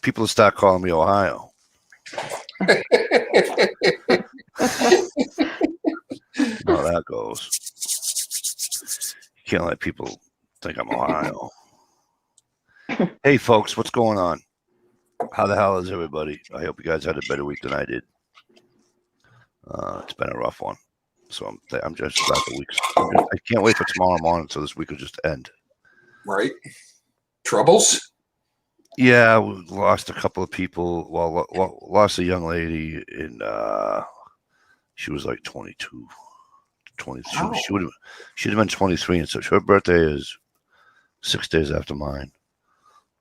People start calling me Ohio. You know how that goes. You can't let people think I'm Ohio. Hey, folks, what's going on? How the hell is everybody? I hope you guys had a better week than I did. It's been a rough one. So I'm just glad the week's. I can't wait for tomorrow morning so this week will just end. Right? Troubles? Yeah, we lost a couple of people. Well, lost a young lady in. She was like 22, 20. Wow. She'd have been 23, and so her birthday is 6 days after mine.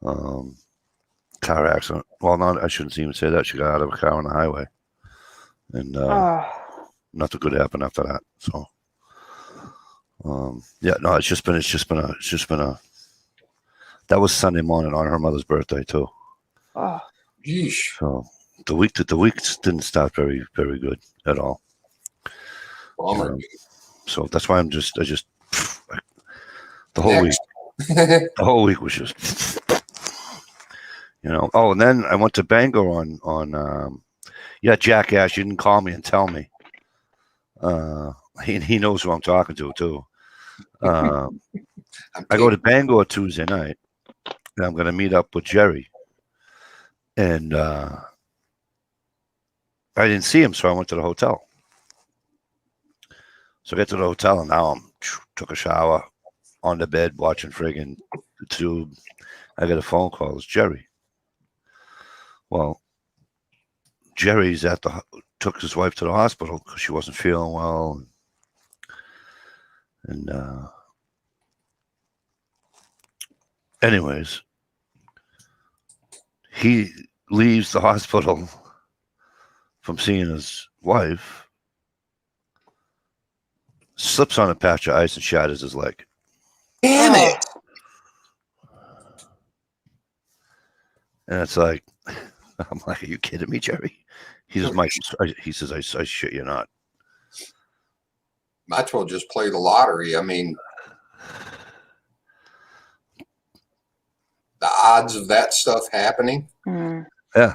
Car accident. Well, no, I shouldn't even say that. She got out of a car on the highway, and nothing good happened after that. So, yeah, no, it's just been a. That was Sunday morning on her mother's birthday too. Oh, Yeesh. So the week didn't start very, very good at all. Bummer. So that's why I just the whole week was just Oh, and then I went to Bangor on Jackass. You didn't call me and tell me. He knows who I'm talking to too. I go to Bangor Tuesday night, and I'm going to meet up with Jerry. And I didn't see him, so I went to the hotel. So I get to the hotel, and now took a shower on the bed, watching friggin' the Tube. I get a phone call. It's Jerry. Well, Jerry's took his wife to the hospital because she wasn't feeling well. And anyways, he leaves the hospital from seeing his wife, slips on a patch of ice and shatters his leg. Damn it! And it's like, I'm like, are you kidding me, Jerry? He says, Mike, he says, I shit you not. Might as well just play the lottery. I mean, the odds of that stuff happening. Yeah,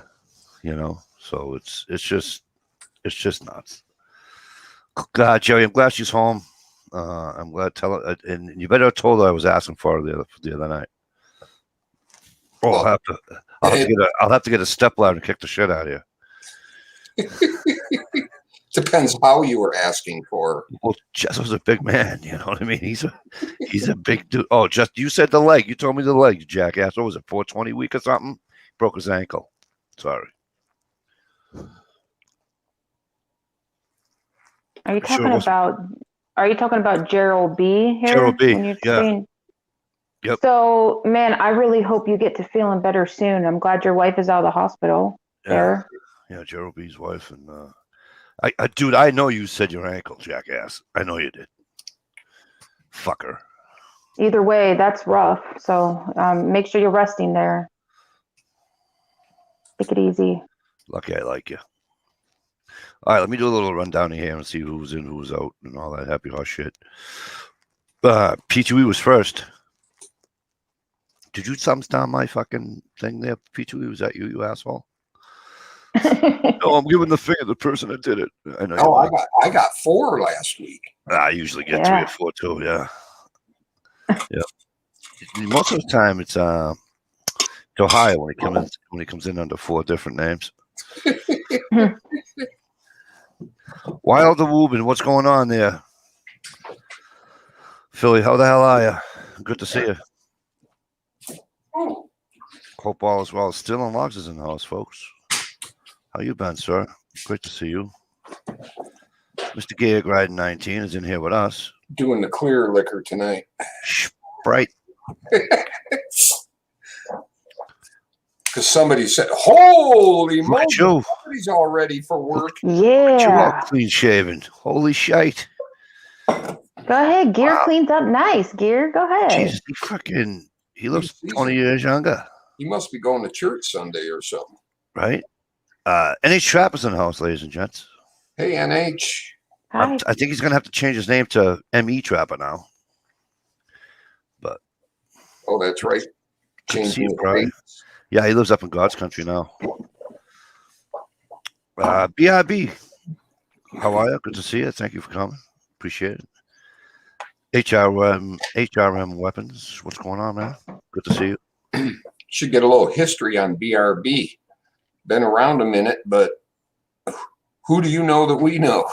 so it's just nuts. God, Jerry, I'm glad she's home. I'm glad and you better have told her I was asking for her the other night. Oh, well, I'll have to get a stepladder and kick the shit out of you. Depends how you were asking for her. Well, Jess was a big man, you know what I mean? He's a big dude. Oh, you said the leg. You told me the leg, you jackass. What was it, 420 week or something? Broke his ankle. Sorry. Are you talking about Gerald B here? Gerald B, yeah. Yep. So, man, I really hope you get to feeling better soon. I'm glad your wife is out of the hospital. Yeah, Gerald B's wife. And dude, I know you said your ankle, jackass. I know you did. Fucker. Either way, that's rough. So make sure you're resting there. Take it easy. Lucky I like you. All right, let me do a little rundown here and see who's in, who's out, and all that happy horse shit. P2E was first. Did you thumbs down my fucking thing there, P2E? Was that you asshole? No, I'm giving the finger to the person that did it. I know. Oh, I got 4 last week. I usually get 3 or 4 too. Yeah. Yeah. Most of the time, it's Ohio when he comes in under 4 different names. Wild the Woobin, what's going on there? Philly, how the hell are you? Good to see you. Hope all is well. Still on Logs is in the house, folks. How you been, sir? Great to see you. Mr. Gig Riding 19 is in here with us. Doing the clear liquor tonight. Sprite. Because somebody said, holy moly, you. somebody's all ready for work. Yeah. You all clean shaven. Holy shite. Go ahead. Gear cleans up nice. Gear, go ahead. Jesus, he looks 20 years younger. He must be going to church Sunday or something. Right? NH Trappers in the house, ladies and gents. Hey, NH. Hi. I think he's going to have to change his name to ME Trapper now. But oh, that's right. Good to see you, Changing Brian. rates. Yeah, he lives up in God's country now. BRB, how are you? Good to see you. Thank you for coming. Appreciate it. HRM Weapons. What's going on, man? Good to see you. Should get a little history on BRB. Been around a minute, but who do you know that we know?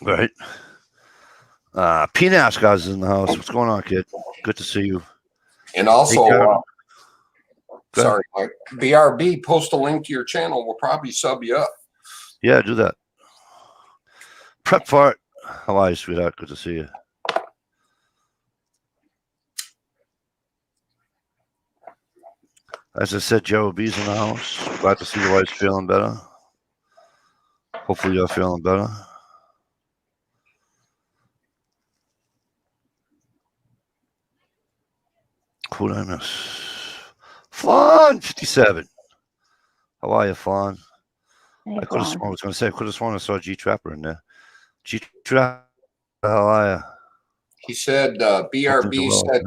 Right. PNAS guys is in the house. What's going on, kid? Good to see you. And also, Hey, Karen. Go ahead. sorry, Mike, BRB, post a link to your channel. We'll probably sub you up. Yeah, do that. Prep Fart. How are you, sweetheart? Good to see you. As I said, Joe B's in the house. Glad to see the wife's feeling better. Hopefully you're feeling better. Who did I miss? Fawn 57. How are you, Fawn? Hey, I could have Fawn. sworn, I was going to say, I could have sworn I saw G Trapper in there. G Trapper, how are you? He said, BRB said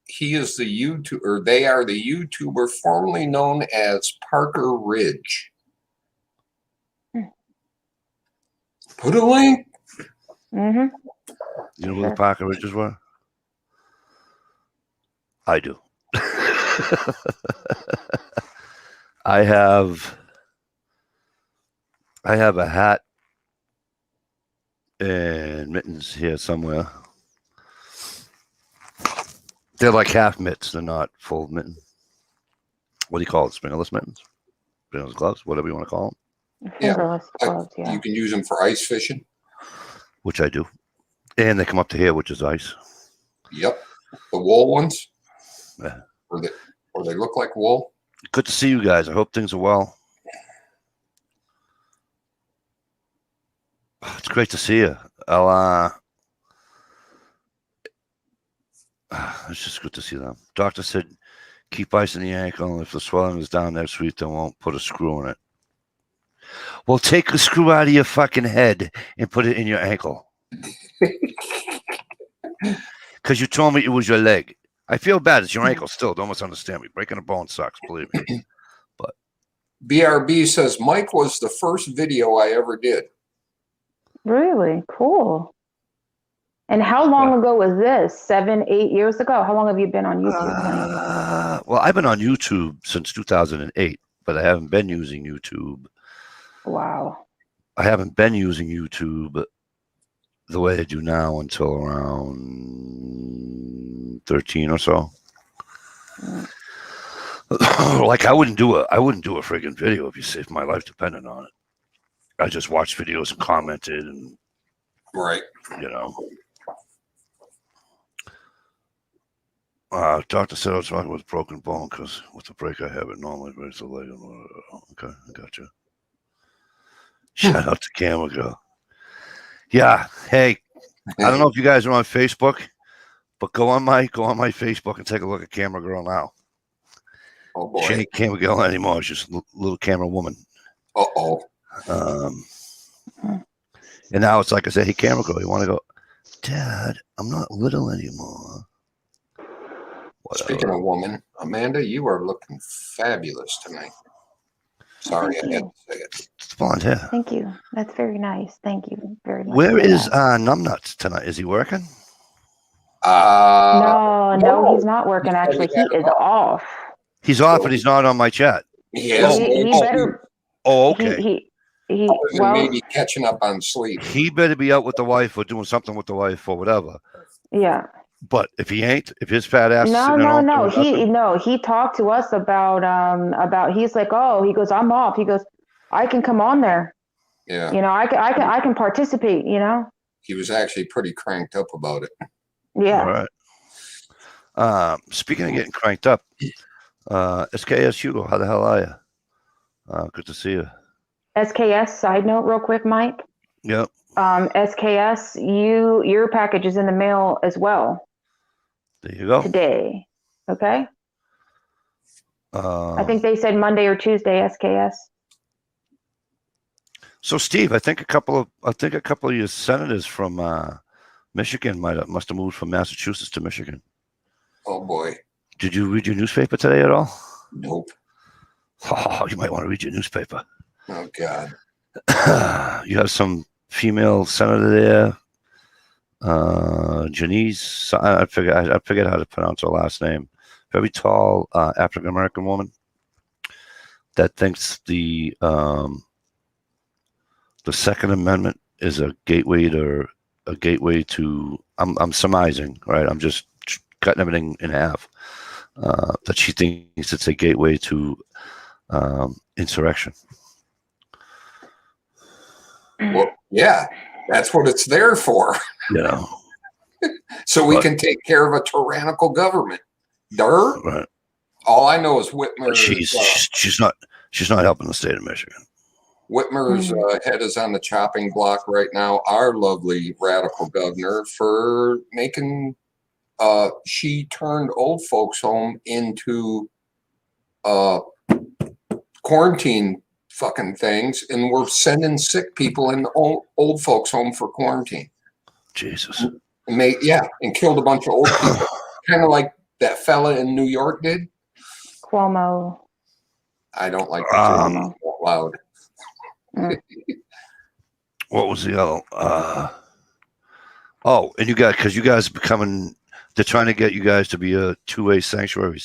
he is the YouTuber, or they are the YouTuber formerly known as Parker Ridge. Put a link. Mm-hmm. You know where the Parker Ridges were? I do. I have a hat and mittens here somewhere. They're like half mitts. They're not full mitten. What do you call it? Springerless mittens? Springerless gloves? Whatever you want to call them. Fingerless gloves, yeah. You can use them for ice fishing. Which I do. And they come up to here, which is ice. Yep. The wool ones. Yeah. Or they look like wool. Good to see you guys. I hope things are well. It's great to see you. It's just good to see them. Doctor said, keep ice in the ankle. If the swelling is down next week, they won't put a screw in it. Well, take a screw out of your fucking head and put it in your ankle. Because you told me it was your leg. I feel bad. It's your ankle still. Don't misunderstand me. Breaking a bone sucks, believe me. But BRB says, Mike was the first video I ever did. Really? Cool. And how long ago was this? 7, 8 years ago? How long have you been on YouTube, honey? Well, I've been on YouTube since 2008, but I haven't been using YouTube. Wow. I haven't been using YouTube the way I do now until around 13 or so. Like I wouldn't do a friggin' video if my life depended on it. I just watched videos and commented and Right. you know. Doctor said I was talking with broken bone because with the break I have it normally breaks the leg. Okay, I got you. Shout out to Camera Girl. Yeah. Hey, I don't know if you guys are on Facebook, but go on my Facebook and take a look at Camera Girl now. Oh boy. She ain't Camera Girl anymore. She's just a little camera woman. Uh-oh. And now it's like I say, hey, Camera Girl, you want to go? Dad, I'm not little anymore. Whatever. Speaking of woman, Amanda, you are looking fabulous tonight. Sorry, I had to say it. It's blonde hair. Thank you. That's very nice. Thank you very much. Where for is that. Numbnuts tonight? Is he working? No, he's not working. Actually, he is off. He's off, and he's not on my chat. Yes. He better. Oh, okay. Well, maybe catching up on sleep. He better be out with the wife or doing something with the wife or whatever. Yeah. But if he ain't, if his fat ass No. He talked to us about he's like, oh, he goes, I'm off. He goes, I can come on there. Yeah. You know, I can participate, you know. He was actually pretty cranked up about it. Yeah. All right. Speaking of getting cranked up, SKS Hugo, how the hell are you? Good to see you. SKS, side note real quick, Mike. Yep. SKS, your package is in the mail as well. There you go. Today. Okay. I think they said Monday or Tuesday, SKS. So Steve, I think a couple of your senators from Michigan must have moved from Massachusetts to Michigan. Oh boy. Did you read your newspaper today at all? Nope. Oh, you might want to read your newspaper. Oh God. You have some female senator there, Janice. I forget how to pronounce her last name. Very tall African American woman that thinks the Second Amendment is a gateway to I'm surmising, right? I'm just cutting everything in half. That she thinks it's a gateway to insurrection. Well, yeah, that's what it's there for. You know, so we can take care of a tyrannical government. Durr. right? All I know is Whitmer. She's not helping the state of Michigan. Whitmer's head is on the chopping block right now. Our lovely radical governor for making she turned old folks home into quarantine fucking things, and we're sending sick people in old folks home for quarantine. Jesus. And killed a bunch of old people, kind of like that fella in New York did. Cuomo. I don't like to say it out loud. What was the other? And you guys becoming. They're trying to get you guys to be a two-way sanctuary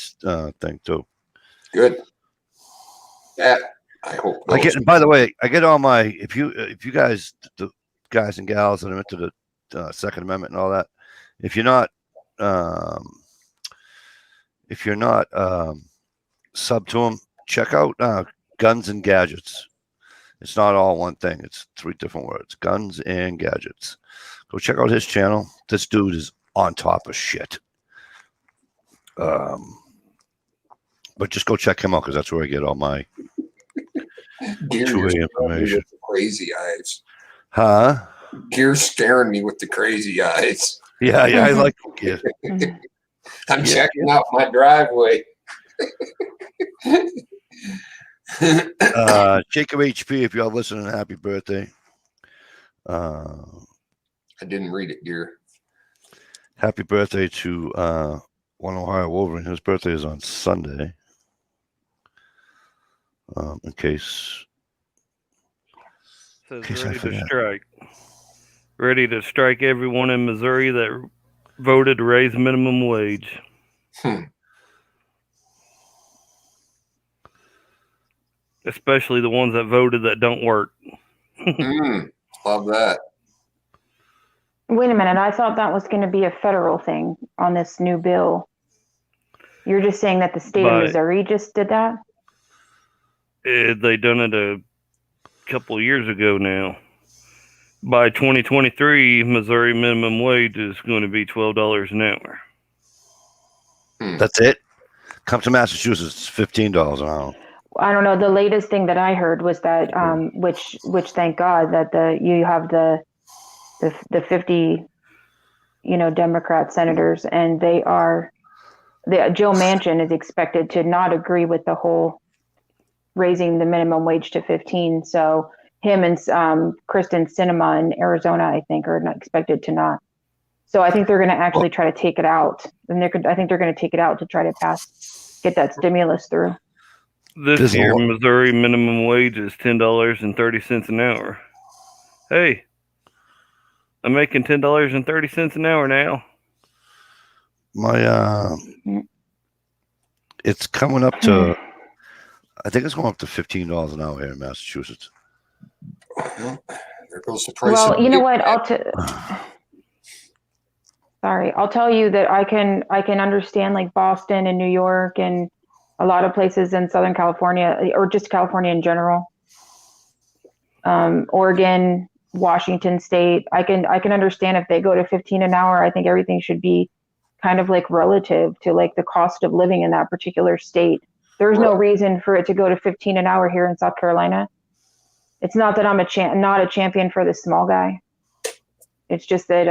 thing too. Good. Yeah, I hope. By the way, I get all my if you guys, the guys and gals that are into the Second Amendment and all that, if you're not sub to them, check out Guns and Gadgets. It's not all one thing. It's 3 different words: Guns and Gadgets. Go check out his channel. This dude is on top of shit. But just go check him out because that's where I get all my two-way information. With the crazy eyes. Huh? Gear's staring me with the crazy eyes. Yeah, I like Gear. I'm checking out my driveway. Jacob HP, if y'all listening, happy birthday. I didn't read it, Gear. Happy birthday to One Ohio Wolverine. His birthday is on Sunday. In case. Says ready to strike. Ready to strike everyone in Missouri that voted to raise minimum wage. Especially the ones that voted that don't work. Love that. Wait a minute. I thought that was going to be a federal thing on this new bill. You're just saying that the state of Missouri just did that? They done it a couple of years ago now. By 2023, Missouri minimum wage is going to be $12 an hour. That's it? Come to Massachusetts, it's $15 an hour. I don't know. The latest thing that I heard was that, which thank God that you have the 50, Democrat senators, and Joe Manchin is expected to not agree with the whole raising the minimum wage to 15. So him and Kristen Sinema in Arizona, I think, are not expected to not. So I think they're going to actually try to take it out, and I think they're going to take it out to try to get that stimulus through. This year, Missouri minimum wage is $10.30 an hour. Hey, I'm making $10.30 an hour now. It's coming up to, I think it's going up to $15 an hour here in Massachusetts. There goes the price. Well, you know what? I'll tell you that I can understand like Boston and New York and a lot of places in Southern California, or just California in general. Oregon, Washington State. I can understand if they go to 15 an hour. I think everything should be kind of like relative to like the cost of living in that particular state. There's no reason for it to go to 15 an hour here in South Carolina. It's not that I'm not a champion for the small guy. It's just that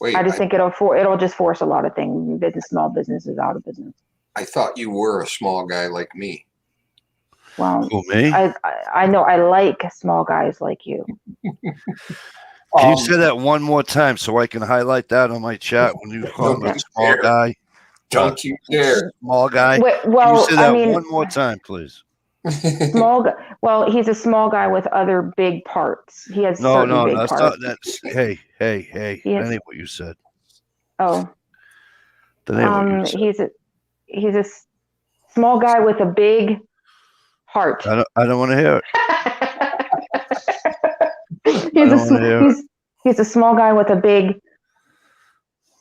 I just think it'll just force a lot of things, small businesses out of business. I thought you were a small guy like me. Well, Who, me? I know I like small guys like you. Can you say that one more time so I can highlight that on my chat when you call him a small guy? Don't you dare. Small guy. Well, Can you say I that mean, one more time, please? Well, he's a small guy with other big parts. He has No, certain no, big no. That's parts. not. That's hey. He has, That ain't what you said. oh, That ain't what you said. he's a small guy with a big heart. I don't want to hear it. He's a small guy with a big.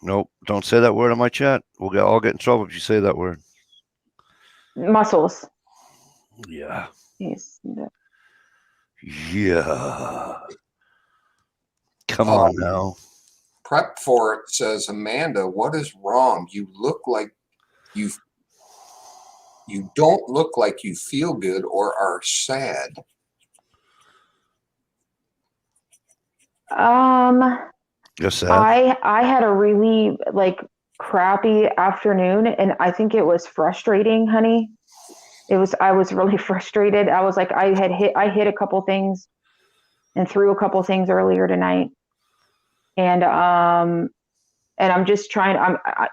Nope. Don't say that word on my chat. We'll all get in trouble if you say that word. Muscles. Yeah. He's, Yeah. Come on now. Prep for it says, Amanda, what is wrong? You don't look like you feel good or are sad. You're sad. I had a really crappy afternoon, and I think it was frustrating, honey. I was really frustrated. I was like, I hit a couple things and threw a couple things earlier tonight. And I'm just trying,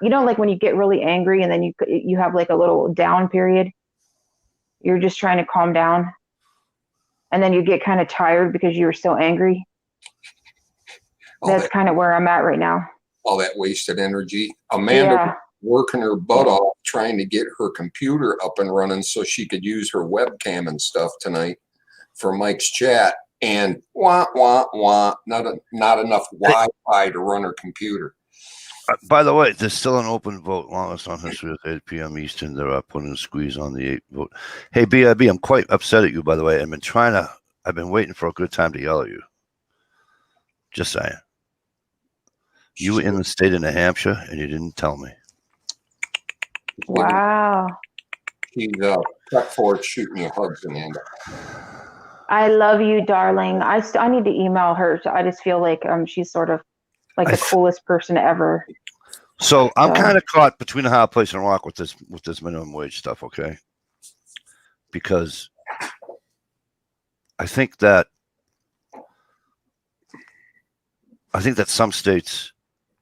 like when you get really angry and then you have like a little down period, you're just trying to calm down. And then you get kind of tired because you were so angry. That's kind of where I'm at right now. All that wasted energy. Amanda was working her butt off trying to get her computer up and running so she could use her webcam and stuff tonight for Mike's chat. And not enough Wi-Fi to run her computer. By the way, there's still an open vote. Longest on history at 8 p.m. Eastern. They're putting a squeeze on the 8 vote. Hey, BIB, I'm quite upset at you, by the way. I've been waiting for a good time to yell at you. Just saying. You were in the state of New Hampshire and you didn't tell me. Wow. She's prep for it, shooting you hugs, Amanda. I love you, darling. I need to email her. So I just feel like she's sort of like the coolest person ever. So I'm kind of caught between a hard place and a rock with this minimum wage stuff, okay? Because I think that some states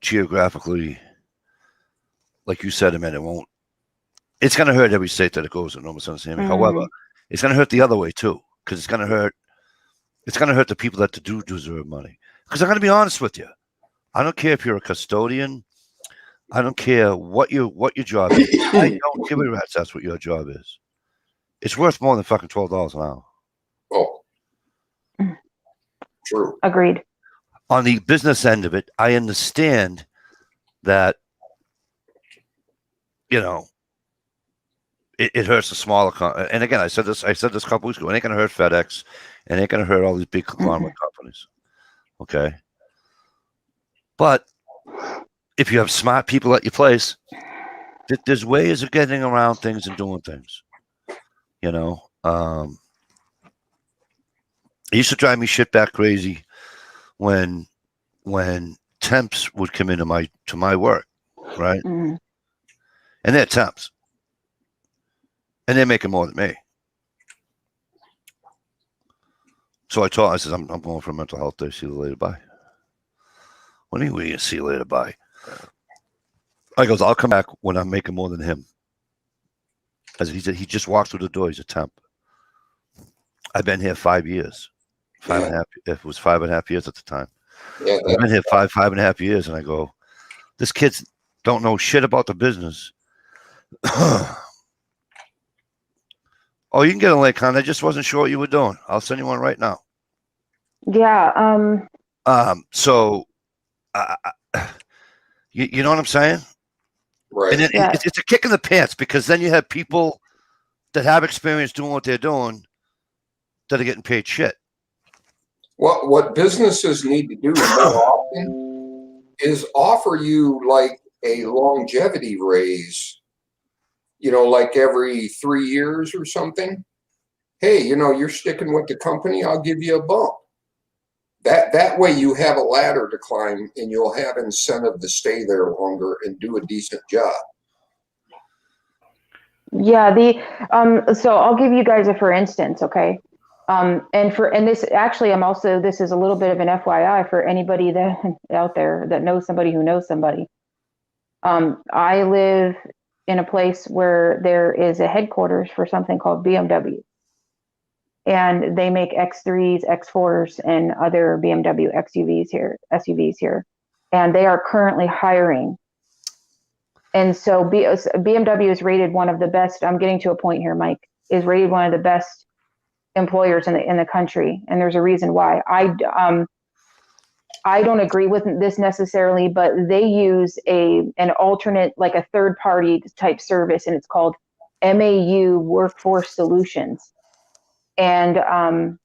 geographically, like you said, Amanda, it's going to hurt every state that it goes in, almost understand me. However, it's going to hurt the other way too, because it's going to hurt the people that do deserve money. Because I'm going to be honest with you. I don't care if you're a custodian. I don't care what your job is. I don't give a rat's ass what your job is. It's worth more than fucking $12 an hour. Oh, true. Agreed. On the business end of it, I understand that, it hurts the smaller and again, I said this a couple weeks ago. It ain't gonna hurt FedEx, and it ain't gonna hurt all these big conglomerate companies. Okay, but if you have smart people at your place, there's ways of getting around things and doing things. It used to drive me shit back crazy when temps would come into my work, right? And they're temps. And they're making more than me. So I said, I'm going for a mental health day. See you later. Bye. What do you mean? See you later. Bye. I goes, I'll come back when I'm making more than him. As he said, he just walked through the door. He's a temp. I've been here 5 years. 5.5. It was 5.5 years at the time. Yeah, I've been here 5.5 years. And I go, this kid's don't know shit about the business. Oh, you can get a link, hon. I just wasn't sure what you were doing. I'll send you one right now. Yeah. So, you know what I'm saying? Right. And it's a kick in the pants, because then you have people that have experience doing what they're doing that are getting paid shit. What businesses need to do more often is offer you like a longevity raise. Like every 3 years or something. Hey, you're sticking with the company, I'll give you a bump. That way you have a ladder to climb and you'll have incentive to stay there longer and do a decent job. Yeah, so I'll give you guys a for instance, okay? And this actually, this is a little bit of an FYI for anybody that out there that knows somebody who knows somebody. I live in a place where there is a headquarters for something called BMW, and they make X3s, X4s, and other BMW SUVs here, and they are currently hiring. And so BMW is rated one of the best. I'm getting to a point here, Mike. Is rated one of the best employers in the country, and there's a reason why. I don't agree with this necessarily, but they use an alternate, like a third party type service, and it's called MAU Workforce Solutions. And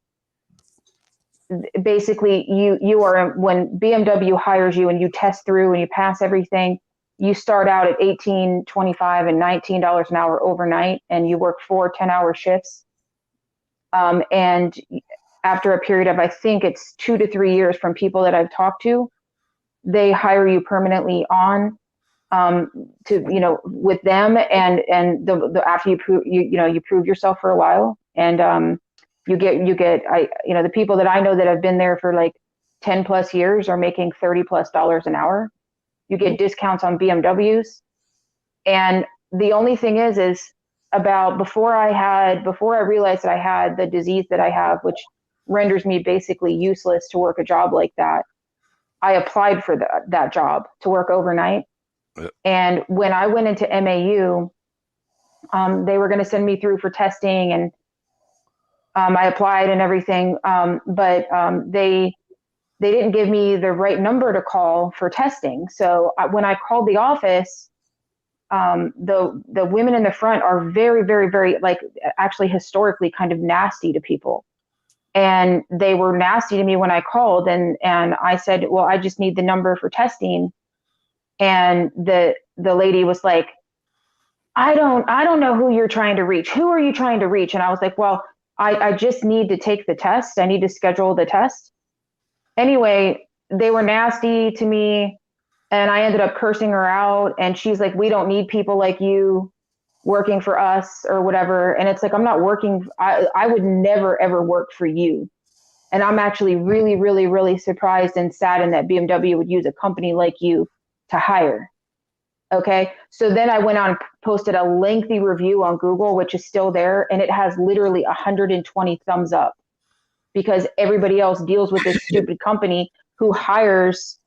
basically, you are, when BMW hires you and you test through and you pass everything, you start out at $18, $25, and $19 an hour overnight, and you work 4 10-hour shifts. And after a period of, I think it's 2 to 3 years from people that I've talked to, they hire you permanently on with them, and the after you prove yourself for a while, and you get the people that I know that have been there for like 10 plus years are making $30+ an hour. You get discounts on BMWs, and the only thing is about before I realized that I had the disease that I have, which renders me basically useless to work a job like that, I applied for that job to work overnight. Yep. And when I went into MAU, they were going to send me through for testing, and I applied and everything, but they didn't give me the right number to call for testing. So when I called the office, the women in the front are very, very, very, like, actually historically kind of nasty to people. And they were nasty to me when I called, and I said, well, I just need the number for testing. And the lady was like, I don't know who you're trying to reach. Who are you trying to reach? And I was like, well, I just need to take the test. I need to schedule the test. Anyway, they were nasty to me, and I ended up cursing her out. And she's like, we don't need people like you working for us or whatever. And it's like, I'm not working. I would never, ever work for you. And I'm actually really, really, really surprised and saddened that BMW would use a company like you to hire. Okay. So then I went on and posted a lengthy review on Google, which is still there. And it has literally 120 thumbs up, because everybody else deals with this stupid company who hires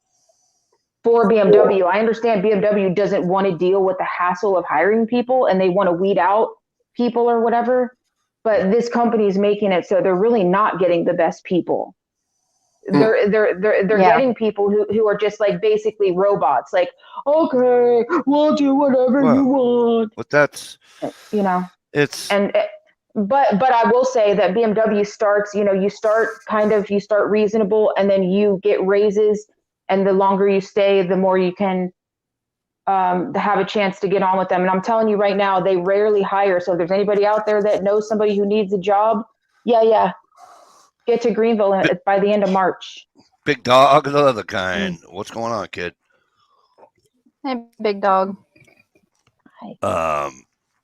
for BMW. I understand BMW doesn't want to deal with the hassle of hiring people, and they want to weed out people or whatever. But this company is making it so they're really not getting the best people. They're getting people who are just like basically robots. Like, okay, we'll do whatever you want. But that's, it's But I will say that BMW starts, you start reasonable, and then you get raises, and the longer you stay, the more you can have a chance to get on with them. And I'm telling you right now, they rarely hire. So if there's anybody out there that knows somebody who needs a job, get to Greenville by the end of March. Big Dog, the other kind. What's going on, kid? Hey, Big Dog. Hi.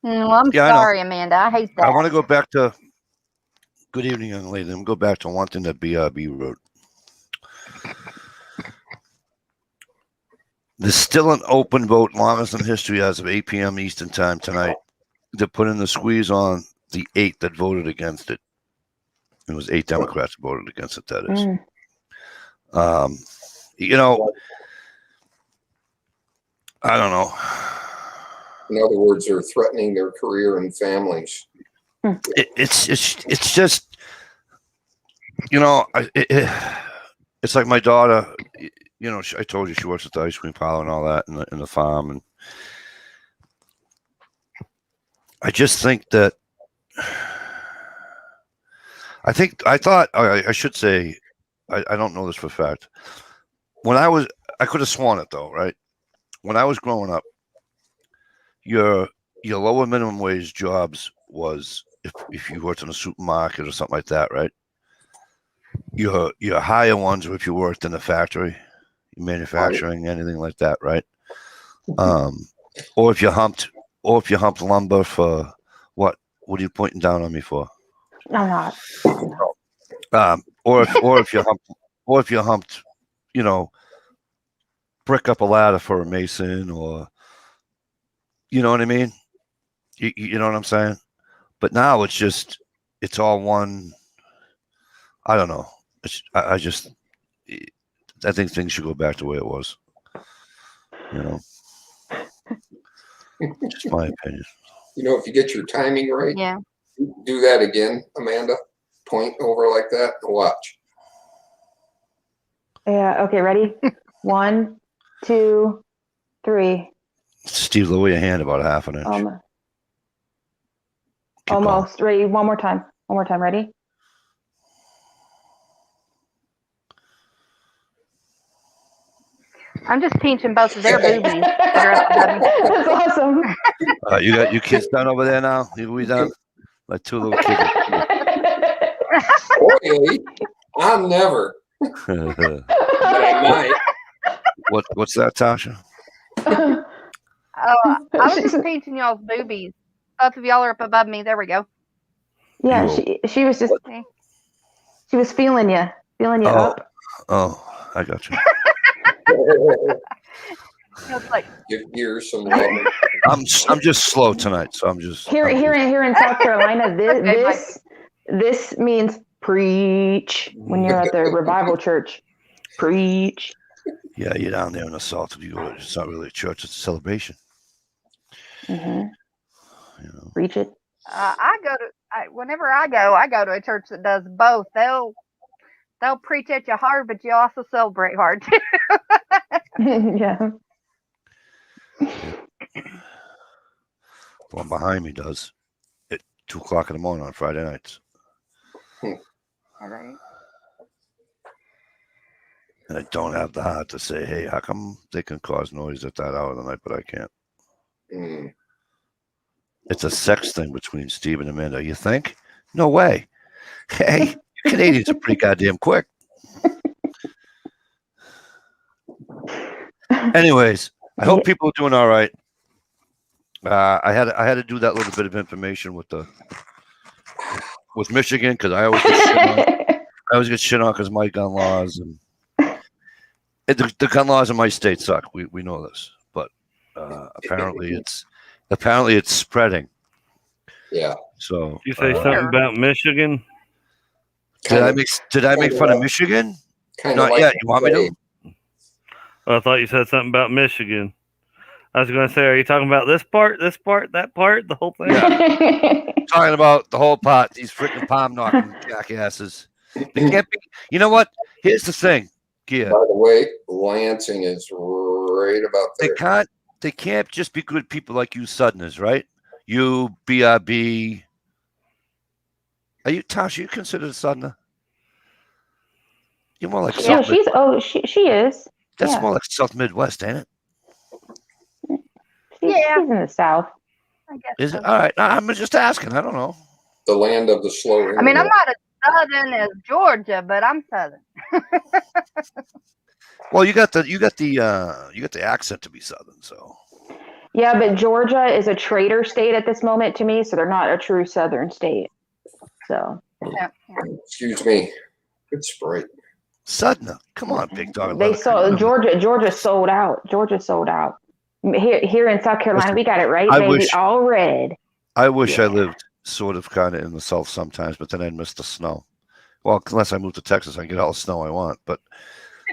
Well, I'm sorry, Amanda. I hate that. I want to go back to, good evening, young lady. I'm going to go back to one thing that BRB wrote. There's still an open vote, longest in history, as of 8 p.m. Eastern time tonight, to put in the squeeze on the 8 that voted against it. It was 8 Democrats voted against it, that is. I don't know. In other words, they're threatening their career and families. It's just, it's like my daughter. I told you she works at the ice cream parlor and all that, in the farm, and I just think that I should say, I don't know this for a fact. I could have sworn it though, right? When I was growing up, your lower minimum wage jobs was if you worked in a supermarket or something like that, right? Your higher ones were if you worked in a factory, manufacturing, anything like that, right? Or if you humped lumber for what? What are you pointing down on me for? I'm not. Or if you humped, brick up a ladder for a mason, or you know what I mean. You know what I'm saying? But now it's all one. I don't know. I think things should go back to the way it was. Just my opinion. If you get your timing right, Yeah. do that again, Amanda. Point over like that and watch. Yeah. Okay. Ready? 1, 2, 3. Steve, lower your hand about a half an inch. Keep Almost. going. Ready? One more time. Ready? I'm just pinching both of their boobies. That are up above me. That's awesome. You got your kids done over there now? We done? Like two little kids. Boy, I'm never. But I might. What's that, Tasha? Oh, I was just pinching y'all's boobies. Both of y'all are up above me. There we go. Yeah, she was just she was feeling you up. Oh, I got you. It's like Give ears some love. I'm just slow tonight, so I'm just Here in South Carolina, this means preach when you're at the revival church. Preach. Yeah, you're down there in the South. If you go, it's not really a church; it's a celebration. Mm-hmm. Preach it. whenever I go to a church that does both. They'll preach at you hard, but you also celebrate hard too. Yeah. The one behind me does at 2:00 in the morning on Friday nights. All right. And I don't have the heart to say, hey, how come they can cause noise at that hour of the night, but I can't? Mm. It's a sex thing between Steve and Amanda. You think? No way. Hey, you Canadians are pretty goddamn quick. Anyways, I hope people are doing all right. I had to do that little bit of information with Michigan because I always get shit on. I always get shit on because my gun laws and the gun laws in my state suck. We know this, but apparently it's spreading. Yeah. So you say something about Michigan? Did I make fun of Michigan? Not like yet. You want me to? I thought you said something about Michigan. I was going to say, are you talking about this part, that part, the whole thing? Yeah. Talking about the whole pot. These freaking palm knocking jackasses. They can't be. You know what? Here's the thing, Gia. By the way, Lansing is right about there. They can't just be good people like you Southerners, right? You, BRB. Are you, Tasha, you considered a Southerner? You're more like South Midwest. She is. That's more like South Midwest, ain't it? She's in the South. I guess Is so. it? All right. I'm just asking. I don't know. The land of the slow. I mean, I'm not as Southern as Georgia, but I'm Southern. Well, you got the accent to be Southern, so. Yeah, but Georgia is a traitor state at this moment to me, so they're not a true Southern state. So. Yeah. Excuse me. Good Sprite. Southerner. Come on, big dog. They sold Georgia sold out. Georgia sold out. Here in South Carolina, we got it right, baby. All red. I wish I lived sort of kind of in the South sometimes, but then I'd miss the snow. Well, unless I move to Texas, I can get all the snow I want. But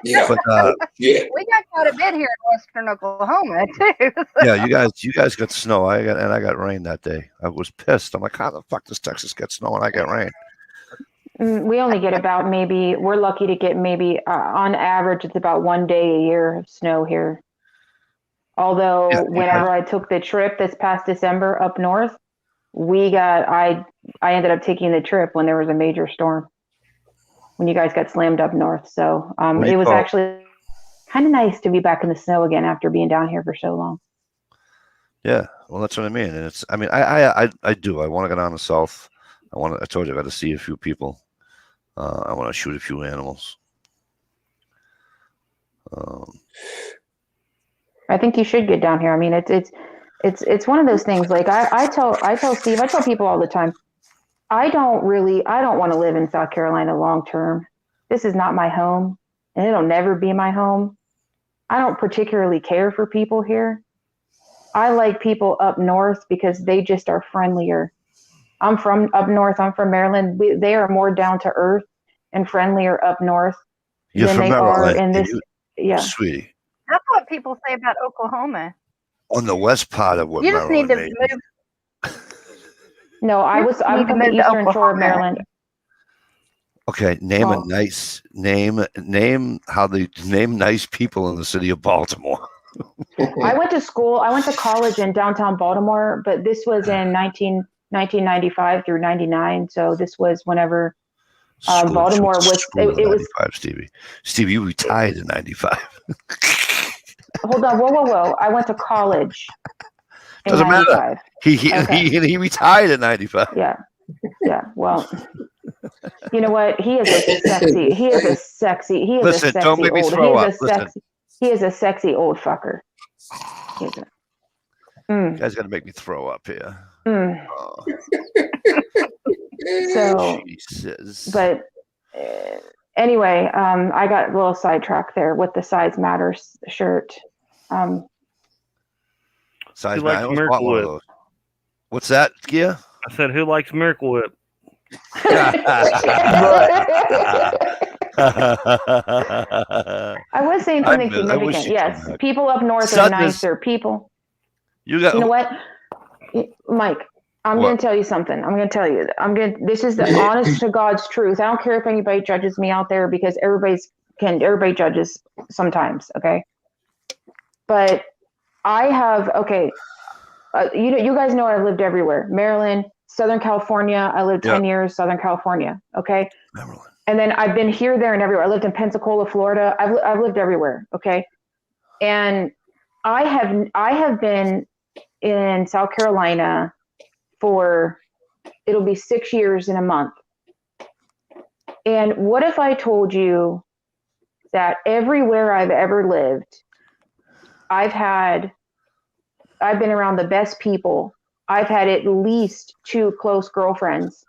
yeah, we got quite a bit here in Western Oklahoma too. Yeah, you guys got snow. I got rain that day. I was pissed. I'm like, how the fuck does Texas get snow and I get rain? We only get about we're lucky to get on average, it's about 1 day a year of snow here. Although whenever I took the trip this past December up north, I ended up taking the trip when there was a major storm, when you guys got slammed up north. So it was actually kind of nice to be back in the snow again after being down here for so long. Yeah, well, that's what I mean. And I do. I want to go down the south. I told you I got to see a few people. I want to shoot a few animals. I think you should get down here. I mean, it's one of those things. Like I tell Steve, I tell people all the time, I don't want to live in South Carolina long term. This is not my home, and it'll never be my home. I don't particularly care for people here. I like people up north because they just are friendlier. I'm from up north. I'm from Maryland. They are more down to earth and friendlier up north You're than from they are Maryland, in and this. you, Yeah. sweetie, That's what people say about Oklahoma. on the west part of what You just need Maryland to is. move. No, I'm need to from the move to eastern shore of Oklahoma. Maryland. Okay, name Well- a nice name nice people in the city of Baltimore. I went to college in downtown Baltimore, but this was in 1995 through 99. So this was whenever Baltimore was. It was 95, Stevie. Stevie, you retired in 95. Hold on, whoa! I went to college in Doesn't matter. 95. Okay. He retired in 95. Yeah. Well, you know what? He is a sexy Listen, don't make me throw up. He is a sexy old fucker. You guys got to make me throw up here. Oh, So, Jesus. but anyway, I got a little sidetracked there with the Size Matters shirt. Size Who likes man, I always Miracle bought one of Whip? those. What's that, Gia? I said, who likes Miracle Whip? I was saying something I wish significant. you'd Yes, come back. people up north Sudden are is- nicer. People. You got You know what, Mike? I'm What? going to tell you something. This is the honest to God's truth. I don't care if anybody judges me out there because everybody judges sometimes. Okay. But I have, you guys know I've lived everywhere. Maryland, Southern California. I lived 10 years, Southern California. Okay. Maryland. And then I've been here, there, and everywhere. I lived in Pensacola, Florida. I've lived everywhere. Okay. And I have been in South Carolina for, it'll be 6 years in a month. And what if I told you that everywhere I've ever lived, I've been around the best people. I've had at least 2 close girlfriends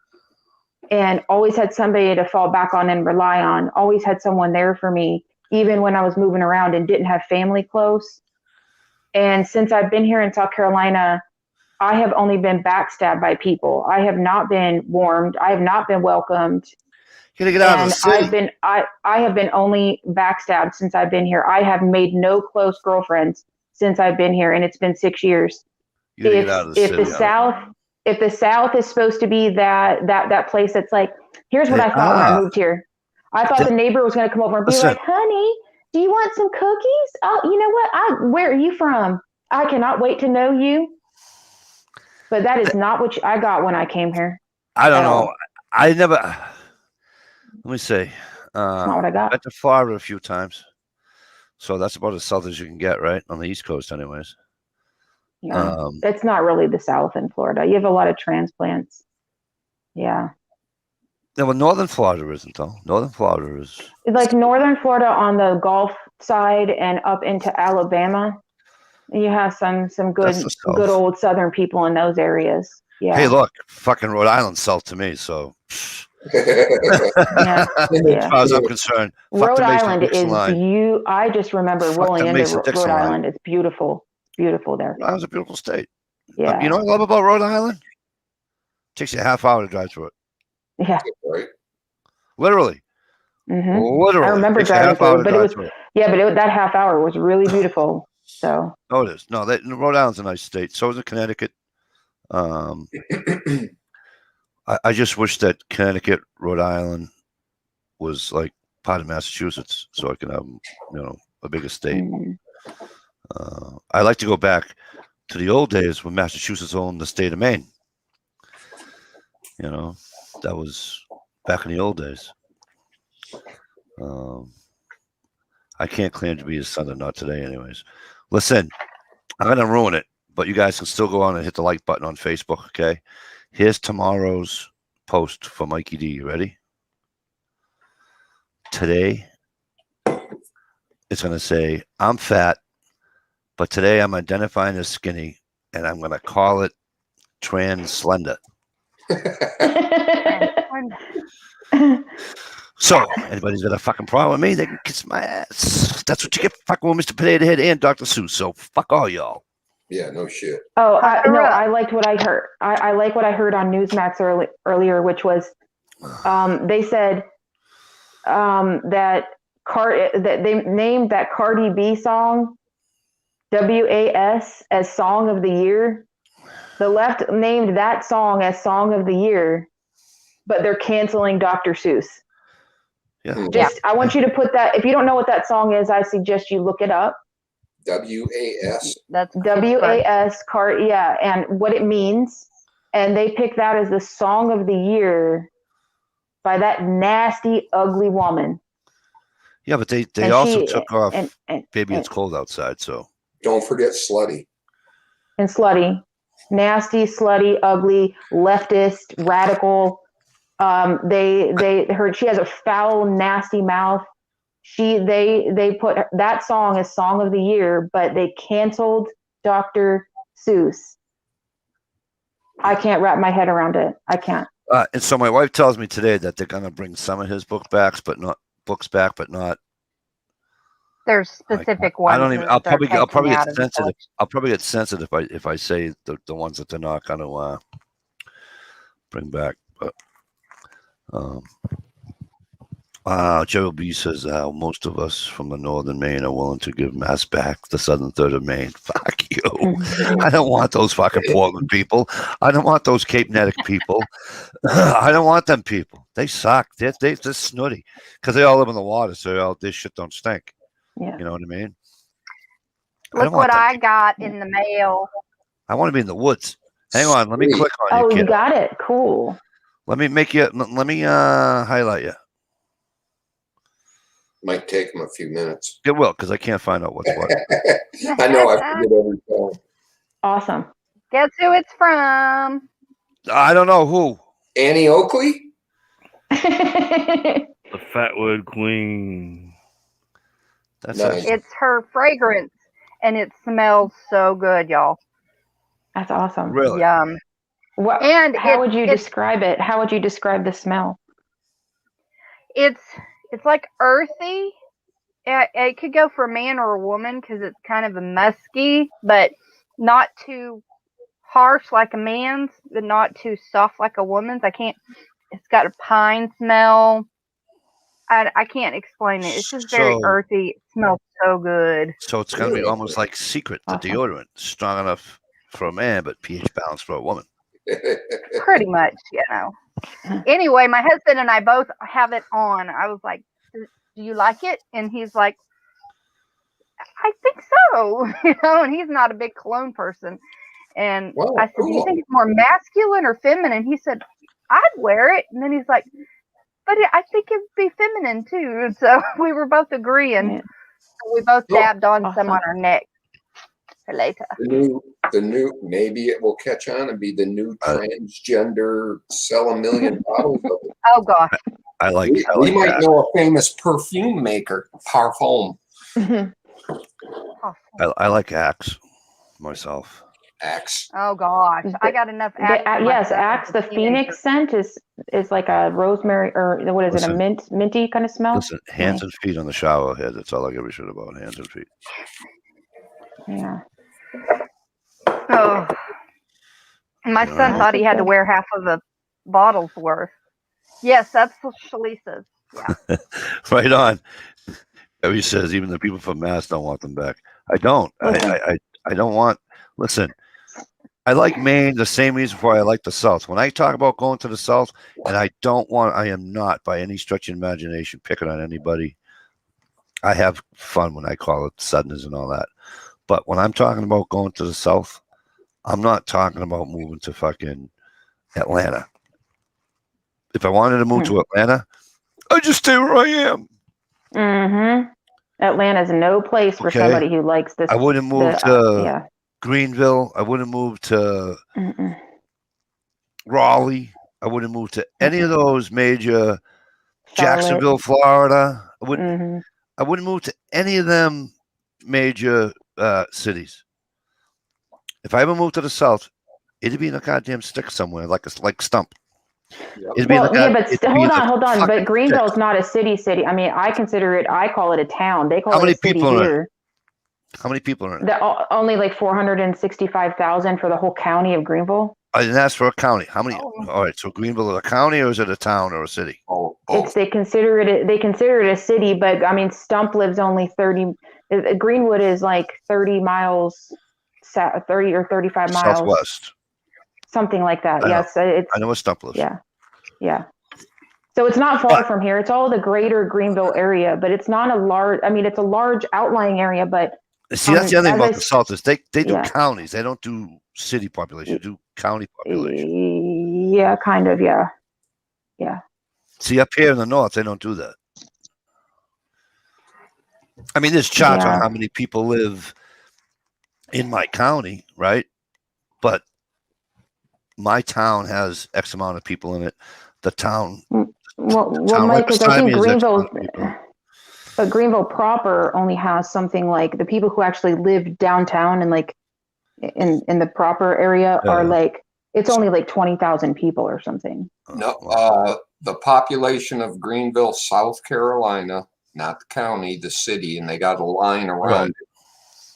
and always had somebody to fall back on and rely on. Always had someone there for me, even when I was moving around and didn't have family close. And since I've been here in South Carolina, I have only been backstabbed by people. I have not been warmed. I have not been welcomed. You gotta get out of And the city. I have been only backstabbed since I've been here. I have made no close girlfriends since I've been here, and it's been 6 years. You gotta get out of the city. If the South is supposed to be that place that's like, here's what I thought when I moved here. I thought the neighbor was going to come over and be like, honey, do you want some cookies? Oh, you know what? Where are you from? I cannot wait to know you. But that is not what I got when I came here. I don't know. I never. Let me see. That's not what I got. Been to Florida a few times, so that's about as south as you can get, right? On the East Coast, anyways. No, it's not really the South in Florida. You have a lot of transplants. Yeah. Yeah, well, Northern Florida isn't though. Northern Florida is Like Northern Florida on the Gulf side and up into Alabama. You have some good old Southern people in those areas. Yeah. Hey, look, fucking Rhode Island's south to me, so Yeah. as far as I'm concerned, Rhode Island is I just remember rolling into Rhode Island. It's beautiful. Beautiful there. Rhode Island's a beautiful state. Yeah. You know what I love about Rhode Island? It takes you a half hour to drive through it. Yeah. Right. Literally. Mm-hmm. Literally. I remember driving through, but it was that half hour was really beautiful. So. Oh, it is. No, Rhode Island's a nice state. So is Connecticut. I just wish that Connecticut, Rhode Island was like part of Massachusetts, so I can have a bigger state. Mm-hmm. I like to go back to the old days when Massachusetts owned the state of Maine. That was back in the old days. I can't claim to be his son or not today, anyways. Listen, I'm going to ruin it, but you guys can still go on and hit the like button on Facebook, okay? Here's tomorrow's post for Mikey D. You ready? Today, it's going to say, I'm fat, but today I'm identifying as skinny, and I'm going to call it trans slender. So, anybody's got a fucking problem with me, they can kiss my ass. That's what you get for fucking with Mr. Potato Head and Dr. Seuss. So, fuck all y'all. Yeah, no shit. Oh, no, Correct. I liked what I heard. I like what I heard on Newsmax earlier, which was they said that they named that Cardi B song WAS as Song of the Year. The left named that song as Song of the Year, but they're canceling Dr. Seuss. Yeah. Just, I want you to put that. If you don't know what that song is, I suggest you look it up. WAS. That's WAS yeah, and what it means. And they picked that as the Song of the Year by that nasty, ugly woman. Yeah, but they And also she- took off and Baby It's Cold Outside, so. Don't forget Slutty. and slutty, nasty, slutty, ugly, leftist, radical. They heard she has a foul, nasty mouth. They put that song as Song of the Year, but they canceled Dr. Seuss. I can't wrap my head around it. I can't. And so my wife tells me today that they're gonna bring some of his books back, but not. There's specific ones. I don't even. that I'll they're probably taking get out of the sensitive. collection. I'll probably get sensitive if I say the ones that they're not gonna bring back. But Joe B says most of us from the northern Maine are willing to give Mass back the southern third of Maine. Fuck you. I don't want those fucking Portland people. I don't want those Cape Natick people. I don't want them people. They suck. They're snooty because they all live in the water, so this shit don't stink. Yeah. You know what I mean? Look what I got in the mail. I want to be in the woods. Hang on, let me Sweet. click on you. Oh, Kid. you got it. Cool. Let me highlight you. Might take them a few minutes. It will, because I can't find out what's what. I know. I forget every time. Awesome. Guess who it's from? I don't know who. Annie Oakley? The Fatwood Queen. That's Nice. it. It's her fragrance, and it smells so good, y'all. That's awesome. Really? Yum. What? And How would you describe it? How would you describe the smell? It's like earthy. It could go for a man or a woman because it's kind of a musky, but not too harsh like a man's, but not too soft like a woman's. It's got a pine smell. I can't explain it. It's just very So- earthy. It smells so good. So it's going to be Really? almost like Secret, the Awesome. deodorant. Strong enough for a man, but pH balanced for a woman. Pretty much, Anyway, my husband and I both have it on. I was like, do you like it? And he's like, I think so. And he's not a big cologne person. And Wow, I said, do you cool. think it's more masculine or feminine? He said, I'd wear it. And then he's like, but I think it'd be feminine too. And so we were both agreeing. Yeah. We both Cool. dabbed on some Awesome. on our neck for later. The new, maybe it will catch on and be the new transgender, sell 1 million bottles of it. Oh gosh. I like We might that. know a famous perfume maker, Parfum. I like Axe myself. Axe. Oh gosh. I got enough Axe. for Yes, myself Axe. as The a teenager. Phoenix scent is like a rosemary, or what is it? Listen. A minty kind of smell. Listen, hands and feet on the shower head. That's all I give a shit about. Hands and feet. Yeah. Oh. And my Yeah. son thought he had to wear half of the bottle's worth. Yes, that's what Shalisa's. Yeah. Right on. He says even the people from Mass don't want them back. I don't. I don't want. Listen, I like Maine the same reason why I like the South. When I talk about going to the South, and I am not by any stretch of imagination picking on anybody. I have fun when I call it Southerners and all that. But when I'm talking about going to the South, I'm not talking about moving to fucking Atlanta. If I wanted to move to Atlanta, I'd just stay where I am. Mm-hmm. Atlanta's no place for Okay. somebody who likes this. I wouldn't move to Yeah. Greenville. I wouldn't move to Mm-mm. Raleigh. I wouldn't move to any of those major Jacksonville, Charlotte. Florida. I wouldn't. Mhm. I wouldn't move to any of them major cities. If I ever moved to the South, it'd be in a goddamn stick somewhere, like Stump. It'd be in Well, the, yeah, but it'd be in hold the on. fucking But Greenville's not a city. I mean, I call it a town. They call How it many a city people are in it? here. How many people are in it? Only like 465,000 for the whole county of Greenville. I didn't ask for a county. How many? Oh. All right, so Greenville is a county, or is it a town or a city? Oh, It's they consider it a city, but I mean Stump lives only 30. Greenwood is like 30 miles, 30 or 35 miles, Southwest. something like that. I know. Yes, it's I know where Stump lives. yeah. So it's not far from here. It's all the greater Greenville area, but it's not a large. I mean, it's a large outlying area, but See, that's the other thing as about I the South is they do yeah. counties. They don't do city population. They do county population. Yeah, kind of. Yeah. See, up here in the North, they don't do that. I mean, there's charts on Yeah. how many people live in my county, right? But my town has X amount of people in it. The town, Well, town Mike, right because I beside think me is X Greenville, amount of people. but Greenville proper only has something like the people who actually live downtown and like in the proper area are like it's only like 20,000 people or something. no, the population of Greenville, South Carolina, not the county, the city, and they got a line around it.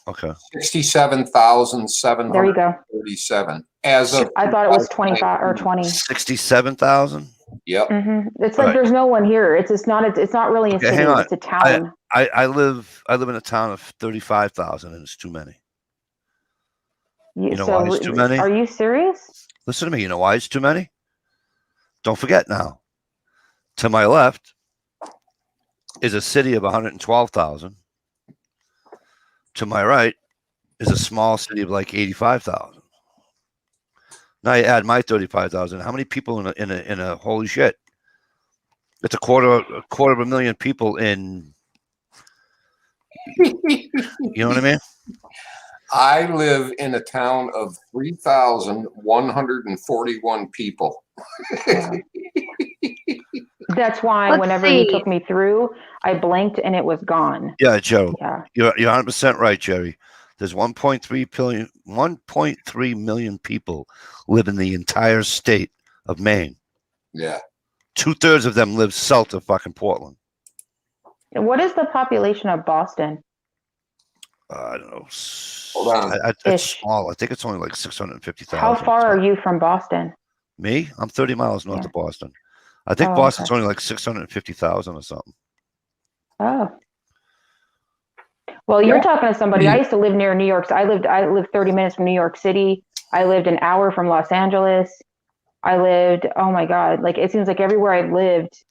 Okay. 67,737 There you go. as of I thought it was 25 or 20. 67,000. Yep. It's like there's no one here. It's not really a Okay, city. hang on. It's a town. I live in a town of 35,000, and it's too many. You know why it's too many? Are you serious? Listen to me. You know why it's too many? Don't forget now. To my left is a city of 112,000. To my right is a small city of like 85,000. Now you add my 35,000. How many people in a holy shit? It's a quarter of a million people in. You know what I mean? I live in a town of 3,141 people. That's why Let's whenever see. you took me through, I blinked and it was gone. Yeah, Joe. Yeah. You're 100% right, Jerry. There's 1.3 million people live in the entire state of Maine. Yeah. 2/3 of them live south of fucking Portland. What is the population of Boston? I don't know. Hold on. It's Ish. small. I think it's only like 650,000. How far are you from Boston? Me? I'm 30 miles north Yeah. of Boston. I think Oh, Boston's okay. only like 650,000 or something. Oh. Well, you're talking to somebody. I used to live near New York. I lived 30 minutes from New York City. I lived an hour from Los Angeles. I lived, oh my God, like it seems like everywhere I lived,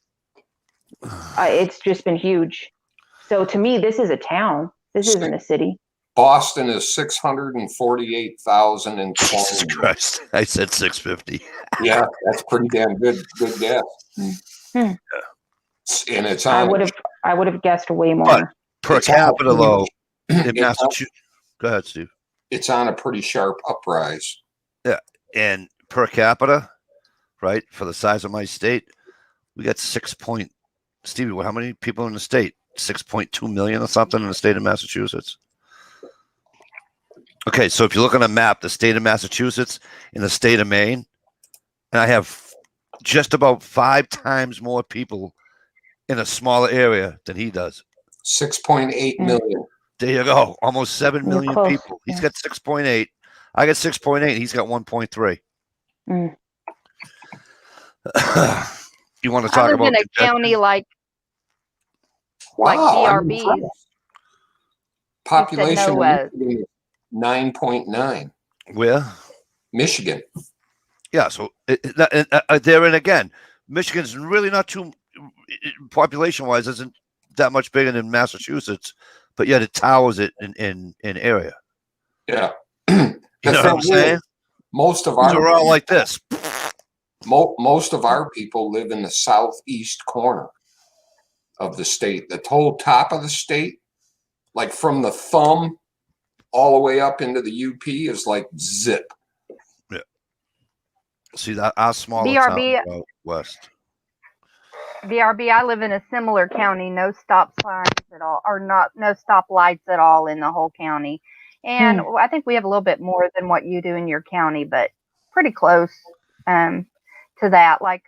it's just been huge. So to me, this is a town. This isn't a city. Boston is 648,000 and Jesus Christ. I said 650. Yeah, that's pretty damn good guess. And it's on I would have guessed way more. But per It's capita, on- though, in it's Massachusetts. Go ahead, Steve. it's on a pretty sharp uprise. And per capita, right, for the size of my state, we got Stevie, how many people in the state? 6.2 million or something in the state of Massachusetts. Okay, so if you look on a map, the state of Massachusetts and the state of Maine, and I have just about 5 times more people in a smaller area than he does. 6.8 million. There you go. Almost 7 You're million close, people. He's yeah. got 6.8. I got 6.8. He's got 1.3. You want to I talk live about in a congestion? county like Wow, I'm BRB. impressed. Population no, of Michigan is 9.9. Where? Michigan. Yeah, so there and again, Michigan's really not too population-wise isn't that much bigger than Massachusetts, but yet it towers it in area. Yeah. You know what I'm saying? Most of These our are all like this. most of our people live in the southeast corner of the state. The whole top of the state, like from the thumb all the way up into the UP, is like zip. Yeah. See that our smaller BRB. town out west. BRB, I live in a similar county, no stop signs at all, or no stop lights at all in the whole county. And I think we have a little bit more than what you do in your county, but pretty close to that. Like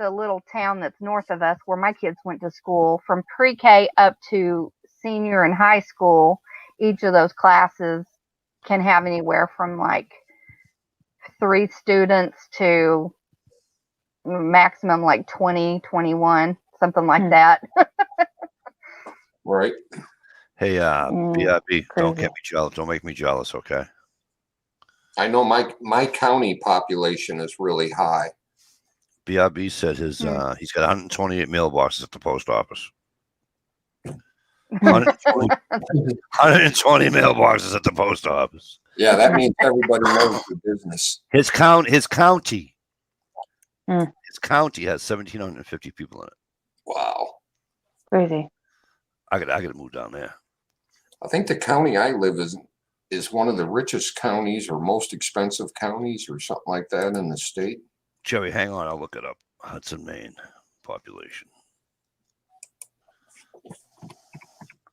the little town that's north of us where my kids went to school, from pre-K up to senior in high school, each of those classes can have anywhere from like 3 students to maximum like 20, 21, something like that. Right. Hey, BRB, don't crazy. get me jealous. Don't make me jealous, okay? I know my county population is really high. BRB said he's got 128 mailboxes at the post office. 120 mailboxes at the post office. Yeah, that means everybody knows the business. His county Hmm. his county has 1,750 people in it. Wow. Crazy. I gotta move down there. I think the county I live is one of the richest counties or most expensive counties or something like that in the state. Jerry, hang on, I'll look it up. Hudson, Maine population.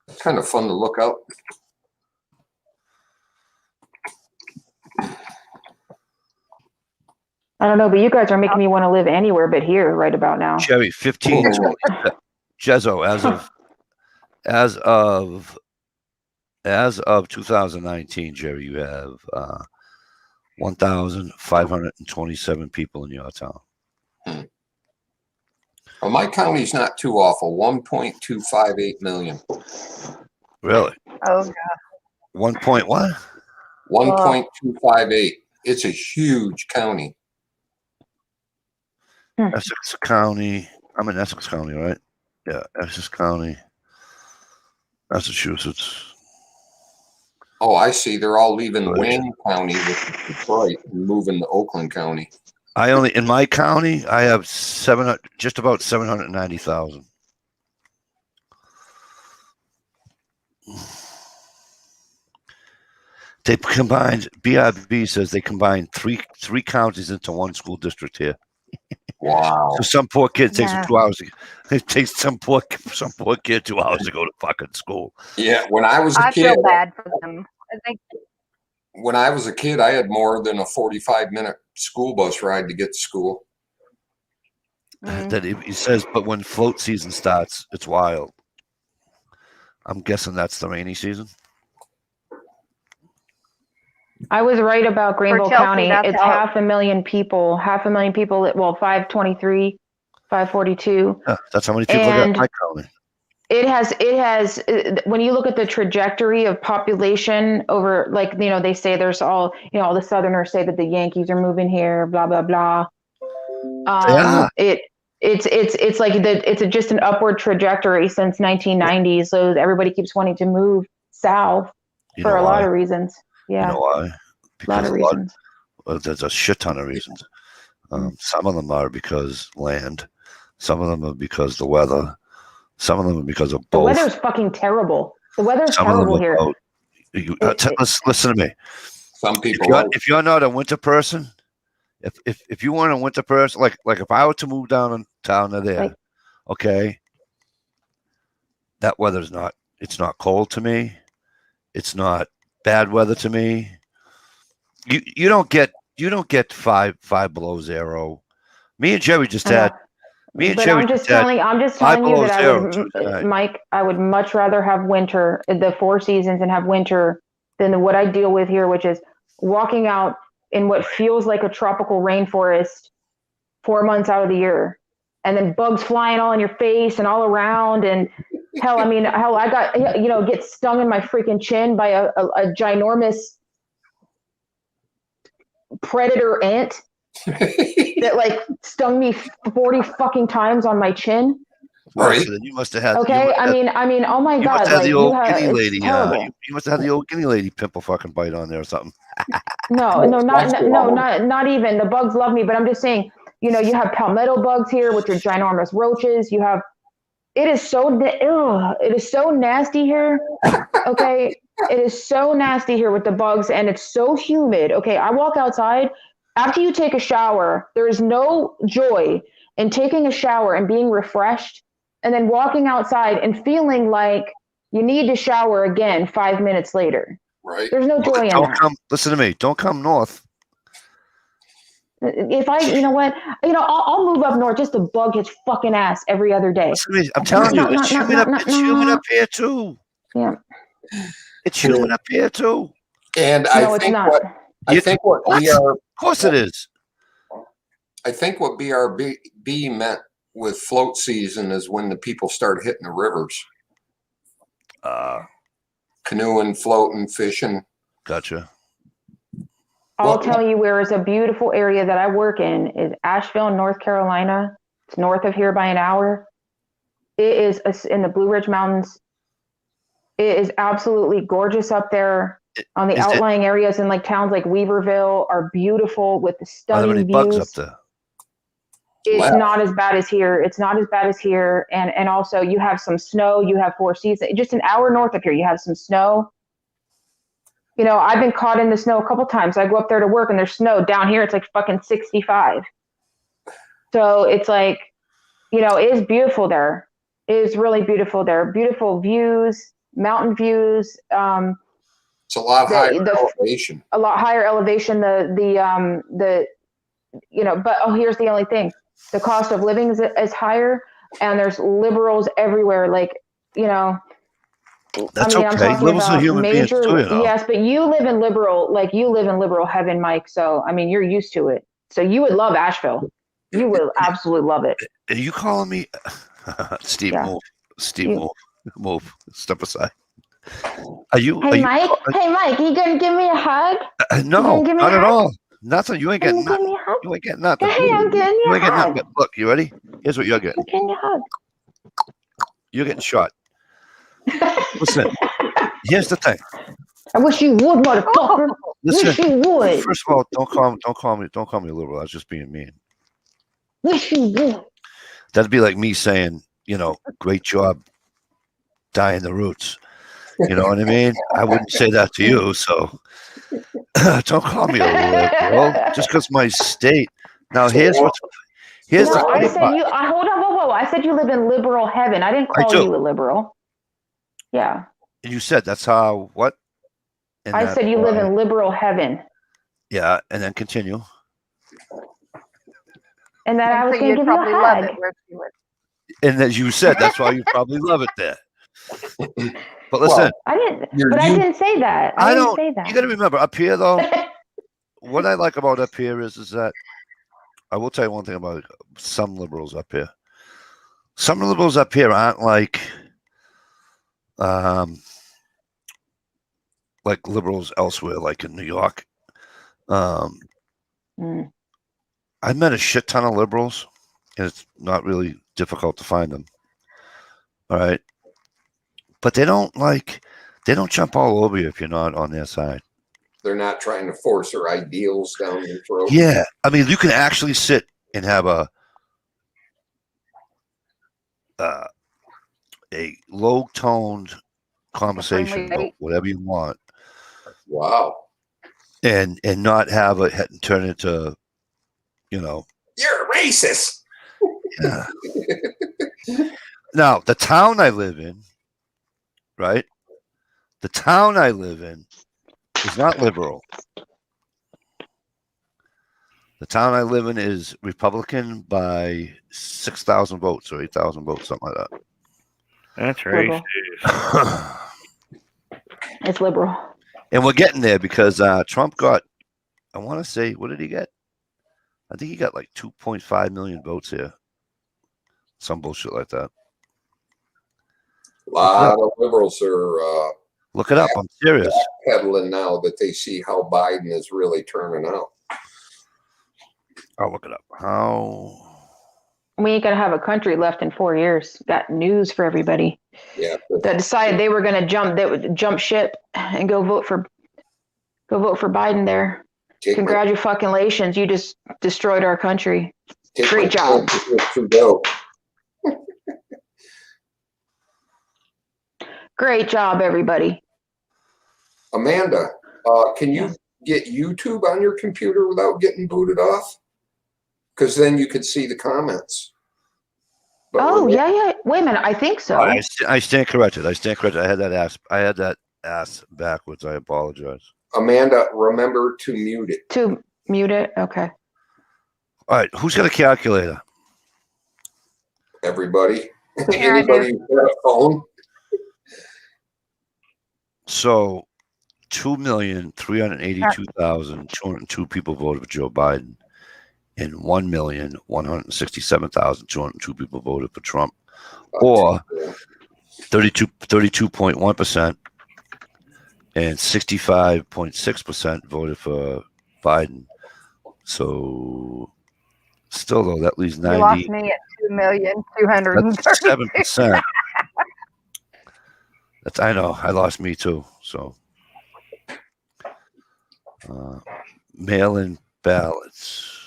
It's kind of fun to look up. I don't know, but you guys are making me want to live anywhere but here right about now. Jerry, 15. Jezzo, as of 2019, Jerry, you have 1,527 people in your town. Well, my county's not too awful. 1.258 million. Really? Oh, God. 1 point what? 1.258. It's a huge county. Essex County. I'm in Essex County, right? Yeah, Essex County, Massachusetts. Oh, I see. They're all leaving Wayne County with Detroit and moving to Oakland County. In my county, I have just about 790,000. They combined. BRB says they combined three counties into one school district here. Wow. So some poor kid takes Yeah. him 2 hours. It takes some poor kid 2 hours to go to fucking school. Yeah, when I was a I kid, feel bad for them. I think I had more than a 45-minute school bus ride to get to school. That he says, but when float season starts, it's wild. I'm guessing that's the rainy season. I was right about Greenville Chelsea, County. that's It's how- 500,000 people. 500,000 people. Well, 523, 542. Yeah, that's how many people got in And my county. It has, when you look at the trajectory of population over, like, they say there's all the Southerners say that the Yankees are moving here, blah, blah, blah. Yeah. It's like it's just an upward trajectory since 1990. So everybody keeps wanting to move south You for know a why? lot of reasons. Yeah. You know why? A Because lot of reasons. there's a shit ton of reasons. Some of them are because land. Some of them are because the weather. Some of them are because of The both. weather's fucking terrible. The weather's Some of them terrible are here. both. Listen to me. Some people If you're not a winter person, if you weren't a winter person, like if I were to move down to there, Like- okay, that weather's it's not cold to me. It's not bad weather to me. You don't get 5 below zero. Me and Jerry just I know. had. Me and But Jerry I'm just had telling five you below that zero Tuesday night. Mike, I would much rather have winter, the 4 seasons, and have winter than what I deal with here, which is walking out in what feels like a tropical rainforest 4 months out of the year, and then bugs flying all in your face and all around, and hell, I got get stung in my freaking chin by a ginormous predator ant that like stung me 40 fucking times on my chin. Right. So then you must have had. Okay, oh my You god, must have like the old guinea it's lady. terrible. You must have had the old guinea lady pimple fucking bite on there or something. No, not even. The bugs love me, but I'm just saying, you have palmetto bugs here, which are ginormous roaches. It is so nasty here. Okay, it is so nasty here with the bugs, and it's so humid. Okay, I walk outside. After you take a shower, there is no joy in taking a shower and being refreshed, and then walking outside and feeling like you need to shower again 5 minutes later. Right. There's no joy in that. Listen to me. Don't come north. If I, you know what, I'll move up north just to bug his fucking ass every other day. Listen to me, I'm telling you, it's humid up. It's humid up here too. Yeah. It's humid up here too. And No, I it's think not. what What? BR, Of course it is. I think what BRB meant with float season is when the people start hitting the rivers, canoeing, floating, fishing. Gotcha. I'll Well- tell you where is a beautiful area that I work in is Asheville, North Carolina. It's north of here by an hour. It is in the Blue Ridge Mountains. It is absolutely gorgeous up there. On the Is it- outlying areas in like towns like Weaverville are beautiful with the Are there stunning any bugs views. up there? It's Wow. not as bad as here. It's not as bad as here. And also you have some snow. You have 4 seasons. Just an hour north of here, you have some snow. I've been caught in the snow a couple times. I go up there to work and there's snow. Down here, it's like fucking 65. So it's like, it is beautiful there. It is really beautiful there. Beautiful views, mountain views. It's a lot higher elevation. A lot higher elevation. But here's the only thing: the cost of living is higher, and there's liberals everywhere. Like, That's I'm okay. talking Liberals are about human beings major. too, Yes, but you live in liberal heaven, Mike. So you're used to it. So you would love Asheville. You will absolutely love it. Are you calling me Steve? Yeah. Move. Steve, move. Step aside. Are you? Hey, Mike. Hey, Mike. You gonna give me a hug? No, give me not a at hug? all. Nothing. You ain't Can getting you give nothing. me a hug? You ain't getting nothing. Hey, I'm getting You you a ain't getting hug. nothing. Look, you ready? Here's what you're getting. Can you hug? You're getting shot. Listen. Here's the thing. I wish you would, motherfucker. Listen. Wish you would. First of all, don't call me a liberal. I was just being mean. Wish you would. That'd be like me saying, great job dyeing the roots. You know what I mean? I wouldn't say that to you, so don't call me a liberal just because my state. Now here's No, the I funny said part. you. Hold on, whoa. I said you live in liberal heaven. I didn't call do. you a liberal. Yeah, You said that's how what? And I that's said you live why- in liberal heaven, Yeah, and then continue. and that I And was so going to you'd give you a probably love hug. it where you live. And as you said, that's why you probably love it there. But listen, I didn't, You're- but I you- didn't say that. I didn't say that. you got to remember up here though. What I like about up here is that I will tell you one thing about some liberals up here. Some liberals up here aren't like liberals elsewhere, like in New York. Mm. I met a shit ton of liberals, and it's not really difficult to find them. All right, but they don't jump all over you if you're not on their side. They're not trying to force their ideals down your throat. Yeah, I mean, you can actually sit and have a low-toned conversation about date. whatever you want, Wow. and not have it turn into, You're a racist. yeah. Now, the town I live in, right? The town I live in is not liberal. The town I live in is Republican by 6,000 votes or 8,000 votes, something like that. That's Liberal. racist. It's liberal. And we're getting there because Trump got, I want to say, what did he get? I think he got like 2.5 million votes here. Some bullshit like that. A lot of liberals are Look it up. I'm serious. peddling now that they see how Biden is really turning out. I'll look it up. How? We ain't gonna have a country left in 4 years. Got news for everybody Yeah. that decided they were gonna jump ship and go vote for Biden. There, congratulations, you just destroyed our country. Great job. Trudeau. Great job, everybody. Amanda, can you get YouTube on your computer without getting booted off? Because then you could see the comments. But Oh yeah. Wait a minute, I think so. I stand corrected. I had that ass backwards. I apologize. Amanda, remember to mute it. To mute it, okay. All right, who's got a calculator? Everybody, Here I do. anybody with a phone? So 2,382,202 people voted for Joe Biden, and 1,167,202 people voted for Trump, or 32.1%, and 65.6% voted for Biden. So still though, that leaves You lost 90. me at 2,230. 7%. I know. I lost me too. So, mail-in ballots.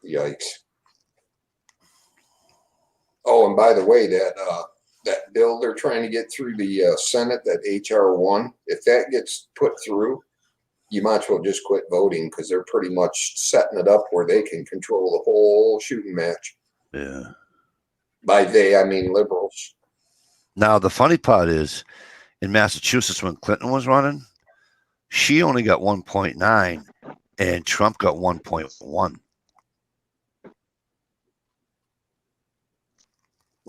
Yikes. Oh, and by the way, that bill they're trying to get through the Senate, that HR1, if that gets put through, you might as well just quit voting because they're pretty much setting it up where they can control the whole shooting match. Yeah. By they, I mean liberals. Now the funny part is, in Massachusetts, when Clinton was running, she only got 1.9, and Trump got 1.1. A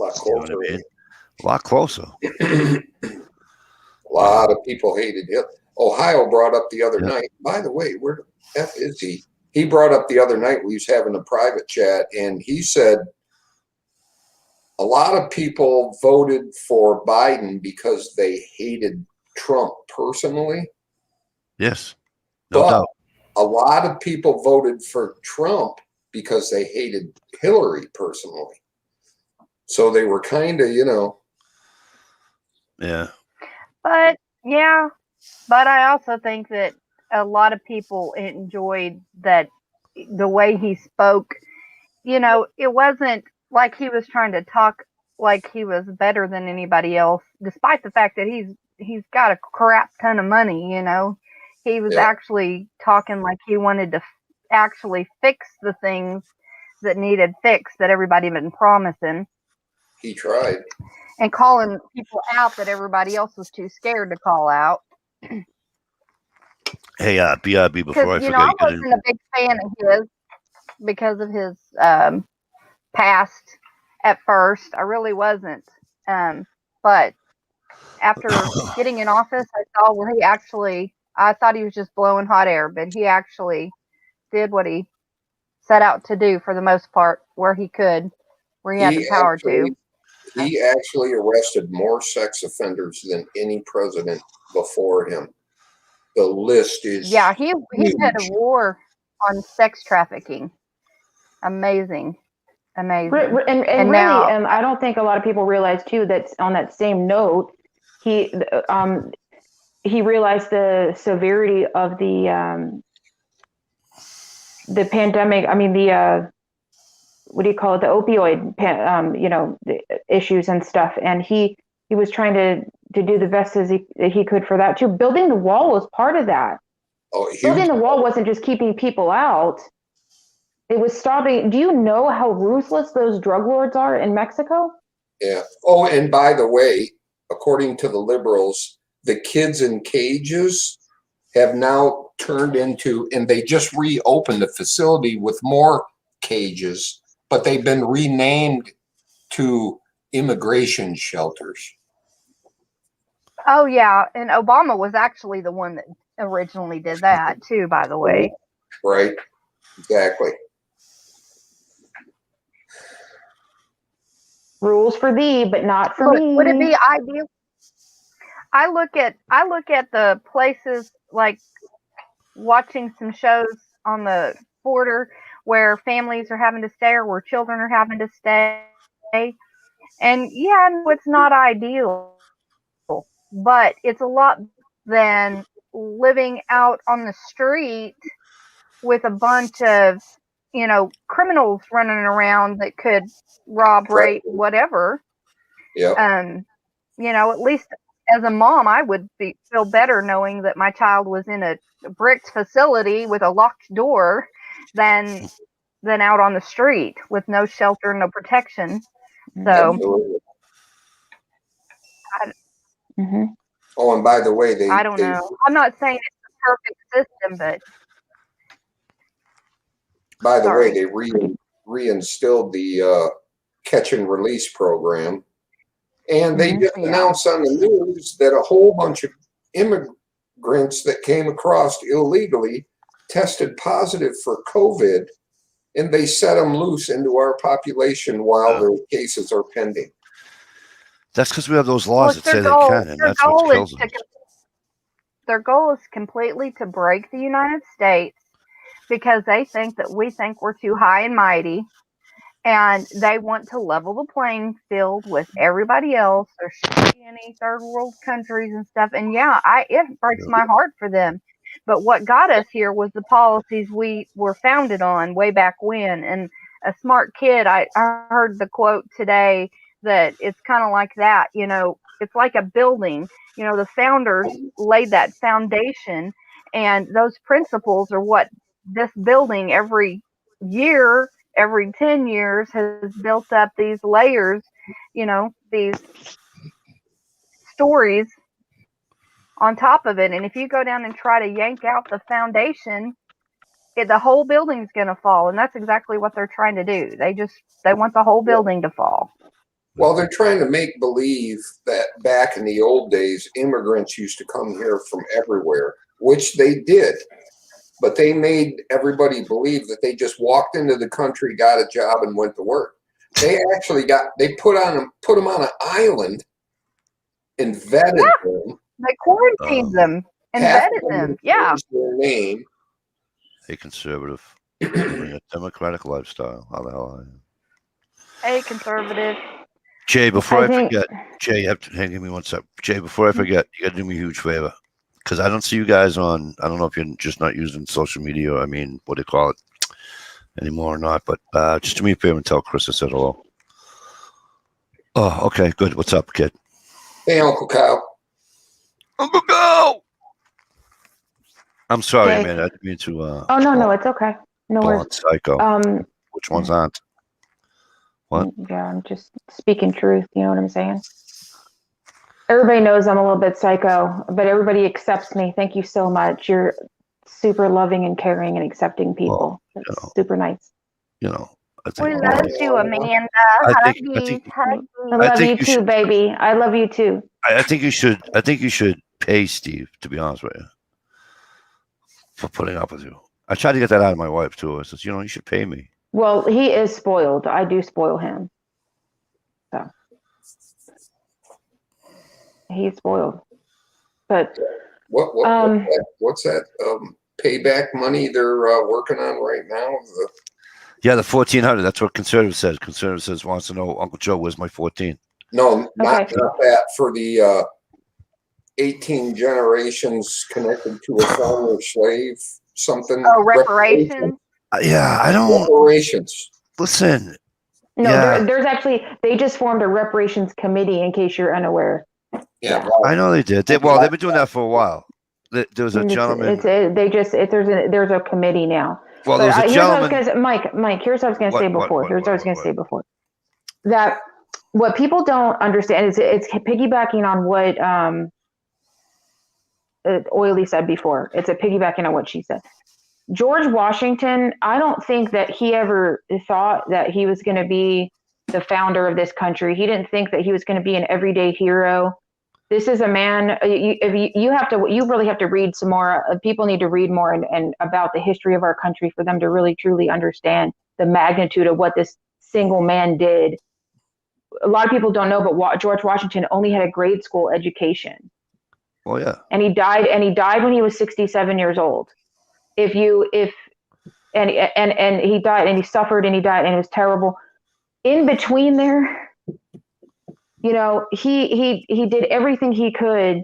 lot You know closer. what I mean? A lot closer. A lot of people hated him. Ohio brought up the other Yeah. night. By the way, where the F is he? He brought up the other night, we was having a private chat, and he said a lot of people voted for Biden because they hated Trump personally. Yes, no But doubt. a lot of people voted for Trump because they hated Hillary personally. So they were kind of, Yeah. But yeah, but I also think that a lot of people enjoyed that the way he spoke. It wasn't like he was trying to talk like he was better than anybody else, despite the fact that he's got a crap ton of money. He was Yeah. actually talking like he wanted to actually fix the things that needed fixed that everybody had been promising, he tried. and calling people out that everybody else was too scared to call out. Hey, BRB, Because before I I forget, wasn't a big fan of his because of his past at first. I really wasn't. But after getting in office, I saw where I thought he was just blowing hot air, but he actually did what he set out to do for the most part, where he had the power to. He actually arrested more sex offenders than any president before him. The list is He had a huge. war on sex trafficking. Amazing. And And really, now, I don't think a lot of people realize too that on that same note, he realized the severity of the pandemic. I mean, the what do you call it? The opioid, the issues and stuff. And he was trying to do the best as he could for that too. Building the wall was part of that. Building the wall wasn't just keeping people out. It was stopping. Do you know how ruthless those drug lords are in Mexico? Yeah. Oh, and by the way, according to the liberals, the kids in cages have now turned into, and they just reopened a facility with more cages, but they've been renamed to immigration shelters. oh yeah, and Obama was actually the one that originally did that too, by the way. Right. Exactly. Rules for thee, but not for me. Would it be ideal? I look at the places like watching some shows on the border where families are having to stay or where children are having to stay. And yeah, it's not ideal, but it's a lot than living out on the street with a bunch of, criminals running around that could rob, rape, whatever. Yeah. At least as a mom, I would feel better knowing that my child was in a bricked facility with a locked door than out on the street with no shelter, no protection. So, Mm-hmm. Oh, and by the way, I don't know. I'm not saying it's the perfect system, but By the way, Sorry. they reinstilled the catch and release program. And they just Yeah. announced on the news that a whole bunch of immigrants that came across illegally tested positive for COVID, and they set them loose into our population while their cases are pending. That's because we have those Well, laws it's that say their they goal. can, and Their that's what goal is kills them. their goal is completely to break the United States because they think that we think we're too high and mighty, and they want to level the playing field with everybody else. There shouldn't be any third world countries and stuff. And yeah, it breaks my heart for them. But what got us here was the policies we were founded on way back when. And a smart kid, I heard the quote today that it's kind of like that, you know, it's like a building. You know, the founders laid that foundation, and those principles are what this building every year, every 10 years has built up these layers, you know, these stories on top of it. And if you go down and try to yank out the foundation, the whole building's going to fall. And that's exactly what they're trying to do. They want the whole building to fall. Well, they're trying to make believe that back in the old days, immigrants used to come here from everywhere, which they did. But they made everybody believe that they just walked into the country, got a job, and went to work. They actually put them on an island and vetted them. They quarantined them and vetted them. Yeah. Their name. A conservative, living a democratic lifestyle. How the hell are you? A conservative. Jay, before I forget, Jay, hang me one sec. Jay, before I forget, you got to do me a huge favor. Because I don't see you guys on, I don't know if you're just not using social media, I mean, what do you call it, anymore or not, but just do me a favor and tell Chris I said hello. Oh, okay, good. What's up, kid? Hey, Uncle Kyle. Uncle Kyle! I'm sorry, Hey. man. I didn't mean to. Oh, no, it's okay. No worries. Psycho. Which ones aren't? What? Yeah, I'm just speaking truth. You know what I'm saying? Everybody knows I'm a little bit psycho, but everybody accepts me. Thank you so much. You're super loving and caring and accepting people. Well, That's super nice. You know, I think We love you, Amanda. I think I love you too, baby. I love you too. I think you should. I think you should pay Steve. To be honest with you, for putting up with you. I tried to get that out of my wife too. I says, you should pay me. Well, he is spoiled. I do spoil him. So he's spoiled. But what's that payback money they're working on right now? Yeah, the 1,400. That's what conservative says. Conservative says wants to know, Uncle Joe, where's my 14? No, not that. For the 18 generations connected to a former slave, something. Oh, reparations. Yeah, I don't. Reparations. Listen. No, yeah. there's actually, they just formed a reparations committee, in case you're unaware. Yeah, I know they did. They've been doing that for a while. There was a gentleman. There's a committee now. Well, there was a gentleman. Mike, here's what I was going to say before. Here's what I was going to say before. That what people don't understand is it's piggybacking on what Oily said before. It's a piggybacking on what she said. George Washington, I don't think that he ever thought that he was going to be the founder of this country. He didn't think that he was going to be an everyday hero. This is a man. You really have to read some more. People need to read more and about the history of our country for them to really truly understand the magnitude of what this single man did. A lot of people don't know, but George Washington only had a grade school education. Oh yeah. And he died when he was 67 years old. And he died and he suffered and he died and it was terrible. In between there, he did everything he could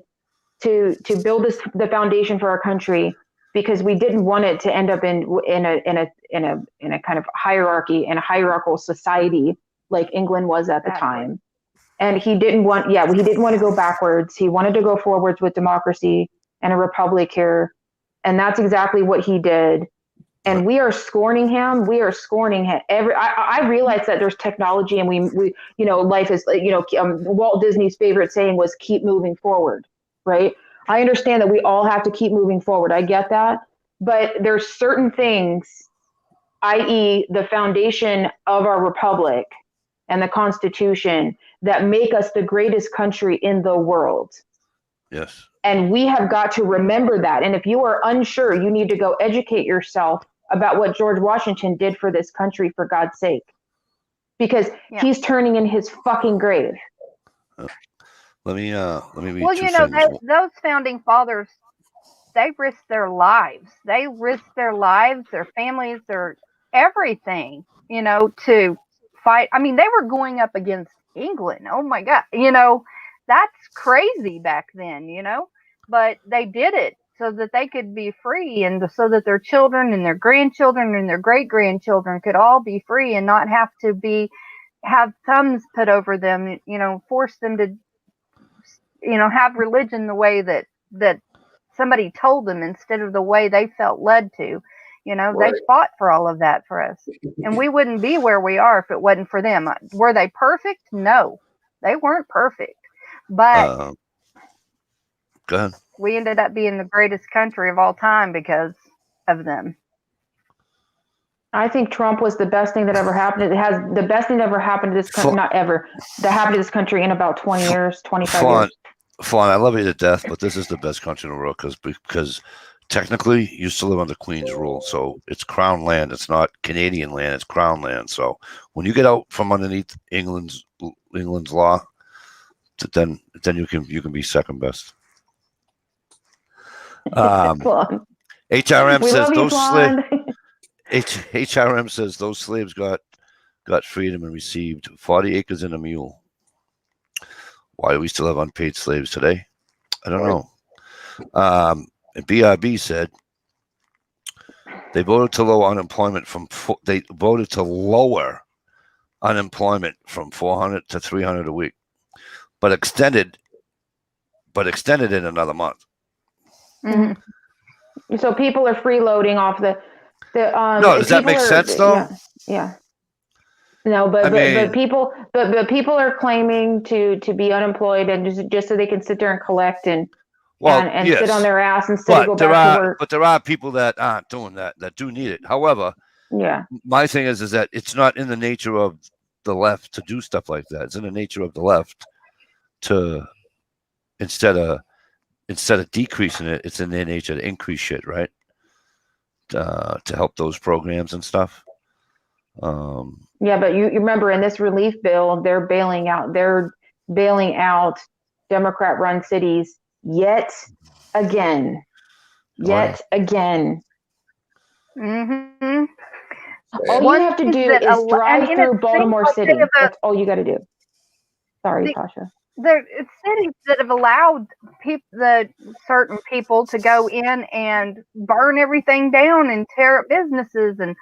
to build the foundation for our country, because we didn't want it to end up in a kind of hierarchy and a hierarchical society like England was at the time. And he didn't want to go backwards. He wanted to go forwards with democracy and a republic here. And that's exactly what he did. And we are scorning him. I realize that there's technology and we life is, Walt Disney's favorite saying was keep moving forward, right? I understand that we all have to keep moving forward. I get that. But there's certain things i.e., the foundation of our republic and the Constitution, that make us the greatest country in the world. Yes. And we have got to remember that. And if you are unsure, you need to go educate yourself about what George Washington did for this country, for God's sake. Because he's turning in his fucking grave. Let me read Well, two you know, things. those founding fathers, they risked their lives. They risked their lives, their families, their everything, you know, to fight. I mean, they were going up against England. Oh my God. You know, that's crazy back then, you know, but they did it so that they could be free, and so that their children and their grandchildren and their great grandchildren could all be free and not have to have thumbs put over them, you know, force them to, you know, have religion the way that somebody told them instead of the way they felt led to. You know, Right. they fought for all of that for us, and we wouldn't be where we are if it wasn't for them. Were they perfect? No, they weren't perfect, but Go ahead. we ended up being the greatest country of all time because of them. I think Trump was the best thing that ever happened. It has the best thing that ever happened to this country, not ever, that happened to this country in about 20 years, 25 years. Fawn, I love you to death, but this is the best country in the world because technically you still live under Queen's rule. So it's crown land. It's not Canadian land. It's crown land. So when you get out from underneath England's law, then you can be second best. HRM We says love you, those Blonde. HRM says those slaves got freedom and received 40 acres and a mule. Why do we still have unpaid slaves today? I don't know. And BRB said they voted to lower unemployment from 400 to 300 a week, but extended it another month. Mm-hmm. So people are freeloading off the no, does that make sense though? Yeah. No, but people are claiming to be unemployed and just so they can sit there and collect and yes, sit on their ass instead of go back to work. But there are people that aren't doing that do need it. However, my thing is that it's not in the nature of the left to do stuff like that. It's in the nature of the left to instead of decreasing it, it's in their nature to increase shit, right? To help those programs and stuff. Yeah, but you remember in this relief bill, they're bailing out Democrat-run cities yet again. Mm-hmm. All you have to do is drive through Baltimore City. That's all you got to do. Sorry, Tasha. It's cities that have allowed certain people to go in and burn everything down and tear up businesses and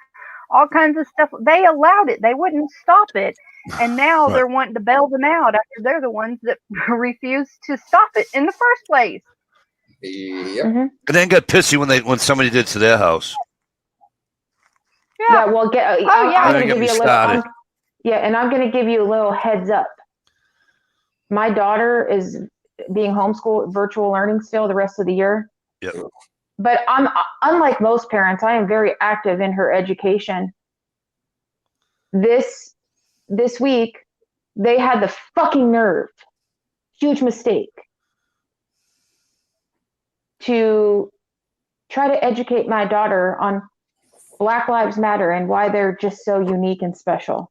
all kinds of stuff. They allowed it. They wouldn't stop it. And now they're wanting to bail them out after they're the ones that refused to stop it in the first place. Yep. Mm-hmm. And then get pissy when somebody did to their house. Yeah, well, I'm going to give you a little. I'm going to give you a little heads up. My daughter is being homeschooled, virtual learning still the rest of the year. Yep. But I'm unlike most parents. I am very active in her education. This week, they had the fucking nerve, huge mistake, to try to educate my daughter on Black Lives Matter and why they're just so unique and special.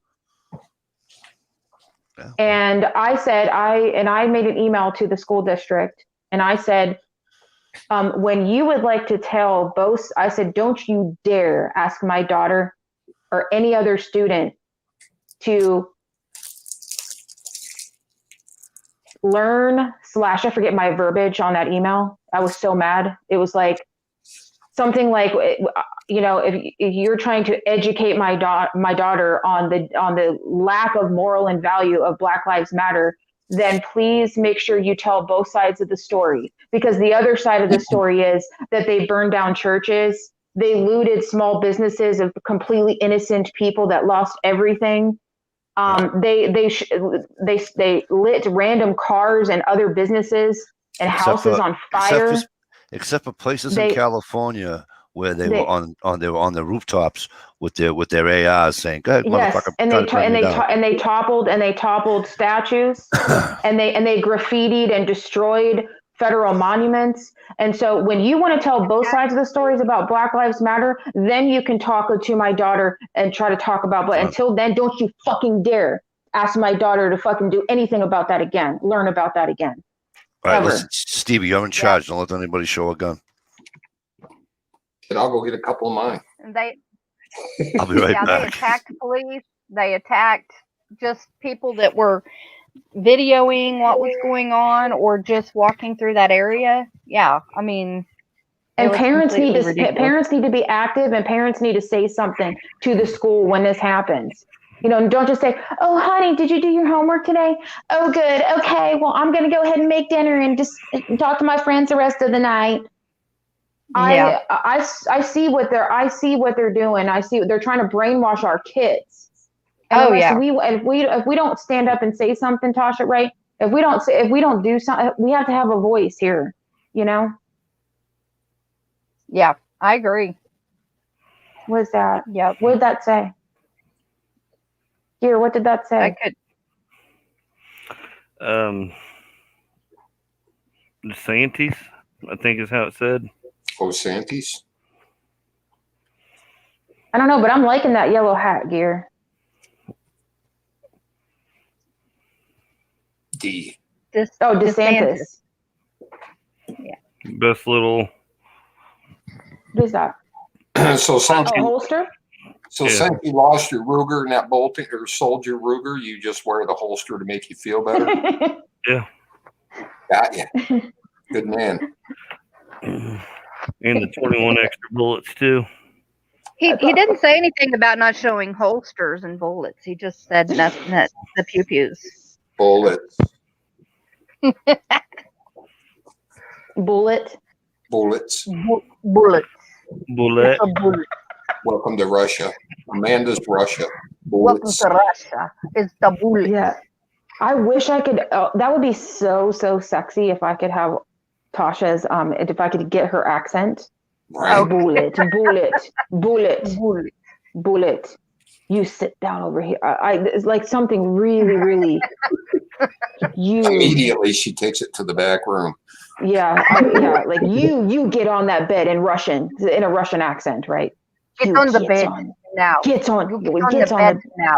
Yeah. And I said, I made an email to the school district, and I said, when you would like to tell both, I said, don't you dare ask my daughter or any other student to learn / I forget my verbiage on that email. I was so mad. It was like something like, you know, if you're trying to educate my daughter on the lack of moral and value of Black Lives Matter, then please make sure you tell both sides of the story. Because the other side of the story is that they burned down churches, they looted small businesses of completely innocent people that lost everything. They lit random cars and other businesses and houses on fire. Except for places in California where they were on the rooftops with their ARs saying, "Go ahead, yes, motherfucker." and they toppled statues, and they graffitied and destroyed federal monuments. And so when you want to tell both sides of the stories about Black Lives Matter, then you can talk to my daughter and try to talk about, but until then, don't you fucking dare ask my daughter to fucking do anything about that again. Learn about that again. All right, Ever. listen, Stevie, you're in charge. Don't let anybody show a gun. And I'll go get a couple of mine. And they I'll be right they back. attacked police. They attacked just people that were videoing what was going on or just walking through that area. Yeah, I mean, And was parents need completely to be active, and parents need to say something to the school when this happens. You know, and don't just say, "Oh, honey, did you do your homework today? Oh, good. Okay, well, I'm going to go ahead and make dinner and just talk to my friends the rest of the night." Yeah. I see what they're doing. I see they're trying to brainwash our kids. And Oh, unless yeah. if we don't stand up and say something, Tasha, right? If we don't do something, we have to have a voice here. You know? Yeah, I agree. What's that? Yep. What did that say? Here, what did that say? I could. DeSantis, I think is how it said. Oh, Santis. I don't know, but I'm liking that yellow hat, Gear. D. DeSantis. Best little. What is that? So since A holster? since you lost your Ruger in that bolting or sold your Ruger, you just wear the holster to make you feel better. Yeah. Got ya. Good man. And the 21 extra bullets too. He didn't say anything about not showing holsters and bullets. He just said nothing that the pew-pews. Bullets. Bullet. Bullets. Bullets. Bullet. It's a bullet. Welcome to Russia. Amanda's Russia. Welcome Bullets. to Russia. It's the bullet. Yeah. I wish I could. That would be so sexy if I could have Tasha's. If I could get her accent. Right. Bullet. You sit down over here. It's like something really. Immediately she takes it to the back room. Yeah. Like you get on that bed in Russian, in a Russian accent, right? Get on the bed now. Gets on. You get on the bed now.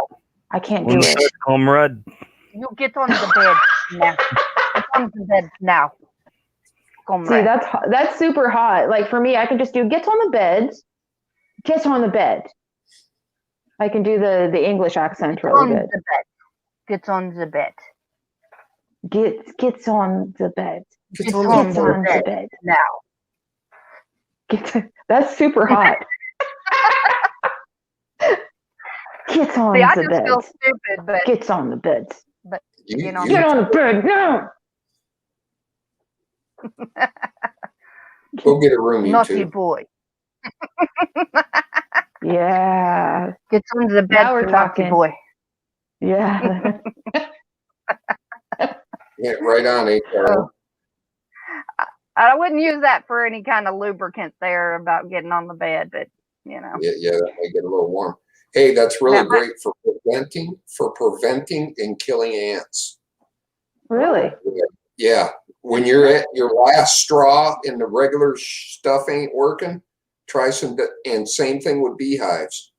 I can't do it. Comrade. You get on the bed now. Get on the bed now. See, that's super hot. Like for me, I can just do gets on the bed. Gets on the bed. I can do the English accent really good. Gets on the bed. Gets on the bed. Gets on the bed now. That's super hot. Gets on See, I the just bed. feel stupid, but Gets on the bed. But You- know, you- Get on the bed now. Go get a room, you naughty two. boy. Yeah. Gets on the bed, Now we're naughty talking. boy. Yeah. Yeah, right on, HR. I wouldn't use that for any kind of lubricant there about getting on the bed, but you know. Yeah, that may get a little warm. Hey, that's really Yeah. great for preventing and killing ants. Really? Yeah. When you're at your last straw and the regular stuff ain't working, try some, and same thing with beehives.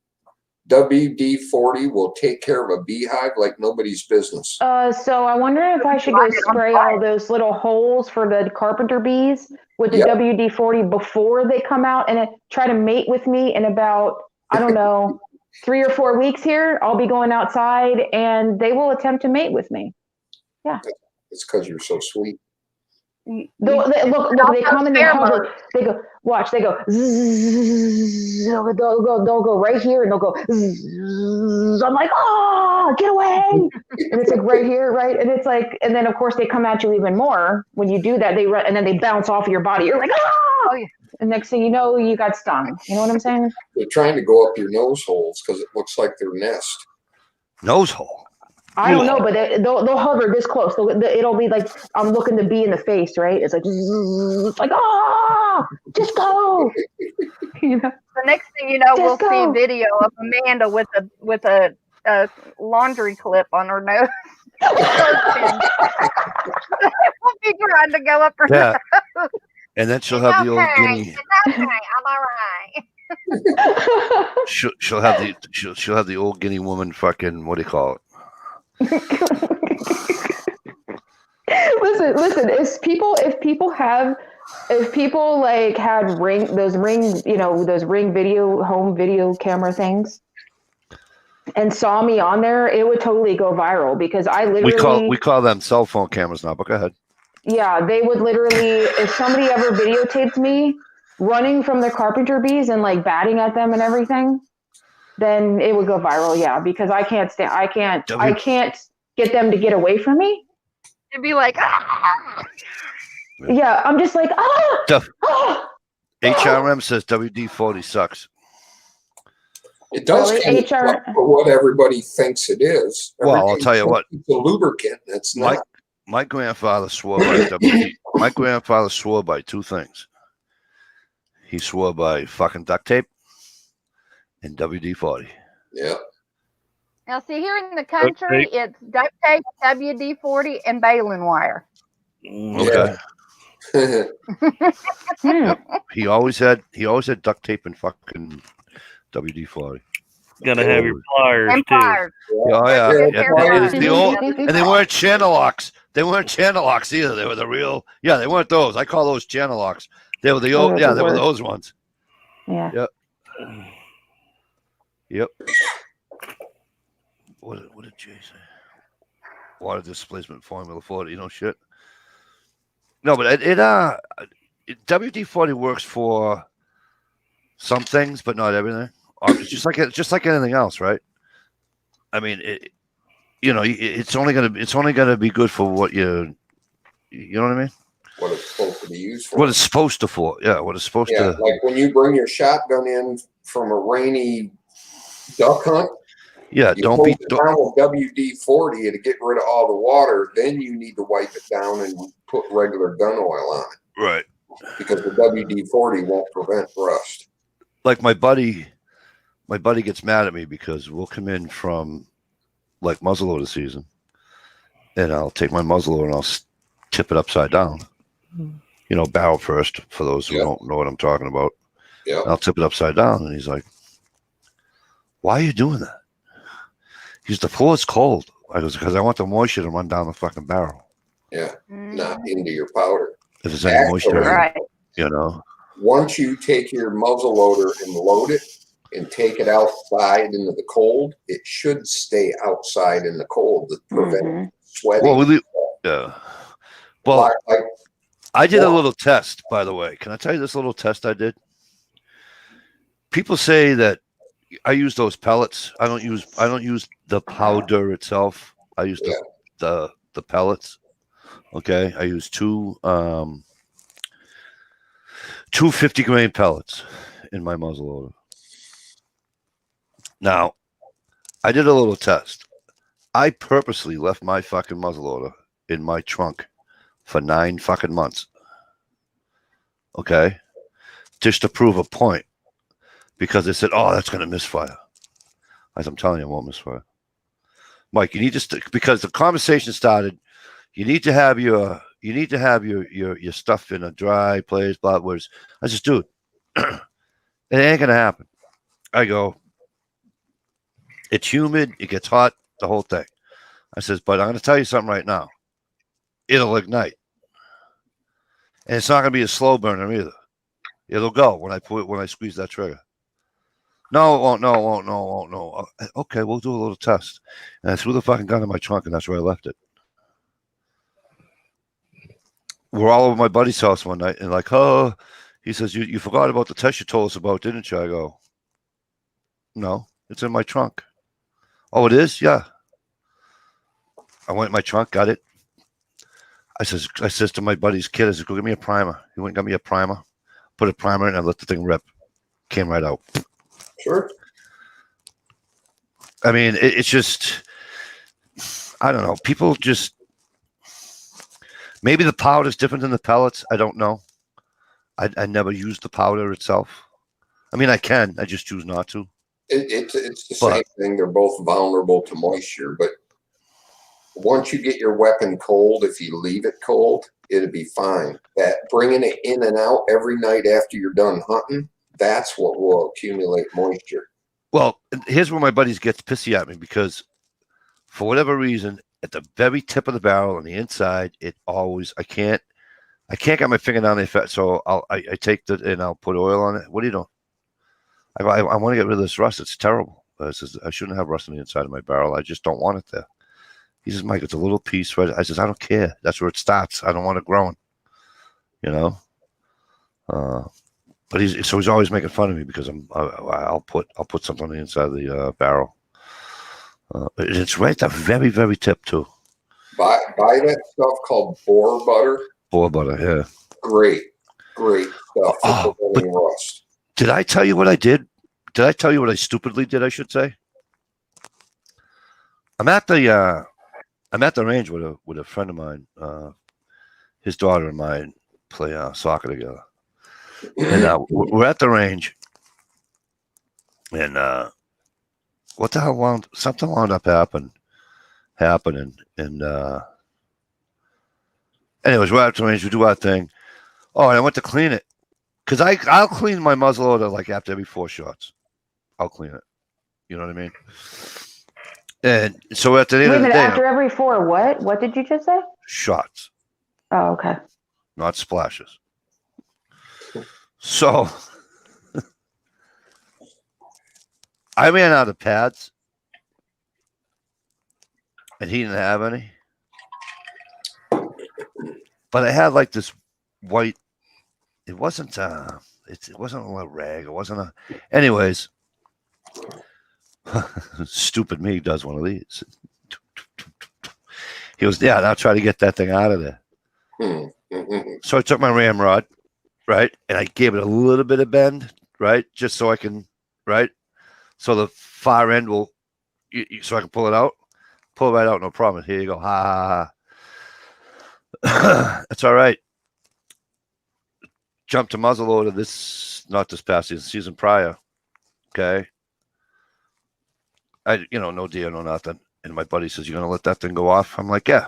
WD-40 will take care of a beehive like nobody's business. So I wonder if I should go spray all those little holes for the carpenter bees with the Yep. WD-40 before they come out and then try to mate with me in about, I don't know, 3 or 4 weeks here. I'll be going outside and they will attempt to mate with me. It's because you're so sweet. Look, they come and they hover. They go, watch, they go, zzz, they'll go right here and they'll go, zzz. I'm like, oh, get away. And it's like right here, right? And it's like, and then of course they come at you even more when you do that. They run and then they bounce off of your body. You're like, oh, yeah. And next thing you know, you got stung. You know what I'm saying? They're trying to go up your nose holes because it looks like their nest. Nose hole. I don't know, but they'll hover this close. It'll be like I'm looking the bee in the face, right? It's like just go. You know? The next thing you know, Just we'll go. see a video of Amanda with a laundry clip on her nose. We'll be trying to go up her Yeah. nose. And then she'll have the old guinea. It's okay. I'm all right. She'll have the old guinea woman fucking, what do you call it? Listen. If people like had those ring, you know, those ring home video camera things, and saw me on there, it would totally go viral because I literally We call them cell phone cameras now. But go ahead. Yeah, they would literally, if somebody ever videotaped me running from the carpenter bees and like batting at them and everything, then it would go viral. Yeah, because I can't get them to get away from me. It'd be like, Yeah, I'm just like, HRM says WD-40 sucks. It does Really? kind of suck for what everybody thinks it is. Well, I'll tell you what. It's a lubricant. It's not. My grandfather swore by WD. My grandfather swore by two things. He swore by fucking duct tape and WD-40. Yeah. now see here in the country, it's duct tape, WD-40, and baling wire. Okay. Yep. He always had duct tape and fucking WD-40. Gotta have your pliers And too. pliers. Oh yeah. Yeah. It is the old, and they weren't channel locks. They weren't channel locks either. They were the real. Yeah, they weren't those. I call those channel locks. They were the old. Yeah, they were those ones. Yeah. Yep. What did Jay say? Water displacement formula 40. You know shit. No, but WD-40 works for some things, but not everything. It's just like anything else, right? I mean, it's only gonna be good for what you know what I mean? What it's supposed to be used for. What it's supposed to for. Yeah, what it's supposed to. Like when you bring your shotgun in from a rainy duck hunt. Yeah, you don't be down with WD-40 to get rid of all the water. Then you need to wipe it down and put regular gun oil on it. right. Because the WD-40 won't prevent rust. Like my buddy gets mad at me because we'll come in from like muzzleloader season, and I'll take my muzzleloader and I'll tip it upside down. You know, barrel first for those who don't know what I'm talking about. Yeah. I'll tip it upside down, and he's like, "Why are you doing that?" He's, "The floor's cold." I goes, "Because I want the moisture to run down the fucking barrel." Yeah. Not into your powder. If there's any moisture, Right. you know. Once you take your muzzle loader and load it and take it outside into the cold, it should stay outside in the cold to prevent sweating. Well, yeah. Well, like I did a little test, by the way. Can I tell you this little test I did? People say that I use those pellets. I don't use the powder itself. I use the pellets. Okay, I use two 50-grain pellets in my muzzleloader. Now, I did a little test. I purposely left my fucking muzzleloader in my trunk for 9 fucking months. Okay, just to prove a point, because they said, "Oh, that's going to misfire." As I'm telling you, it won't misfire. Mike, you need to because the conversation started. You need to have your stuff in a dry place. Blah. Words. I just, dude, it ain't gonna happen. I go. It's humid. It gets hot. The whole thing. I says, but I'm gonna tell you something right now. It'll ignite, and it's not gonna be a slow burner either. It'll go when I squeeze that trigger. No, it won't. No, it won't. No, it won't. No. Okay, we'll do a little test. And I threw the fucking gun in my trunk, and that's where I left it. We're all over my buddy's house one night, and like, oh, he says, you forgot about the test you told us about, didn't you? I go, no, it's in my trunk. Oh, it is? Yeah. I went in my trunk, got it. I says to my buddy's kid, I said, go get me a primer. He went and got me a primer, put a primer in, and I let the thing rip. Came right out. Sure. I mean, it's just, I don't know. People just maybe the powder is different than the pellets. I don't know. I never used the powder itself. I mean, I can. I just choose not to. It's the same thing. They're both vulnerable to moisture, but once you get your weapon cold, if you leave it cold, it'll be fine. That bringing it in and out every night after you're done hunting, that's what will accumulate moisture. Well, here's where my buddies gets pissy at me because for whatever reason, at the very tip of the barrel on the inside, it always I can't get my finger down there, so I take it and I'll put oil on it. What are you doing? I want to get rid of this rust. It's terrible. I shouldn't have rust on the inside of my barrel. I just don't want it there. He says, Mike, it's a little piece. Right? I says, I don't care. That's where it starts. I don't want it growing. You know. But he's always making fun of me because I'll put something on the inside of the barrel. It's right at the very, very tip too. Buy that stuff called boar butter. Boar butter, yeah. Great stuff for preventing rust. Did I tell you what I did? Did I tell you what I stupidly did? I should say. I'm at the range with a friend of mine. His daughter and mine play soccer together, and we're at the range. And what the hell something wound up happening, and anyways, we're at the range. We do our thing. Oh, and I went to clean it because I'll clean my muzzleloader like after every 4 shots. I'll clean it. You know what I mean? And so at the end of the day, after every 4, what? What did you just say? Shots. Oh, okay. Not splashes. So I ran out of pads, and he didn't have any. But I had like this white. It wasn't. It wasn't a rag. It wasn't a. Anyways, stupid me does one of these. He goes, yeah. Now try to get that thing out of there. So I took my ramrod, right, and I gave it a little bit of bend, right, just so I can, right, so the far end will, so I can pull it out, pull it right out, no problem. Here you go, ha ha ha. It's all right. Jump to muzzleloader not this past season prior, okay. No deer, no nothing. And my buddy says, "You're gonna let that thing go off?" I'm like, "Yeah."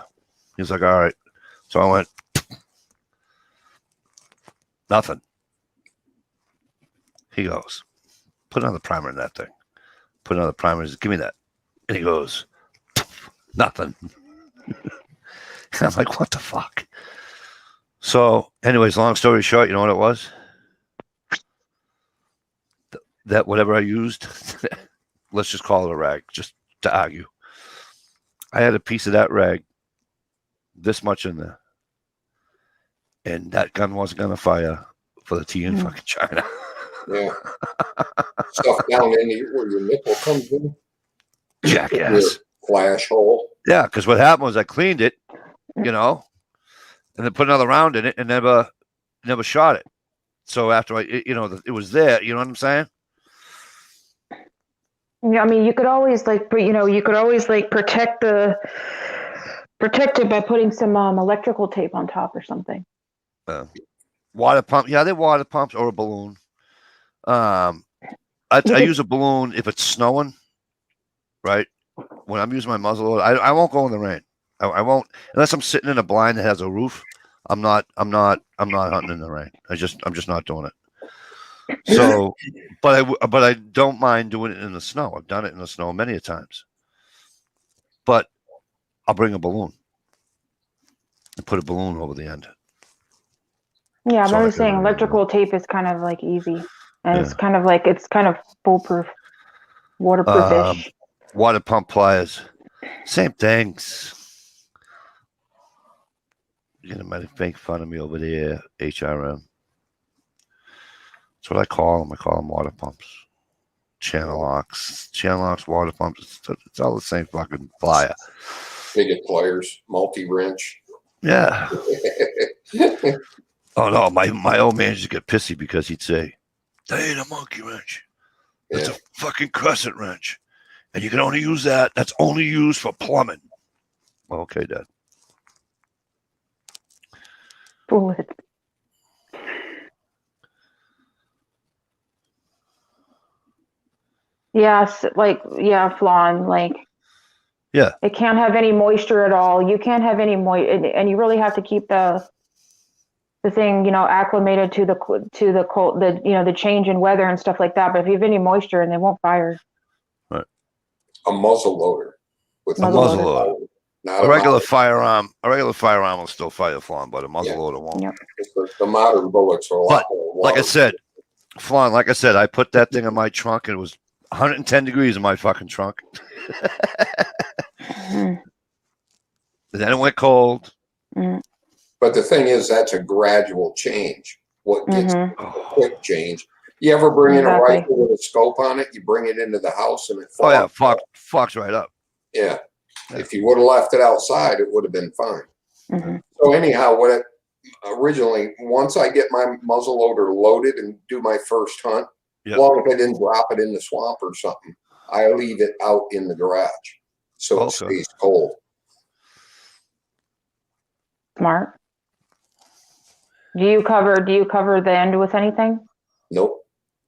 He's like, "All right." So I went, nothing. He goes, "Put another primer in that thing." Put another primer. He says, "Give me that." And he goes, nothing. And I'm like, what the fuck? So, anyways, long story short, you know what it was? That whatever I used, let's just call it a rag, just to argue. I had a piece of that rag, this much in there. And that gun wasn't going to fire for the tea in fucking China. Yeah. Stuff down in here where your nipple comes in. Jackass. Flash hole. Yeah, because what happened was I cleaned it, and then put another round in it and never shot it. So after it was there, you know what I'm saying? Yeah, I mean, you could always protect it by putting some electrical tape on top or something. Water pump, yeah, they're water pumps or a balloon. I use a balloon if it's snowing, right? When I'm using my muzzleloader, I won't go in the rain. I won't unless I'm sitting in a blind that has a roof. I'm not hunting in the rain. I'm just not doing it. So, but I don't mind doing it in the snow. I've done it in the snow many a times. But I'll bring a balloon and put a balloon over the end. Yeah, I'm always saying electrical tape is kind of like easy, and it's kind of foolproof, waterproof-ish. Water pump pliers, same things. You're gonna make fun of me over there, HRM. That's what I call them. I call them water pumps, channel locks, water pumps. It's all the same fucking plier. Bigot pliers, multi-wrench. Yeah. Oh no, my old man used to get pissy because he'd say, "That ain't a monkey wrench. That's a fucking crescent wrench, and you can only use that. That's only used for plumbing." Okay, Dad. Bullets. Yes, flan, like Yeah. it can't have any moisture at all. You can't have any and you really have to keep the thing, acclimated to the cold, the change in weather and stuff like that. But if you have any moisture, and they won't fire. A muzzle loader with A Muzzle muzzle loader. loader. not A regular modern- firearm. A regular firearm will still fire flan, but a muzzle Yeah. loader won't. Yep. The modern bullets are a lot But, more like I water- said, flan. Like I said, I put that thing in my trunk, and it was 110 degrees in my fucking trunk. Mhm. And then it went cold. But the thing is, that's a gradual change. What gets Mhm. a quick change? You ever bring in a Exactly. rifle with a scope on it? You bring it into the house and it Oh yeah, falls. fucks right up. Yeah. Yeah. If you would have left it outside, it would have been fine. Mhm. So anyhow, originally, once I get my muzzle loader loaded and do my first hunt, Yep. as long as I didn't drop it in the swamp or something, I leave it out in the garage so it Okay. stays cold. Smart. Do you cover the end with anything? Nope.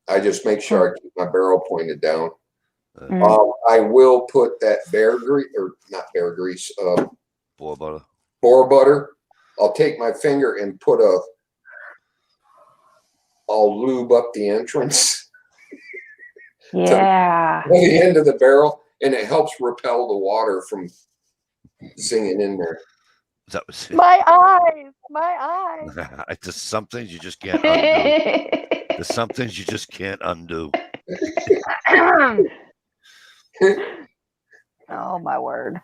I just make sure I keep my barrel pointed down. Mm. I will put that bear grease, or not bear grease, Boar butter. boar butter. I'll take my finger and I'll lube up the entrance Yeah. at the end of the barrel, and it helps repel the water from singing in there. That was it. My eyes. There's some things you just can't undo. There's some things you just can't undo. Oh my word.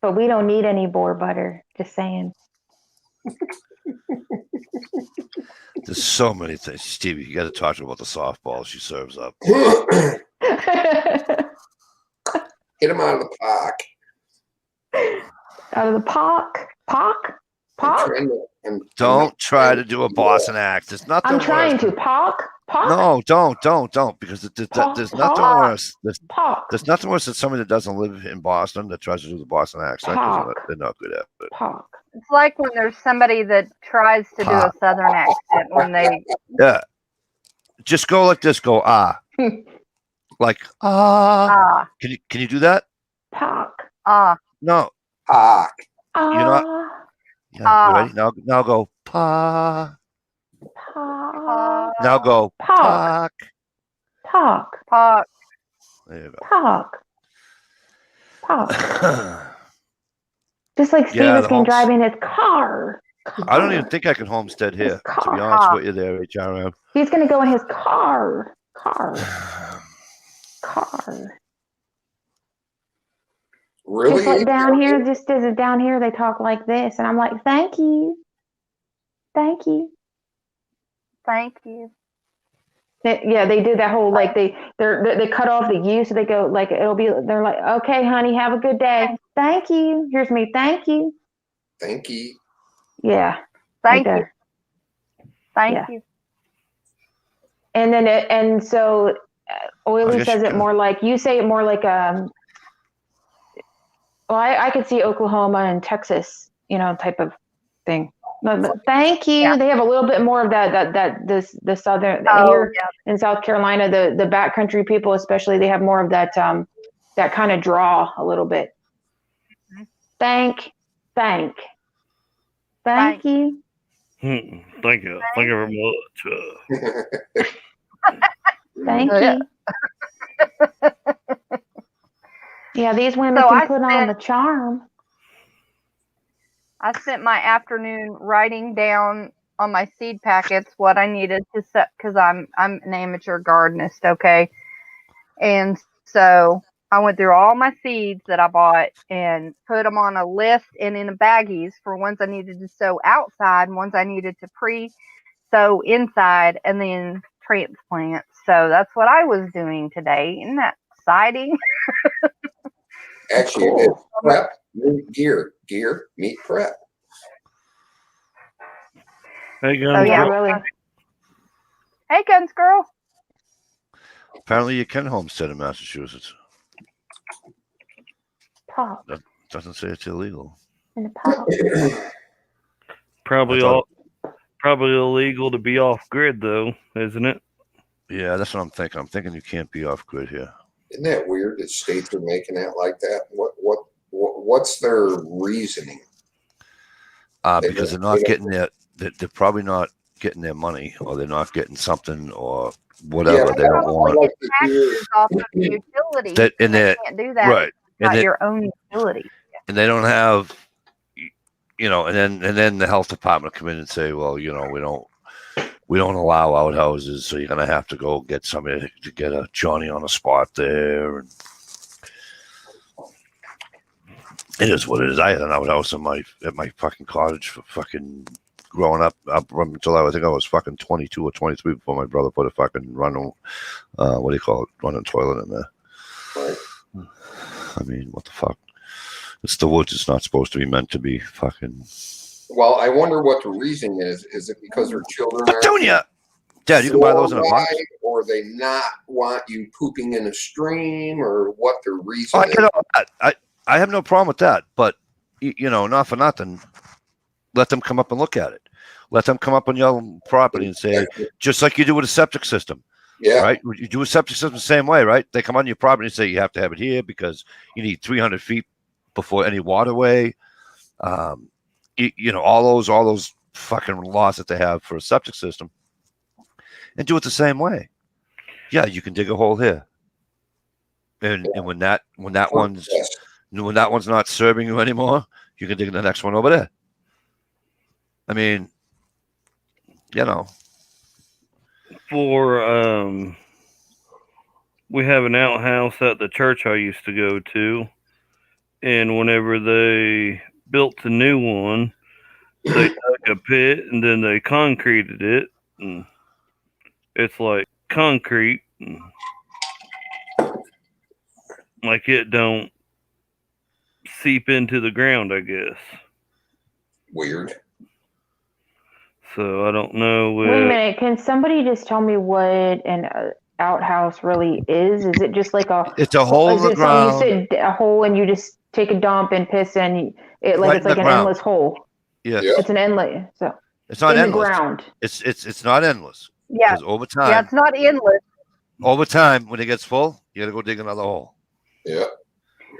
But we don't need any boar butter. Just saying. There's so many things. Stevie, you got to talk to her about the softball she serves up. Get him out of the park. Out of the park. Don't try to do a Boston accent. There's nothing I'm trying worse to than- park. No, don't, because there's nothing Park. worse. Park. There's nothing worse than somebody that doesn't live in Boston that tries to do the Boston accent because Park. they're not good at it. Park. It's like when there's somebody that tries to do a southern accent when they Yeah, just go like this. Go like ah. Can you do that? Park. No. Park. You're not. Yeah, you ready? Now go pa. Park. Now go Park. park. Park. There you go. Park. Just like Steve Yeah, is the going homes- driving his car. I don't even think I can homestead here. To be honest with you, there, HRM. He's going to go in his car. Really? Just like down here, down here, they talk like this. And I'm like, thank you. Thank you. They do that whole, like, they cut off the you, so they go, like, they're like, okay, honey, have a good day. Thank you. Here's me. Thank you. Thank you. Yeah. Thank right you. there. Thank Yeah. you. And then so I Oily guess says you it could. more like, you say it more like, well, I could see Oklahoma and Texas, type of thing. But thank you. Yeah. They have a little bit more of the southern Oh, here yeah. in South Carolina, the backcountry people, especially, they have more of that kind of draw a little bit. Mhm. Thank Thank. you. Thank you very much. Thank Yeah. you. Yeah, these women So can I put on the charm. I spent my afternoon writing down on my seed packets what I needed to set, because I'm an amateur gardenist, okay? And so I went through all my seeds that I bought and put them on a list and in baggies for ones I needed to sow outside and ones I needed to pre-sow inside and then transplant. So that's what I was doing today. Isn't that exciting? Actually, Cool. it's prep, meat, gear, meat, prep. Hey, guns, Oh, yeah. Really. Hey, Guns Girl. Apparently, you can homestead in Massachusetts. Pop Doesn't say it's illegal. in the pop. Probably I thought- probably illegal to be off grid though, isn't it? Yeah, that's what I'm thinking. I'm thinking you can't be off grid here. Isn't that weird that states are making that like that? What's their reasoning? Because they're not getting they're probably not getting their money, or they're not getting something, or whatever they don't want. like to hear- Taxes off of the utility. That- and they that- can't do that. Right. Not And they, your own utility. and they don't have, and then the health department come in and say, well, we don't allow outhouses, so you're gonna have to go get somebody to get a Johnny on the spot there. And it is what it is. I had an outhouse at my fucking cottage for fucking growing up until I think I was fucking 22 or 23 before my brother put a fucking running toilet in there. Right. I mean, what the fuck? It's the woods. It's not supposed to be meant to be fucking. Well, I wonder what the reason is. Is it because their children are Petunia! Dad, you can buy those in a box. fluoride, or they not want you pooping in a stream, or what the reason Oh, I is? get all that. I have no problem with that, but not for nothing. Let them come up and look at it. Let them come up on your property and say, just like you do with a septic system, Yeah. right? You do a septic system the same way, right? They come on your property and say you have to have it here because you need 300 feet before any waterway. All those fucking laws that they have for a septic system, and do it the same way. Yeah, you can dig a hole here, and when that one's Yes. when that one's not serving you anymore, you can dig the next one over there. I mean, For we have an outhouse at the church I used to go to, and whenever they built the new one, they dug a pit and then they concreted it, and it's like concrete, like it don't seep into the ground, I guess. Weird. So I don't know. Wait a minute. Can somebody just tell me what an outhouse really is? Is it just like a? it's a hole in Is the it ground. something you said a hole and you just take a dump and piss and it like Right it's in like the an ground. endless hole. Yes, Yeah. It's an endless. So it's not in endless. the ground. It's not endless. Yeah. Because over Yeah, time, it's not endless. when it gets full, you got to go dig another hole. Yeah.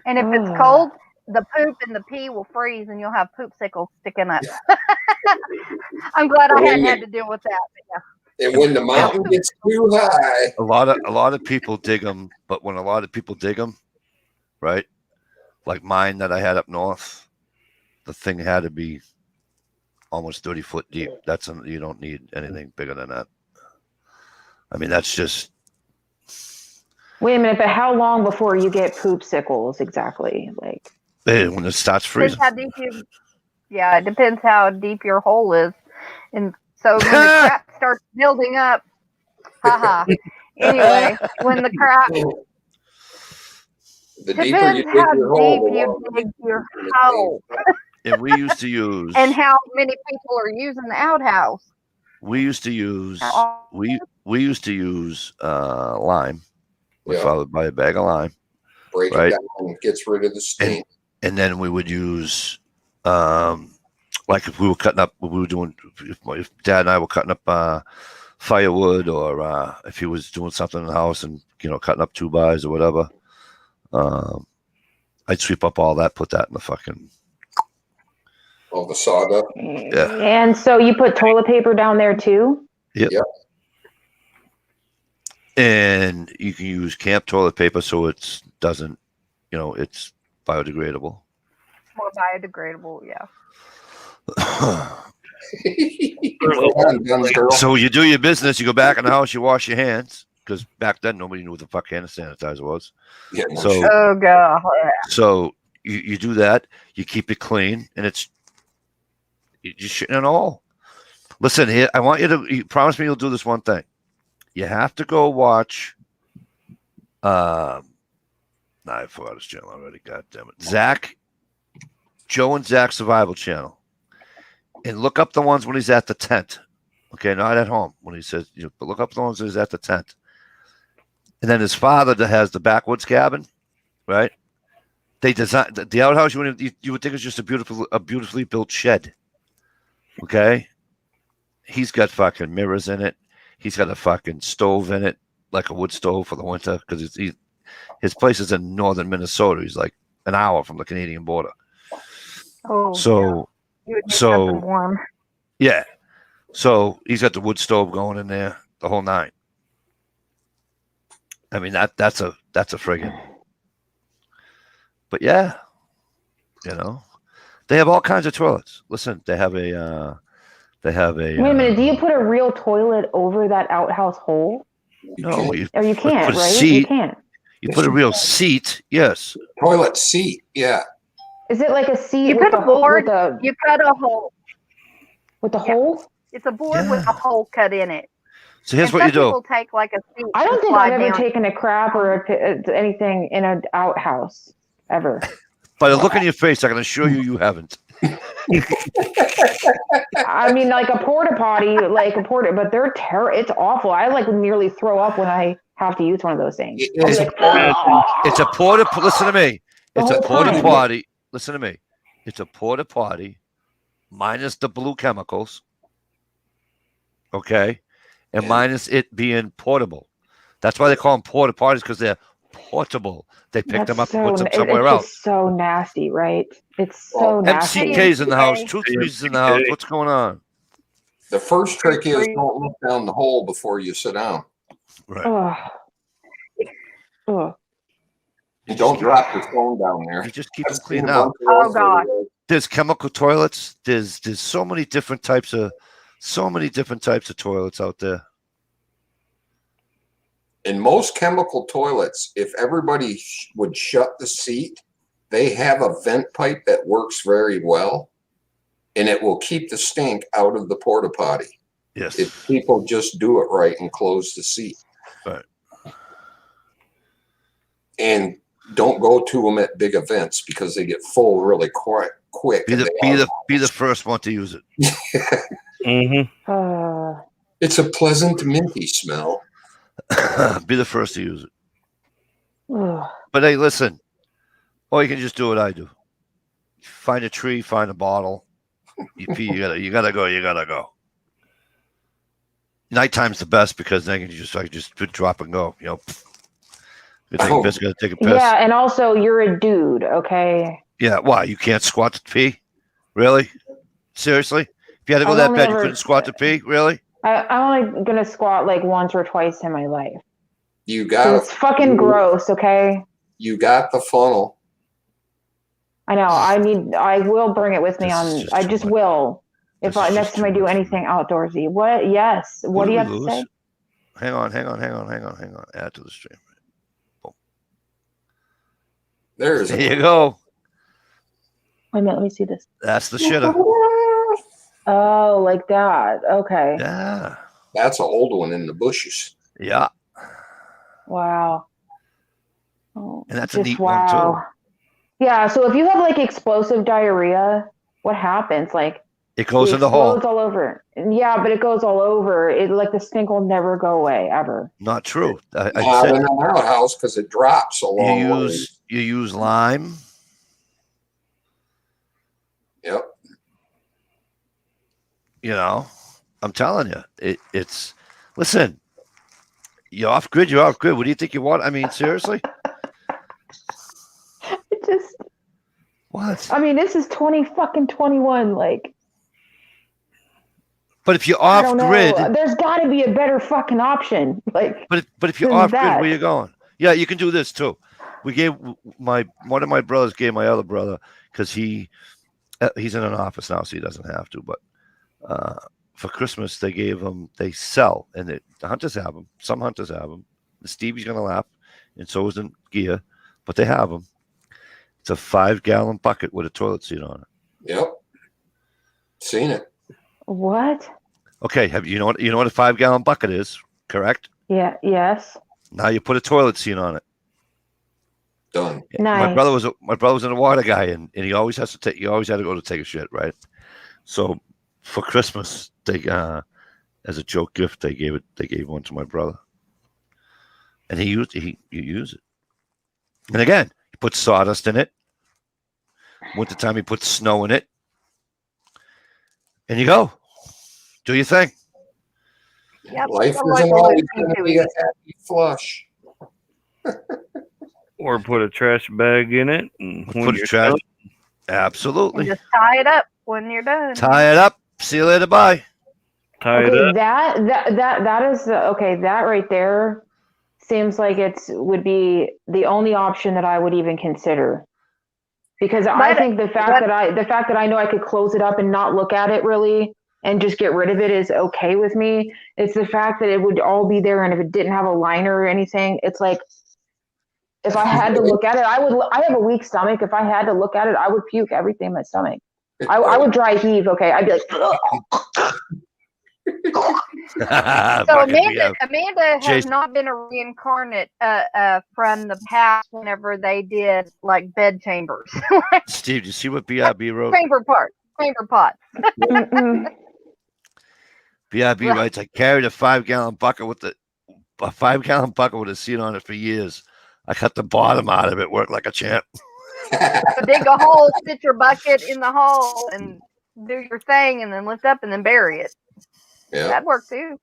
And if Oh. it's cold, the poop and the pee will freeze and you'll have poop sickles sticking up. I'm glad I hadn't had to deal with that. But yeah. And when the mountain gets too high, A lot of people dig them, but when a lot of people dig them, right? Like mine that I had up north, the thing had to be almost 30 foot deep. You don't need anything bigger than that. I mean, that's just. Wait a minute, but how long before you get poop sickles exactly? Like When it starts Depends freezing. how deep it depends how deep your hole is. And so when the crap starts building up, haha. Anyway, when the crap the deeper you depends dig how your hole, deep the you longer dig your it's hole And we used to use. and how many people are using the outhouse. We used to use. How- We used to use lime. My Yeah. father would buy a bag of lime, break Right. it down and gets rid of the steam. and then we would use, like if we were cutting up, if Dad and I were cutting up firewood, or if he was doing something in the house and cutting up 2x or whatever, I'd sweep up all that, put that in the fucking. All the sawdust. Yeah. And so you put toilet paper down there too? And you can use camp toilet paper so it doesn't, it's biodegradable. More biodegradable, yeah. Well done, Guns Girl. So you do your business, you go back in the house, you wash your hands, because back then nobody knew what the fuck hand sanitizer was. Yeah, no So shit. Oh god. So you do that, you keep it clean, and you shit in a hole. Listen here, I want you promise me you'll do this one thing. You have to go watch. I forgot his channel already. God damn it, Joe and Zach Survival Channel, and look up the ones when he's at the tent. Okay, not at home when he says, but look up the ones when he's at the tent. And then his father that has the backwoods cabin, right? They designed the outhouse. You would think it's just a beautifully built shed. Okay, he's got fucking mirrors in it. He's got a fucking stove in it, like a wood stove for the winter, because his place is in northern Minnesota. He's like an hour from the Canadian border. Oh, So, you would need something warm. yeah. So he's got the wood stove going in there, the whole nine. I mean that's a friggin'. But yeah, they have all kinds of toilets. Listen, they have a. Wait a minute. Do you put a real toilet over that outhouse hole? No, you can't, right? Seat, you can't. You put a real seat, yes. Toilet seat, yeah. Is it like a seat? You put a board. You cut a hole. With the hole? It's a board with a hole cut in it. So here's what you do. People take like a seat. I don't think I've ever taken a crap or anything in an outhouse ever. By the look on your face, I can assure you haven't. I mean, like a porta potty, but they're it's awful. I like nearly throw up when I have to use one of those things. It's a porta. Listen to me. It's a porta potty. Listen to me. It's a porta potty, minus the blue chemicals. Okay, and minus it being portable. That's why they call them porta potties, because they're portable. They pick them up and put them somewhere else. It's so nasty, right? It's so nasty. MCK's in the house. 2 3's in the house. What's going on? The first trick is don't look down the hole before you sit down. Right. You don't drop your phone down there. You just keep them clean out. Oh God. There's chemical toilets. There's so many different types of toilets out there. In most chemical toilets, if everybody would shut the seat, they have a vent pipe that works very well, and it will keep the stink out of the porta potty. Yes. If people just do it right and close the seat. Right. And don't go to them at big events because they get full really quick. Be the first one to use it. Mm-hmm. It's a pleasant minty smell. Be the first to use it. But hey, listen. Or you can just do what I do. Find a tree, find a bottle. You pee. You gotta go. Nighttime's the best because then you just drop and go. You gotta take a piss. Yeah, and also you're a dude, okay? Yeah. Why? You can't squat to pee? Really? Seriously? If you had to go that bad, you couldn't squat to pee? Really? I'm only gonna squat like once or twice in my life. It's fucking gross, okay? You got the funnel. I know. I will bring it with me I just will. If next time I do anything outdoorsy. What? Yes. What do you have to say? Hang on. Add to the stream. Boom. There you go. Wait a minute. Let me see this. That's the shitter. Oh, like that. Okay. Yeah. That's an old one in the bushes. Yeah. Wow. Oh, and that's a neat one too. Yeah. So if you have like explosive diarrhea, what happens? Like it goes in the hole. It goes all over. Yeah, but it goes all over. It like the stink will never go away ever. Not true. I said in our house because it drops a long way. You use lime. Yep. I'm telling you, it's. Listen, you're off grid. You're off grid. What do you think you want? I mean, seriously. It just. What? I mean, this is 2021. Like. But if you're off grid, there's got to be a better fucking option. Like. But if you're off grid, where you going? Yeah, you can do this too. We gave one of my brothers gave my other brother because he's in an office now, so he doesn't have to. But for Christmas, they sell, and the hunters have them. Some hunters have them. Stevie's gonna laugh, and so isn't Gia, but they have them. It's a 5-gallon bucket with a toilet seat on it. Yep, seen it. What? Okay, you know what a 5-gallon bucket is? Correct. Yeah. Yes. Now you put a toilet seat on it. Done. Nice. My brother was a water guy, and he always had to go to take a shit, right? So for Christmas, they as a joke gift they gave one to my brother, and you use it. And again, you put sawdust in it, Wintertime, you put snow in it. And you go. Do your thing. Yep. Life I like isn't a always little going to be a happy flush. Or put a trash bag in it, and when Put a you're trash. done, And Absolutely. just tie it up when you're done. Tie it up. See you later. Bye. tie it Okay, up. that is okay. That right there seems like would be the only option that I would even consider. Because I think the fact that I know I could close it up and not look at it really and just get rid of it is okay with me. It's the fact that it would all be there, and if it didn't have a liner or anything, it's like if I had to look at it, I have a weak stomach. If I had to look at it, I would puke everything in my stomach. I would dry heave. Okay, I'd be like. So Amanda has Jason. not been a reincarnate from the past whenever they did like bed chambers. Steve, do you see what BRB wrote? Chamber pots. BRB writes, I carried a 5-gallon bucket with a seat on it for years. I cut the bottom out of it, worked like a champ. So dig a hole, sit your bucket in the hole, and do your thing, and then lift up and then bury it. Yeah. That'd work too.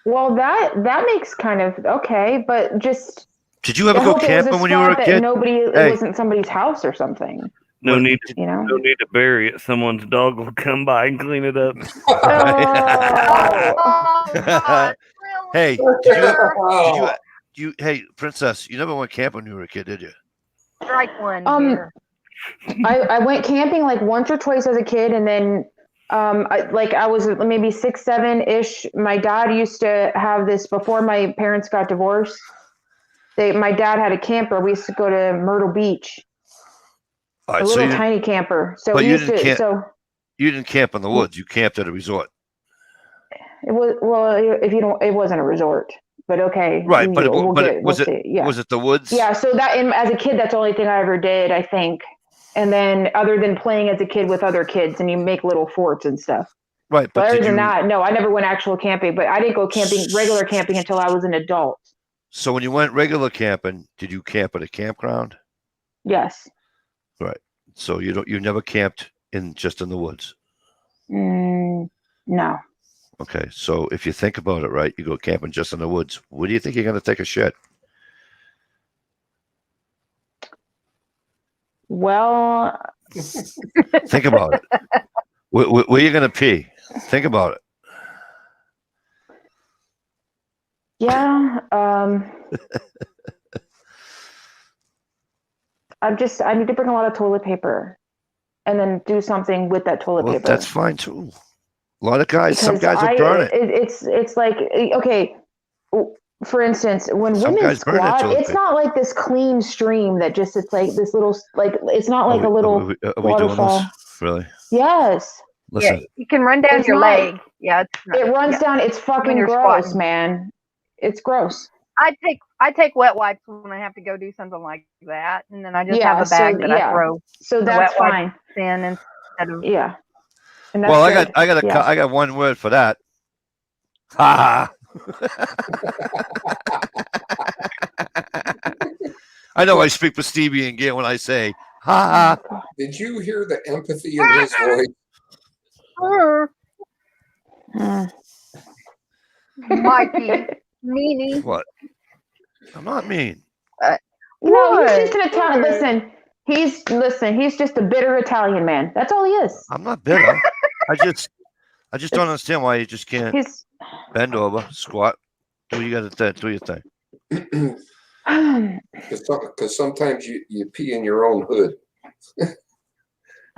Well, that makes kind of okay, but just Did you ever go camping when you were a kid? It wasn't somebody's house or something. No need You know. no need to bury it. Someone's dog will come by and clean it up. Oh, God, really? Hey, hey, Princess, you never went camping when you were a kid, did you? Strike one. Here. I went camping like once or twice as a kid, and then I was maybe 6, 7-ish. My dad used to have this before my parents got divorced. My dad had a camper. We used to go to Myrtle Beach. All right, A little tiny camper. So but we you used didn't to. camp. So You didn't camp in the woods. You camped at a resort. it was it wasn't a resort, but okay. Right, but was Yeah. it the woods? Yeah. So as a kid, that's the only thing I ever did, I think. And then other than playing as a kid with other kids, and you make little forts and stuff. Right, but other than that, no, I never went actual camping. But I didn't go regular camping until I was an adult. So when you went regular camping, did you camp at a campground? Yes. Right. So you never camped just in the woods. No. Okay. So if you think about it, right, you go camping just in the woods. Where do you think you're going to take a shit? Well, think about it. Where are you going to pee? Think about it. Yeah. I need to bring a lot of toilet paper and then do something with that toilet paper. That's fine too. A lot of guys, some guys will burn it. It's like, okay, for instance, when women squat, it's not like this clean stream that just, it's like this little, like, it's not like a little waterfall. Doing this? Really? Yes. Listen. Yeah, you can run down your leg. Yeah. It runs down. It's fucking gross, squatting. Man. It's gross. I take wet wipes when I have to go do something like that, and then I just have a bag that I throw. So that's fine. In instead of And well, I got one word for that. Ha I know I speak for Stevie and Gail when I say ha ha. Did you hear the empathy in his voice? Mikey, meanie. What? I'm not mean. No, he's just an Italian. Listen, he's just a bitter Italian man. That's all he is. I'm not bitter. I just don't understand why you just can't bend over, squat, do what you got to do your thing. Because sometimes you pee in your own hood.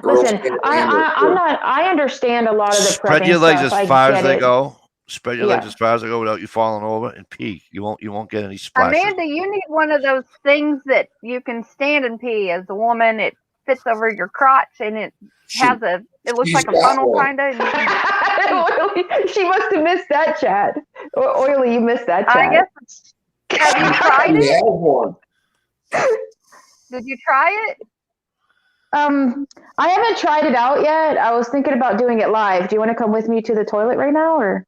Listen, I understand a lot of the spread your legs as far as they go. Spread your legs as far as they go without you falling over and pee. You won't get any splashes. Amanda, you need one of those things that you can stand and pee as a woman. It fits over your crotch and it looks like a funnel kind of. She must have missed that, Chad. Oily, you missed that, Chad. I guess. Have you tried it? Did you try it? I haven't tried it out yet. I was thinking about doing it live. Do you want to come with me to the toilet right now, or?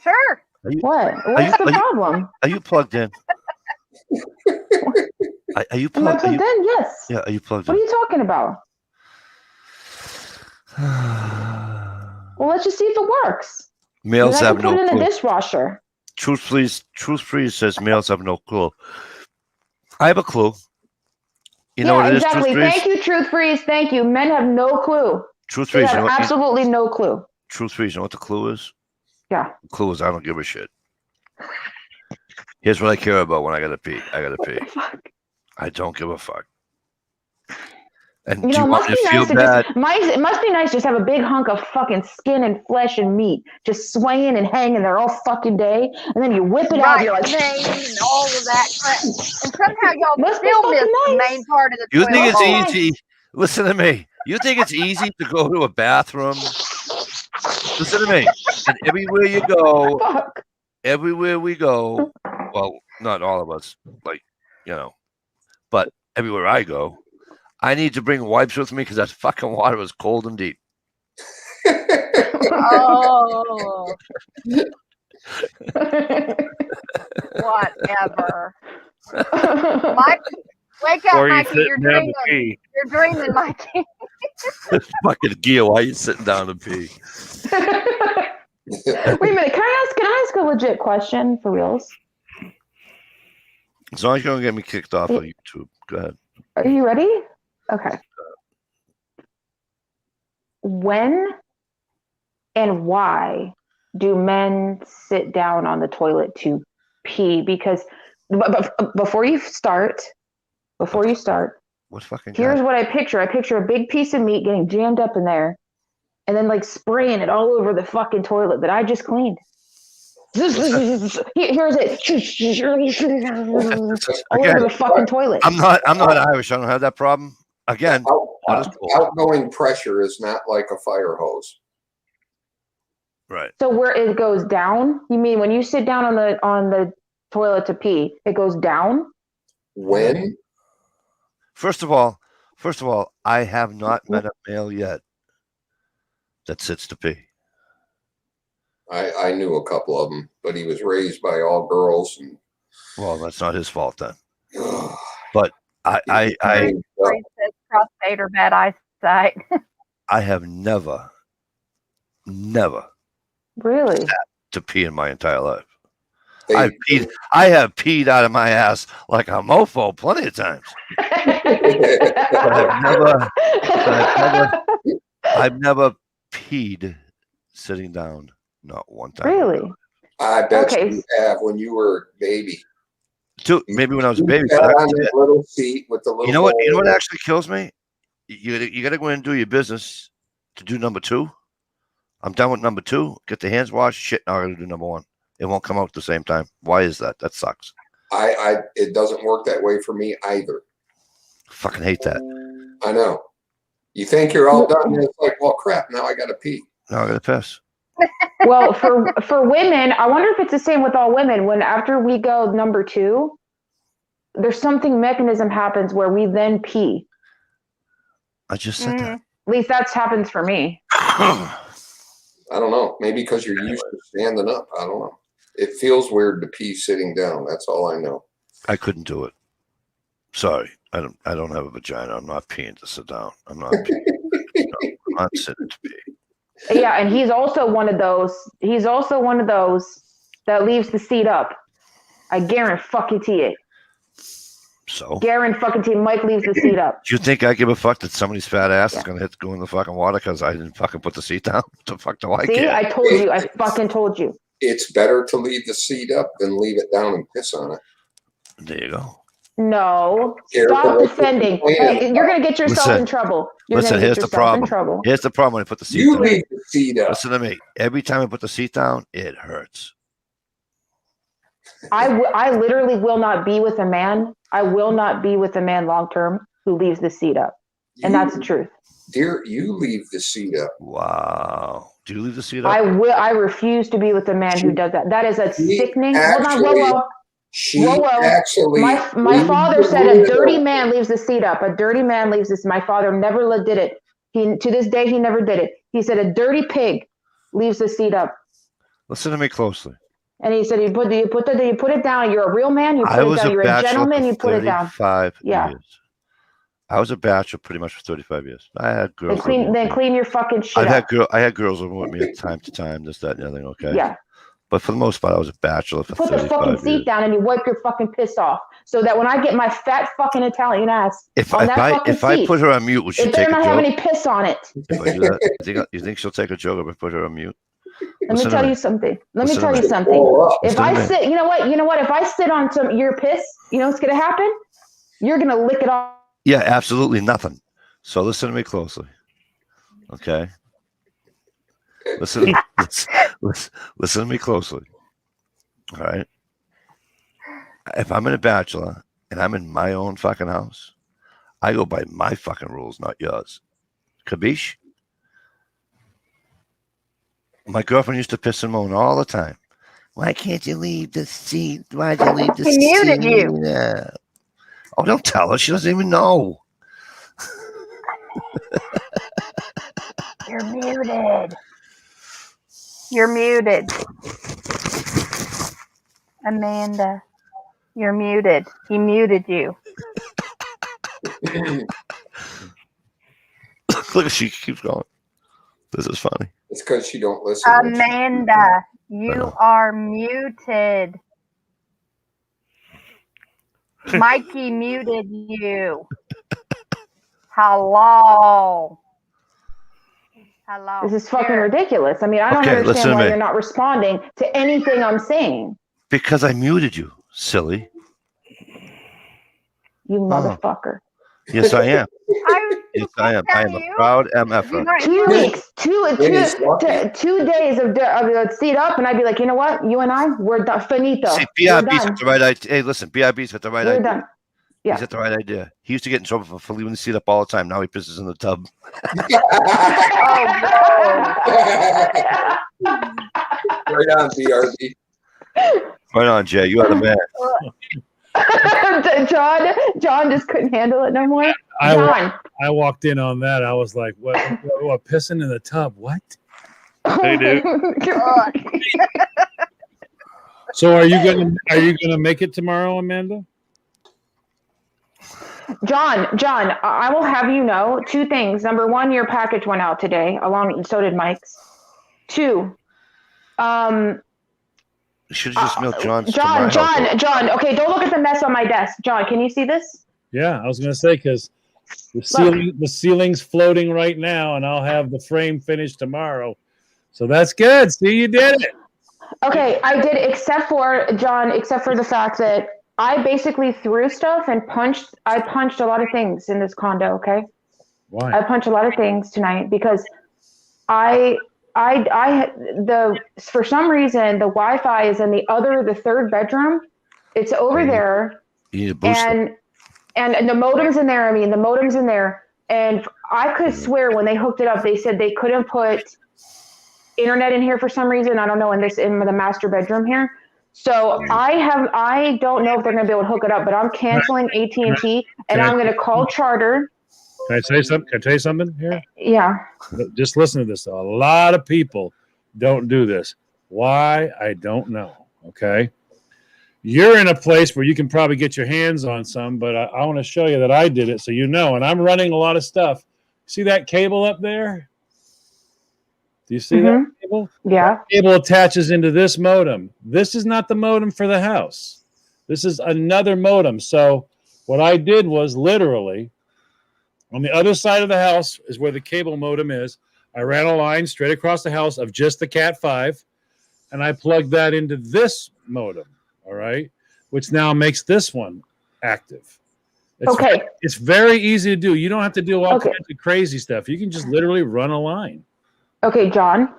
Sure. What's the problem? Are you plugged in? Are you plugged in? Yes. Yeah, are you plugged What are in? you talking about? Well, let's just see if it works. Males Then I have can put no it in the clue. dishwasher. Truth Freeze says males have no clue. I have a clue. You know Yeah, what it is, exactly. Truth Freeze? Thank you, Truth Freeze. Thank you. Men have no clue. Truth They Freeze, you know have what? absolutely no clue. Truth Freeze, you know what the clue is? Yeah. The clue is I don't give a shit. Here's what I care about when I gotta pee. I gotta pee. Fuck. I don't give a fuck. And You do know, you it want must me be to feel nice to bad? it must be nice just have a big hunk of fucking skin and flesh and meat just swaying and hanging there all fucking day, and then you whip it out. Right, And you're like, vein and all of that crap. And somehow y'all Must be still miss fucking the nice. main part of the You toilet think it's bowl. nice. easy? Listen to me. You think it's easy to go to a bathroom? Listen to me. And everywhere you go, fuck. everywhere we go, well, not all of us, like, but everywhere I go, I need to bring wipes with me because that fucking water is cold and deep. Oh, whatever. Mike, wake up, Or you Mikey. You're sitting down to dreaming. pee. You're dreaming, Mikey. Fucking Gil, why are you sitting down to pee? Wait a minute. Can I ask a legit question for reals? As long as you don't get me kicked off of YouTube. Go ahead. Are you ready? Okay. When and why do men sit down on the toilet to pee? Because before you start, What fucking here's guy? what I picture. I picture a big piece of meat getting jammed up in there and then like spraying it all over the fucking toilet that I just cleaned. Here's it. All over the fucking toilet. I'm not Irish. I don't have that problem. Again, Outgoing pressure is not like a fire hose. right. So where it goes down? You mean when you sit down on the toilet to pee, it goes down? When? First of all, I have not met a male yet that sits to pee. I knew a couple of them, but he was raised by all girls, and Well, that's not his fault then. But I Prostate or bad eyesight. I have never Really? to pee in my entire life. they, I have peed out of my ass like a mofo plenty of times. But I've never peed sitting down. Not one time. Really? I bet Okay. you have when you were a baby. Maybe when I was a You baby. sat But on that little seat with the little. you know what? hole You know what in it. actually kills me? You got to go in and do your business to do number 2. I'm done with number 2. Get the hands washed. Shit, now I got to do number 1. It won't come out at the same time. Why is that? That sucks. It doesn't work that way for me either. Fucking hate that. I know. You think you're all done, and it's like, well, crap. Now I got to pee. Now I got to piss. Well, for women, I wonder if it's the same with all women. When after we go number 2, there's something mechanism happens where we then pee. I just said that. At least that happens for me. I don't know. Maybe because you're used to standing up. I don't know. It feels weird to pee sitting down. That's all I know. I couldn't do it. Sorry. I don't have a vagina. I'm not peeing to sit down. I'm not peeing. No, I'm not sitting to pee. Yeah, and he's also one of those that leaves the seat up. I guarantee it. So Guarantee Mike leaves the seat up. do you think I give a fuck that somebody's fat ass is gonna go in the fucking water because I didn't fucking put the seat down? What the fuck do I See, care? I told you. I fucking told you. It's better to leave the seat up than leave it down and piss on it. There you go. No, Careful stop what defending. you're saying. Hey, you're gonna get yourself Listen, in trouble. You're Listen, gonna get here's the yourself problem. in trouble. Here's the problem when I put the seat You down. leave the seat up. Listen to me. Every time I put the seat down, it hurts. I literally will not be with a man. I will not be with a man long term who leaves the seat up, and that's the truth. Dear, you leave the seat up. Wow. Do you leave the seat up? I refuse to be with a man who does that. That is a sickening. Hold on, whoa. She Whoa. actually. My father said a dirty man leaves the seat up. A dirty man leaves this. My father never did it. To this day, he never did it. He said a dirty pig leaves the seat up. Listen to me closely. And he said, you put it down. You're a real man. You put it down. You're a gentleman. You put it down. 35 Yeah. years. I was a bachelor pretty much for 35 years. I had Then girls. clean your fucking shit up. I had girls living with me at time to time, this, that, and the other thing. Okay. Yeah. But for the most part, I was a bachelor for Put the 35 fucking years. seat down and you wipe your fucking piss off, so that when I get my fat fucking Italian ass If on that fucking I seat, put her on mute, would she it better take a not have joke? any piss on it. If I do that, you think she'll take a joke if I put her on mute? Let me tell you something. If Listen I sit, you know what? If I sit on some your piss, you know what's gonna happen? You're gonna lick it off. Yeah, absolutely nothing. So listen to me closely. Okay. Listen to me closely. All right. If I'm in a bachelor and I'm in my own fucking house, I go by my fucking rules, not yours. Kabish? My girlfriend used to piss and moan all the time. Why can't you leave the seat? Why'd you leave the He seat? muted you. Yeah. Oh, don't tell her. She doesn't even know. You're muted. You're muted. Amanda, you're muted. He muted you. Look, she keeps going. This is funny. It's because she don't listen. Amanda, you are muted. Mikey muted you. Hello. Hello. This is fucking ridiculous. I mean, I don't Okay, listen understand to why me. you're not responding to anything I'm saying. Because I muted you, silly. You motherfucker. Yes, I am. I Yes, I am. I am a you. proud You're MFer. not 2 hearing- weeks, 2 days of seat up, and I'd be like, you know what? You and I, we're done. Finito. See, We're BIB's done. got the right idea. Hey, listen, BIB's got the right We're idea. done. Yeah. He's got the right idea. He used to get in trouble for leaving the seat up all the time. Now he pisses in the tub. Right on, BRB. Right on, Jay. You are the man. John just couldn't handle it no more. I John. walked in on that. I was like, what pissing in the tub? What? They do. So are you gonna make it tomorrow, Amanda? John, I will have you know 2 things. Number 1, your package went out today, so did Mike's. 2, You should have just mailed John's. John. Okay, don't look at the mess on my desk. John, can you see this? Yeah, I was gonna say because the ceiling's floating right now, and I'll have the frame finished tomorrow. So that's good. See, you did it. Okay, I did, except for the fact that I basically threw stuff and I punched a lot of things in this condo. Okay, Why? I punched a lot of things tonight because for some reason the Wi-Fi is in the 3rd bedroom. It's over there. You need a booster. And the modem's in there. The modem's in there. And I could swear when they hooked it up, they said they couldn't put internet in here for some reason. I don't know, in the master bedroom here. So I don't know if they're going to be able to hook it up, but I'm canceling AT&T and I'm going to call Charter. Can I say something? Can I tell you something here? Yeah. Just listen to this. A lot of people don't do this. Why? I don't know. Okay. You're in a place where you can probably get your hands on some, but I want to show you that I did it so you know. And I'm running a lot of stuff. See that cable up there? Do you see that cable? Yeah. That cable attaches into this modem. This is not the modem for the house. This is another modem. So what I did was literally on the other side of the house is where the cable modem is. I ran a line straight across the house of just the Cat 5, and I plugged that into this modem, all right, which now makes this one active. It's very easy to do. You don't have to do all kinds of crazy stuff. You can just literally run a line. Okay, John,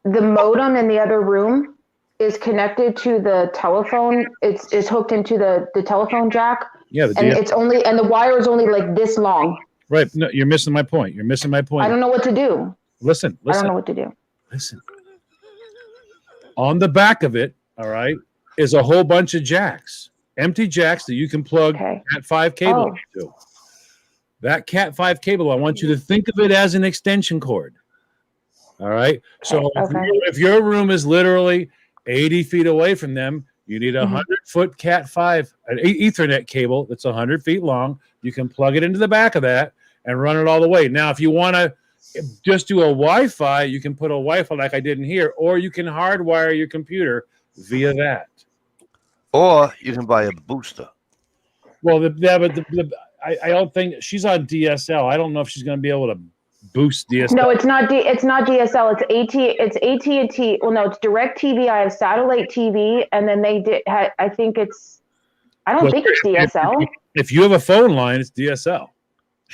the modem in the other room is connected to the telephone. It's hooked into the telephone jack. Yeah, and the wire is only like this long. Right. No, you're missing my point. I don't know what to do. Listen. I don't know what to do. Listen. On the back of it, all right, is a whole bunch of jacks, empty jacks that you can plug Cat 5 cable into. That Cat 5 cable, I want you to think of it as an extension cord. All right. So if your room is literally 80 feet away from them, You need a 100-foot Cat 5, an Ethernet cable that's 100 feet long. You can plug it into the back of that and run it all the way. Now, if you want to just do a Wi-Fi, you can put a Wi-Fi like I did in here, or you can hardwire your computer via that. Or you can buy a booster. Well, I don't think she's on DSL. I don't know if she's going to be able to boost DSL. No, it's not. It's not DSL. It's AT&T. Well, no, it's Direct TV. I have satellite TV, and then they did. I think it's. I don't think it's DSL. If you have a phone line, it's DSL.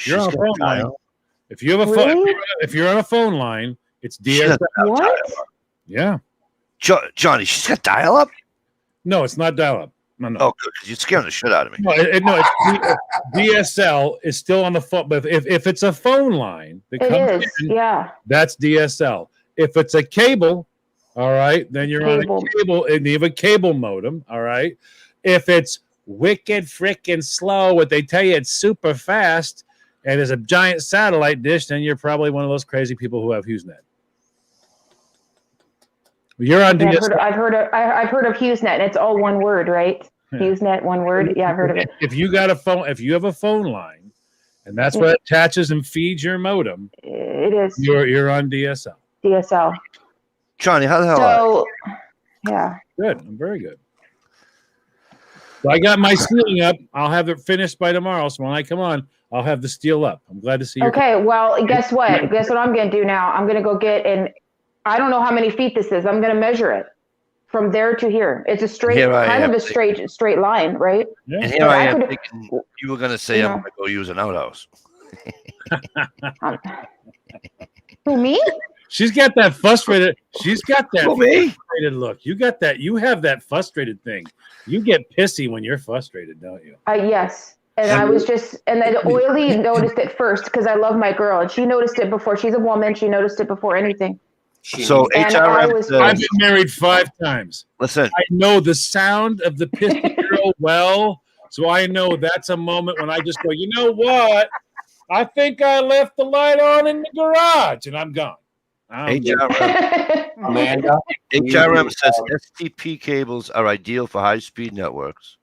You're on a phone line. If you have a phone, if you're on a phone line, it's DSL. What? Yeah. Johnny, she's got dial-up? No, it's not dial-up. No. Oh, good, because you're scaring the shit out of me. No, it's DSL is still on the phone. But if it's a phone line that comes in, yeah, that's DSL. If it's a cable, all right, then you're on a cable, and you have a cable modem, all right. If it's wicked freaking slow, what they tell you it's super fast, and there's a giant satellite dish, then you're probably one of those crazy people who have HughesNet. You're on DSL. I've heard of HughesNet, and it's all one word, right? Yeah. HughesNet, one word. Yeah, I've heard of it. If you got a phone, if you have a phone line, and that's what attaches and feeds your modem, it is. You're on DSL. DSL. Johnny, how the hell? So, yeah. Good. I'm very good. So I got my sealing up. I'll have it finished by tomorrow. So when I come on, I'll have the steel up. I'm glad to see you. Okay. Well, guess what? Guess what I'm going to do now? I'm going to go get I don't know how many feet this is. I'm going to measure it from there to here. It's a straight, straight line, right? Yeah. And here I am thinking you were going to say I'm going to go use an outhouse. Who, me? She's got that frustrated. She's got that frustrated look. You got that. You have that frustrated thing. You get pissy when you're frustrated, don't you? Yes. And I was just, and then Oily noticed it first because I love my girl, and she noticed it before. She's a woman. She noticed it before anything. So HRM, I've been married 5 times. Listen, I know the sound of the pissy girl well, so I know that's a moment when I just go, you know what? I think I left the light on in the garage, and I'm gone. Amanda, HRM says STP cables are ideal for high-speed networks,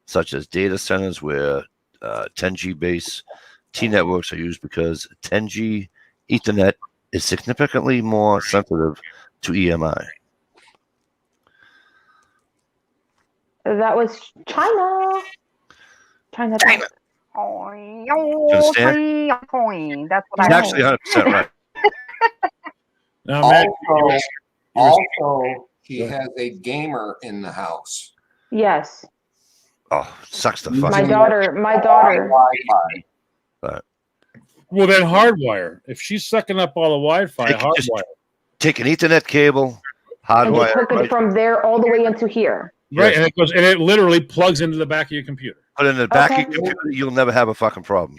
such as data centers where 10G base T networks are used because 10G Ethernet is significantly more sensitive to EMI. That was China. China. That's what He's actually 100% right. Also, he has a gamer in the house. Yes. Oh, sucks the fuck. My daughter. Well, then hardwire. If she's sucking up all the Wi-Fi, hardwire. Take an Ethernet cable, hardwire. And hook it from there all the way into here. Right, and it literally plugs into the back of your computer. But in the back of your computer, you'll never have a fucking problem.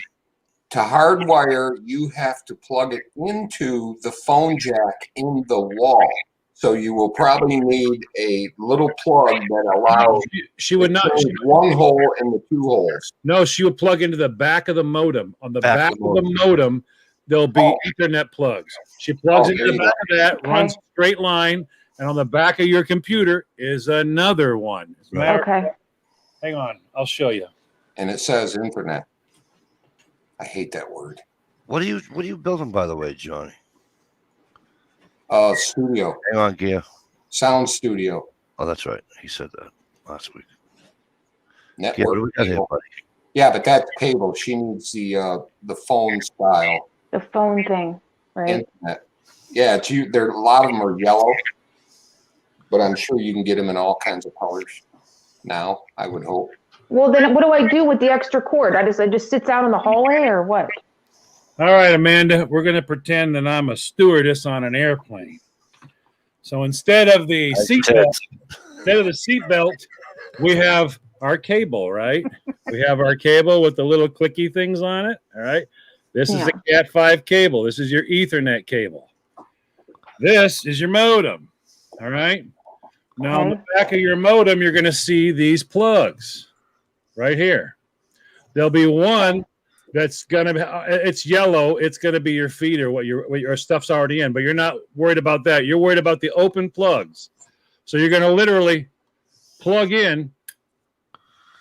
To hardwire, you have to plug it into the phone jack in the wall. So you will probably need a little plug that allows she would not one hole in the 2 holes. No, she would plug into the back of the modem. On the back of the modem, there'll be Ethernet plugs. She plugs into the back of that, runs a straight line, and on the back of your computer is another one. Okay. Hang on, I'll show you. And it says internet. I hate that word. What are you building, by the way, Johnny? Studio. Hang on, gear. Sound studio. Oh, that's right. He said that last week. Network. Yeah, what do we got here, buddy? Yeah, but that's cable. She needs the phone style. The phone thing, right? Internet. Yeah, there. A lot of them are yellow, but I'm sure you can get them in all kinds of colors now. I would hope. Well, then what do I do with the extra cord? I just sits out in the hallway or what? All right, Amanda, we're going to pretend that I'm a stewardess on an airplane. So instead of the seatbelt, we have our cable, right? We have our cable with the little clicky things on it. All right. This is a Cat 5 cable. This is your Ethernet cable. This is your modem. All right. Now on the back of your modem, you're going to see these plugs right here. There'll be one that's going to be, it's yellow. It's going to be your feeder, what your stuff's already in, but you're not worried about that. You're worried about the open plugs. So you're going to literally plug in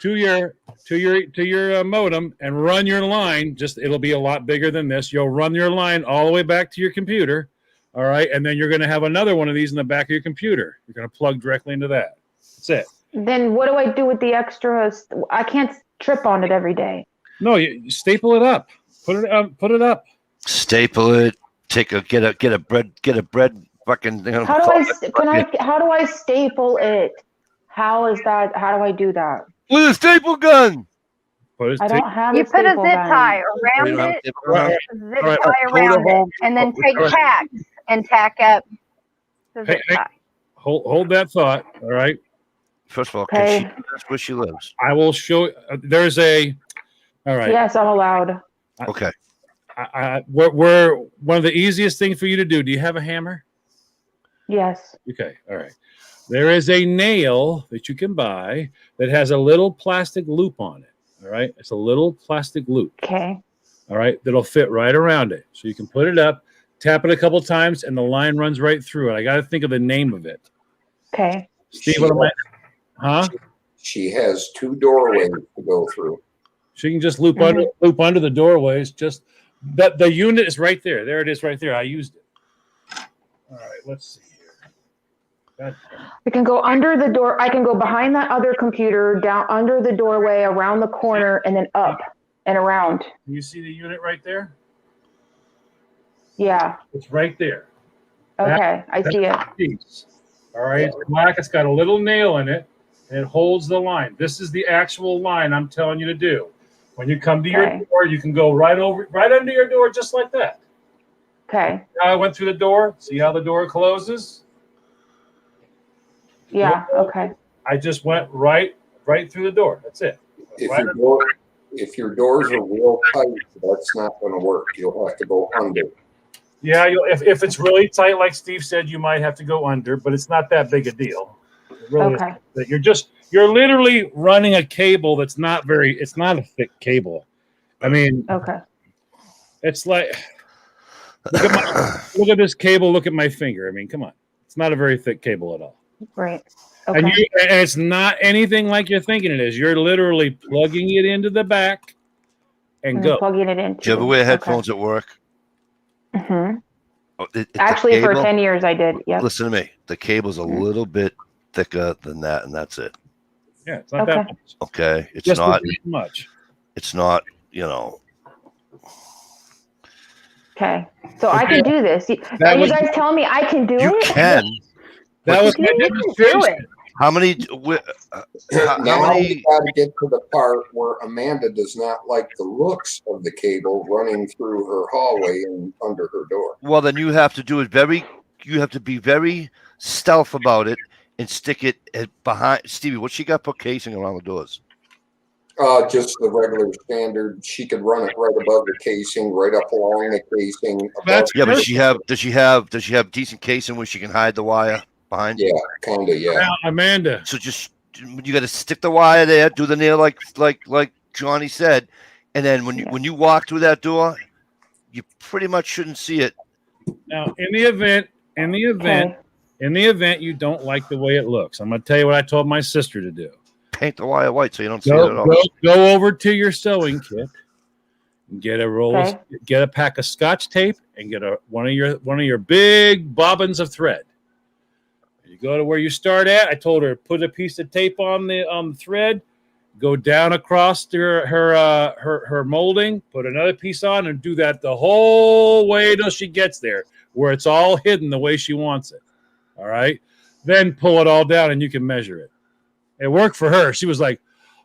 to your modem and run your line. Just it'll be a lot bigger than this. You'll run your line all the way back to your computer. All right, and then you're going to have another one of these in the back of your computer. You're going to plug directly into that. That's it. Then what do I do with the extras? I can't trip on it every day. No, you staple it up. Put it up. Staple it. Get a bread fucking. How do I staple it? How is that? How do I do that? With a staple gun. I don't have You a put a staple zip gun. tie You around don't have a it, staple gun? zip All right, tie hold around on. it, and then take All right. tacks and tack up the zip Hey, tie. hold that thought. All right. First of all, Okay. can she tell us where she lives? I will show. There's a. All right. Yes, I'm allowed. Okay. We're one of the easiest things for you to do. Do you have a hammer? Yes. Okay. All right. There is a nail that you can buy that has a little plastic loop on it. All right. It's a little plastic loop. Okay. All right. That'll fit right around it. So you can put it up, tap it a couple times, and the line runs right through it. I got to think of the name of it. Okay. Steve, what am I? Huh? She has 2 doorways to go through. She can just loop under the doorways. Just the unit is right there. There it is, right there. I used it. All right. Let's see here. I can go under the door. I can go behind that other computer, down under the doorway, around the corner, and then up and around. Can you see the unit right there? Yeah. It's right there. Okay. I see it. Piece. All right. It's black. It's got a little nail in it, and it holds the line. This is the actual line I'm telling you to do. When you come to your door, you can go right under your door, just like that. Okay. Now I went through the door. See how the door closes? Yeah. Okay. I just went right through the door. That's it. If your doors are real tight, that's not going to work. You'll have to go under. Yeah, if it's really tight, like Steve said, you might have to go under, but it's not that big a deal. It really Okay. isn't. You're literally running a cable that's it's not a thick cable. I mean, Okay. it's like look at this cable. Look at my finger. I mean, come on. It's not a very thick cable at all. Great. Okay. And it's not anything like you're thinking it is. You're literally plugging it into the back and go. Plugging it in. Do you ever wear headphones at work? Mm-hmm. Oh, Actually, for 10 years I did. Yep. Listen to me. The cable's a little bit thicker than that, and that's it. Yeah, it's not that much. Okay. It's Just not much. It's not, Okay. So I can do this. Are you guys telling me I can do you it? can. That was You my can do demonstration. it. How many? How Now we many? got to get to the part where Amanda does not like the looks of the cable running through her hallway and under her door. Well, then you have to do it you have to be very stealth about it and stick it behind. Stevie, what she got for casing around the doors? Just the regular standard. She could run it right above the casing, right up along the casing. That's Yeah, but does she have decent casing where she can hide the wire behind? Yeah, kind of. Yeah. Now, Amanda. So you got to stick the wire there, do the nail like Johnny said, and then when you walk through that door, you pretty much shouldn't see it. Now, in the event you don't like the way it looks, I'm going to tell you what I told my sister to do. Paint the wire white so you don't see it at all. Go over to your sewing kit, and get a pack of Scotch tape, and get one of your big bobbins of thread. You go to where you start at. I told her put a piece of tape on the thread, go down across her molding, put another piece on, and do that the whole way till she gets there, where it's all hidden the way she wants it. All right. Then pull it all down, and you can measure it. It worked for her. She was like,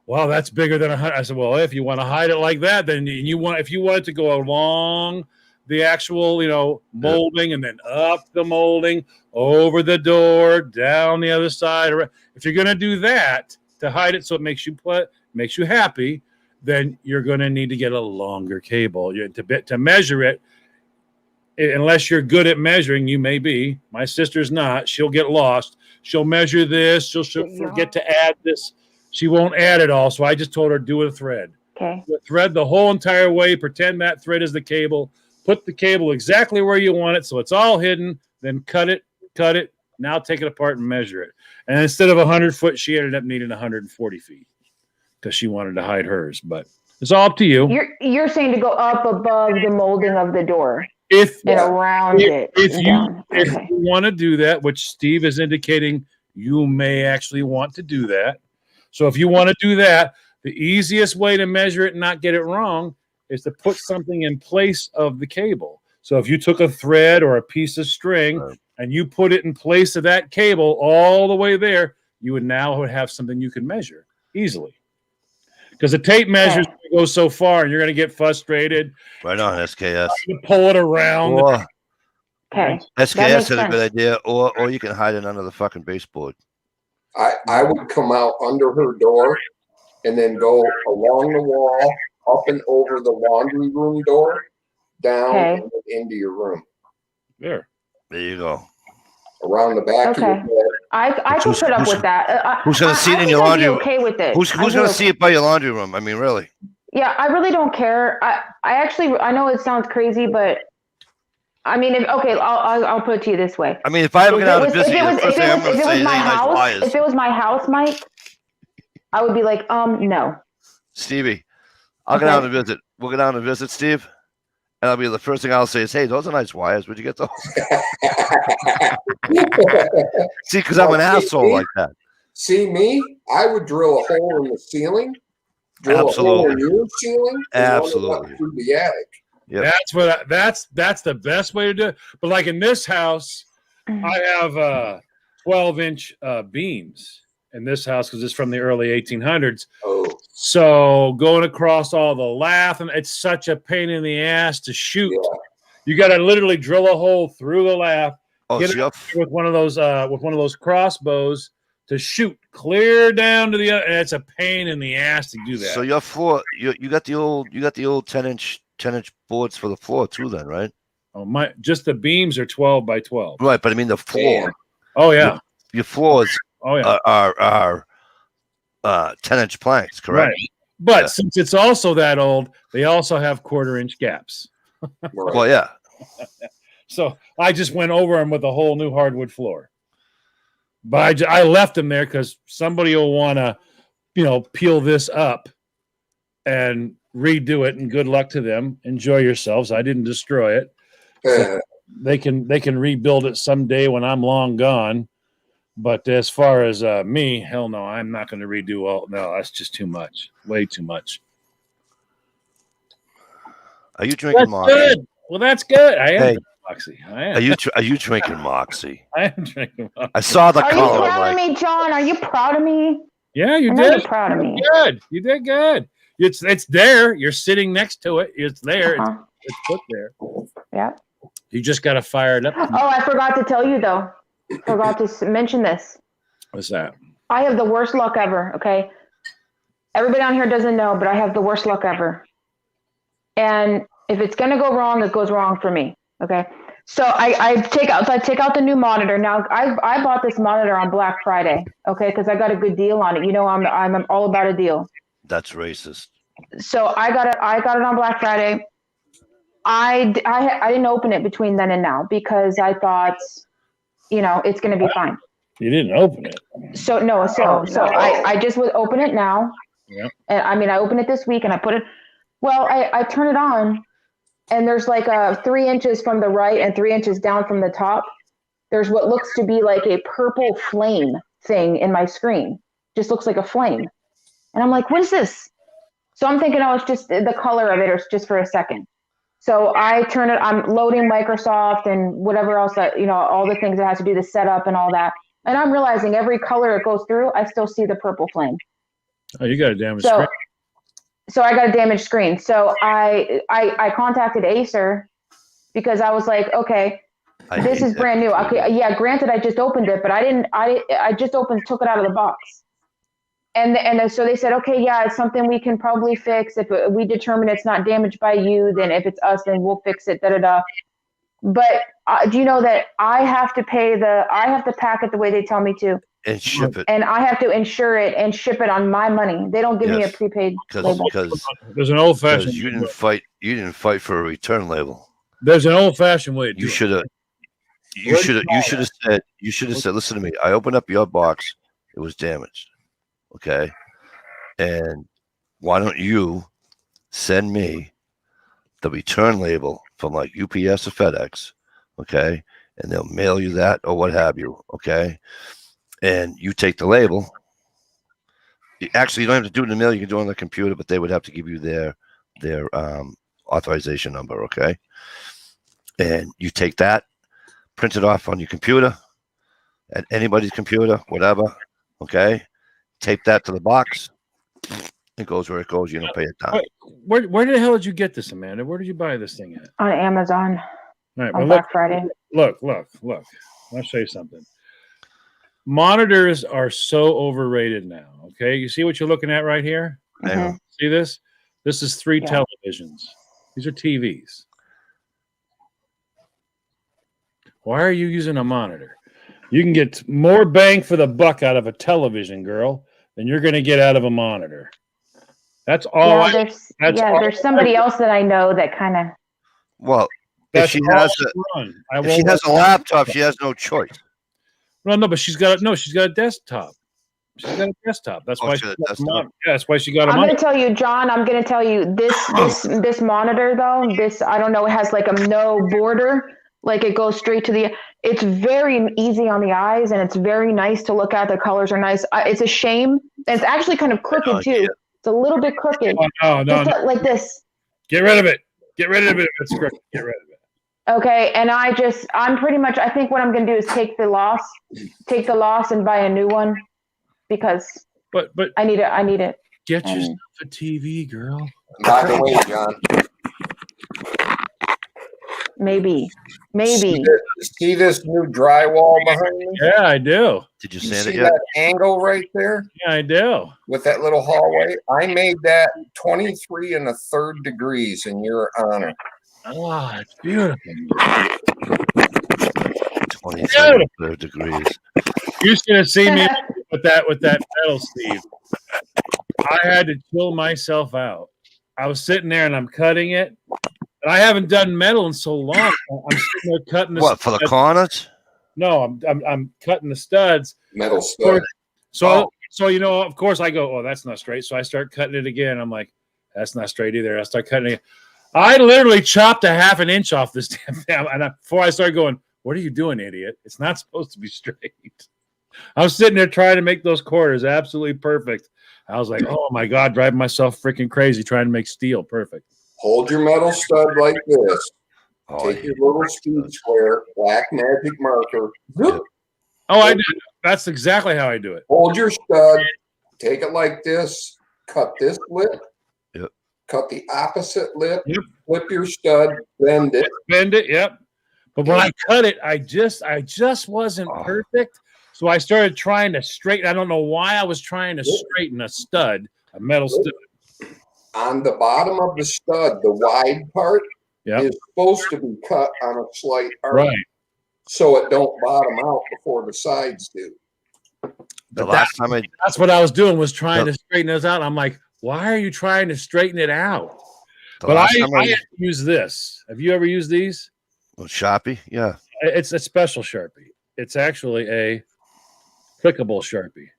"Wow, that's bigger than 100." I said, "Well, if you want to hide it like that, then if you want it to go along the actual, molding, and then up the molding, over the door, down the other side. If you're going to do that to hide it so it makes you happy, then you're going to need to get a longer cable to measure it. Unless you're good at measuring, you may be. My sister's not. She'll get lost. She'll measure this. She'll forget to add this. She won't add it all. So I just told her, do a thread. Okay. Thread the whole entire way. Pretend that thread is the cable. Put the cable exactly where you want it so it's all hidden. Then cut it, Now take it apart and measure it. And instead of 100 foot, she ended up needing 140 feet because she wanted to hide hers. But it's all up to you. You're saying to go up above the molding of the door If and around it. if and you down. if Okay. you want to do that, which Steve is indicating you may actually want to do that. So if you want to do that, the easiest way to measure it and not get it wrong is to put something in place of the cable. So if you took a thread or a piece of string and you put it in place of that cable all the way there, you would now have something you can measure easily. Because the tape measures go so far, and you're going to get frustrated. Right on, SKS. You pull it around. Or Okay. SKS had a good idea, or you can hide it under the fucking baseboard. I would come out under her door and then go along the wall, up and over the laundry room door, down and into your room. There you go. Around the back of your bed. I could put up with that. Who's going to see it in your I'd laundry be room? okay with it. Who's going to see it by your laundry room? I mean, really? Yeah, I really don't care. I actually, I know it sounds crazy, but I mean, I'll put it to you this way. I mean, if I ever get out of business, the first thing I'm going to say is nice wires. If it was my house, Mike, I would be like, no. Stevie, I'll get down and visit. We'll get down and visit, Steve. And I'll be the first thing I'll say is, hey, those are nice wires. Where'd you get those? See, because I'm an asshole like that. See me? I would drill a hole in the ceiling. Drill a hole in your ceiling. Absolutely. Through the attic. Yep. That's the best way to do it. But like in this house, I have 12-inch beams in this house because it's from the early 1800s. Oh. So going across all the lath, and it's such a pain in the ass to shoot. Yeah. You got to literally drill a hole through the lath, get it with one of those crossbows to shoot clear down to the other. And it's a pain in the ass to do that. So your floor, you got the old 10-inch boards for the floor too, then, right? Oh, just the beams are 12 by 12. Right, but I mean the floor. Oh yeah, your floors. Oh yeah, are 10-inch planks, correct? Right. But since it's also that old, they also have 1/4-inch gaps. Well, yeah. So I just went over them with a whole new hardwood floor. But I left them there because somebody will want to, peel this up and redo it. And good luck to them. Enjoy yourselves. I didn't destroy it. So they can rebuild it someday when I'm long gone. But as far as me, hell no, I'm not going to redo all. No, that's just too much. Way too much. Are you drinking Moxie? Good. Well, that's good. I am drinking Moxie. I am. Are you drinking Moxie? I am drinking Moxie. I saw the color. Are you proud of me, John? Are you proud of me? Yeah, you I did. know you're proud of me. Good. You did good. It's there. You're sitting next to it. It's there. It's put there. Yeah. You just got to fire it up. Oh, I forgot to tell you though. Forgot to mention this. What's that? I have the worst luck ever. Okay. Everybody on here doesn't know, but I have the worst luck ever. And if it's gonna go wrong, it goes wrong for me. Okay. So I take out the new monitor. Now I bought this monitor on Black Friday. Okay, because I got a good deal on it. I'm all about a deal. That's racist. So I got it on Black Friday. I didn't open it between then and now because I thought, it's going to be fine. You didn't open it. So no. I just would open it now. Yeah. And I opened it this week and I put it. Well, I turn it on, and there's like 3 inches from the right and 3 inches down from the top. There's what looks to be like a purple flame thing in my screen. Just looks like a flame, and I'm like, what is this? So I'm thinking, it's just the color of it, or it's just for a second. So I turn it. I'm loading Microsoft and whatever else that all the things that has to do the setup and all that. And I'm realizing every color it goes through, I still see the purple flame. Oh, you got a damaged screen. So I got a damaged screen. So I contacted Acer because I was like, okay, this is brand new. Okay, yeah, granted, I just opened it, but I just took it out of the box. And so they said, okay, yeah, it's something we can probably fix. If we determine it's not damaged by you, then if it's us, then we'll fix it, da-da-da. But do you know that I have to pack it the way they tell me to. And ship it. And I have to insure it and ship it on my money. They don't give me a prepaid label. Because there's an old-fashioned. You didn't fight for a return label. There's an old-fashioned way to do You should have. You should have said. You should have said. Listen to me. I opened up your box. It was damaged. Okay. And why don't you send me the return label from like UPS or FedEx? Okay. And they'll mail you that or what have you. Okay. And you take the label. Actually, you don't have to do it in the mail. You can do it on the computer, but they would have to give you their authorization number. Okay. And you take that, print it off on your computer, at anybody's computer, whatever. Okay. Tape that to the box. It goes where it goes. You don't pay it down. Where the hell did you get this, Amanda? Where did you buy this thing at? On Amazon All right, on Black Friday. Look. I'll show you something. Monitors are so overrated now. Okay, you see what you're looking at right here? Mhm. See this? This is 3 Yeah. televisions. These are TVs. Why are you using a monitor? You can get more bang for the buck out of a television, girl, than you're going to get out of a monitor. That's all. There's somebody else that I know that kind of. Well, if she has a laptop, she has no choice. Well, no, but she's got a desktop. She's got a desktop. That's why she got a monitor. Yeah, that's why she got a I'm monitor. going to tell you, John. I'm going to tell you this monitor though. This I don't know. It has like a no border. Like it goes straight to the. It's very easy on the eyes, and it's very nice to look at. The colors are nice. It's a shame. And it's actually kind of crooked too. It's a little bit crooked. No. Like this. Get rid of it. Get rid of it. It's crooked. Get rid of it. Okay, and I'm pretty much. I think what I'm going to do is take the loss, and buy a new one, because. But I need it. Get yourself a TV, girl. By the way, John. Maybe. See this new drywall behind me? Yeah, I do. Did you You sand see it yet? that angle right there Yeah, I do. with that little hallway? I made that 23 1/3 degrees in your honor. Oh, it's beautiful. 23 degrees. You should have seen me with that metal, Steve. I had to chill myself out. I was sitting there and I'm cutting it. And I haven't done metal in so long. I'm sitting there cutting the What, for the corners? No, I'm cutting the studs. Metal stud. So of course I go, oh, that's not straight. So I start cutting it again. I'm like, that's not straight either. I start cutting it. I literally chopped a 1/2 inch off this damn thing. And before I started going, what are you doing, idiot? It's not supposed to be straight. I'm sitting there trying to make those quarters absolutely perfect. I was like, oh my God, driving myself freaking crazy trying to make steel perfect. Hold your metal stud like this. Oh, Take your little speed square, black magic marker. Zoop. Oh, I do. That's exactly how I do it. Hold your stud. Take it like this. Cut this lip. Yep. Cut the opposite lip. Yep. Flip your stud. Bend it. Bend it, yep. But when I cut it, I just wasn't perfect. So I started trying to straighten. I don't know why I was trying to straighten a stud, a metal stud. On the bottom of the stud, the wide part is supposed to be cut on a slight arc, Right. so it don't bottom out before the sides do. That's what I was doing, was trying to straighten this out. I'm like, why are you trying to straighten it out? But I had to use this. Have you ever used these? Sharpie? Yeah. It's a special Sharpie. It's actually a clickable Sharpie.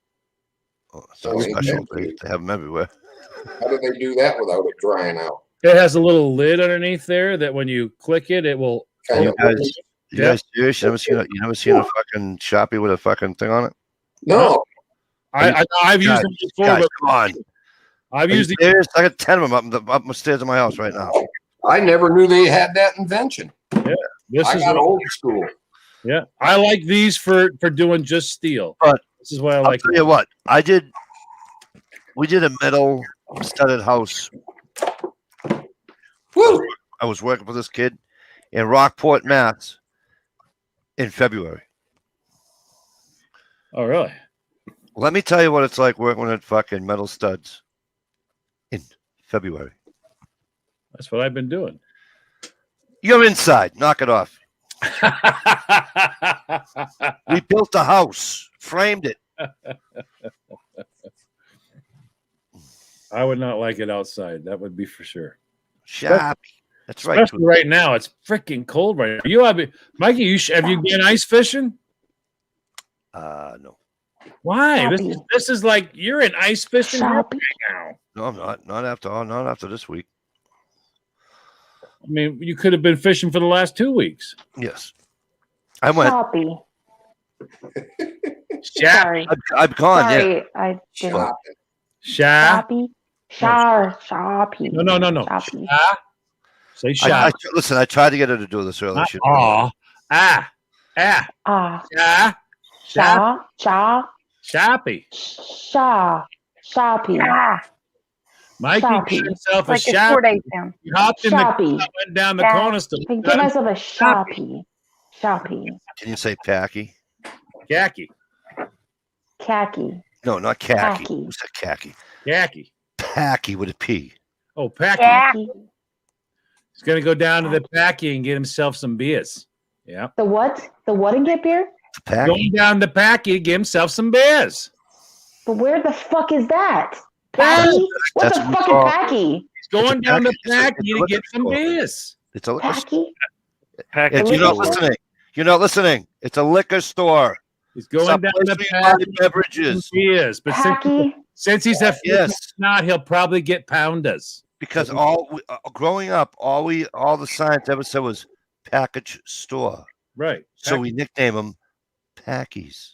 Oh, so special. They have them everywhere. How do they do that without it drying out? It has a little lid underneath there that when you click it, it will. Kind of You guys serious? You never seen a fucking Sharpie with a fucking thing on it? No. I've used them before. Guys, But come on. I've used these. Serious? I got 10 of them up the stairs of my house right now. I never knew they had that invention. Yeah, this I is got old school. Yeah, I like these for doing just steel. But this is what I I'll like. tell you what, we did a metal studded house. Woo! I was working for this kid in Rockport, Mass. in February. Oh, really? Let me tell you what it's like working with fucking metal studs in February. That's what I've been doing. You're inside. Knock it off. We built a house, framed it. I would not like it outside. That would be for sure. Sharpie. That's right. Especially right now, it's freaking cold right now. Mikey, have you been ice fishing? No. Why? Shoppy. This is like you're in ice fishing right Shoppy. now. No, I'm not. Not after this week. I mean, you could have been fishing for the last 2 weeks. Yes. I went. Shoppy. Shoppy. Sorry. I've gone. Sorry. Yeah. I didn't. Shopping. Shoppy. Shoppy. No. Shoppy. Say shop. Listen, I tried to get her to do this earlier. Ah. Shoppy. Shoppy. Mikey Shoppy. got himself a Like it's 4 shoppy. days down. He hopped in the car, Shoppy. went down the Yeah. corner store. I give myself a shoppy. Shoppy. Can you say packy? Khaki. Khaki. No, not khaki. Packy. Who said khaki? Khaki. Packy with a P. Oh, Packy. Yeah. Khaki. He's going to go down to the Packy and get himself some beers. Yeah. The what? The what and get beer? Packy. Going down to Packy to get himself some beers. But where the fuck is that? Packy? What That's the what we fuck call- is Packy? He's going down to Packy. It's a Packy to liquor get some store. beers. It's a liquor store. Packy? You're not listening. You're not listening. It's a liquor store. He's going Some down place to where you buy Packy to get beverages. some beers. But Packy? since he's a Yes. not, he'll probably get pounders. Because growing up, all the signs ever said was package store. Right. So we nickname them Packies.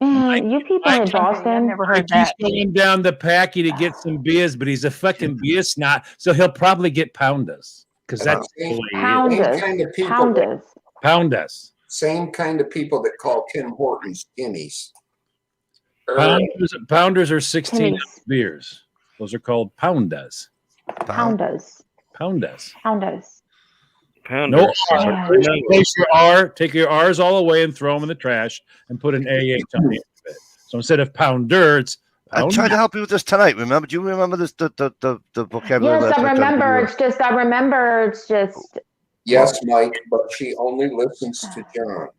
Man, you people in I've Boston. never heard He's that. going down to Packy to get some beers, but he's a fucking beer snot, so he'll probably get pounders because that's the way he is. Pounders. Same kind of people. Pounders. Pounders. Same kind of people that call Tim Hortons tinnies. Pounders are 16 Pennies. beers. Those are called pounders. Pounders. Pounders. Pounders. Pounder. No Yeah. R. Replace your R, take your R's all away and throw them in the trash and put an AH on the end of it. So instead of pounder, it's I tried pounder. to help you with this tonight. Remember? Do you remember this? The vocabulary. Yes, last I night? remember. It's just. Yes, Mike, but she only listens to John.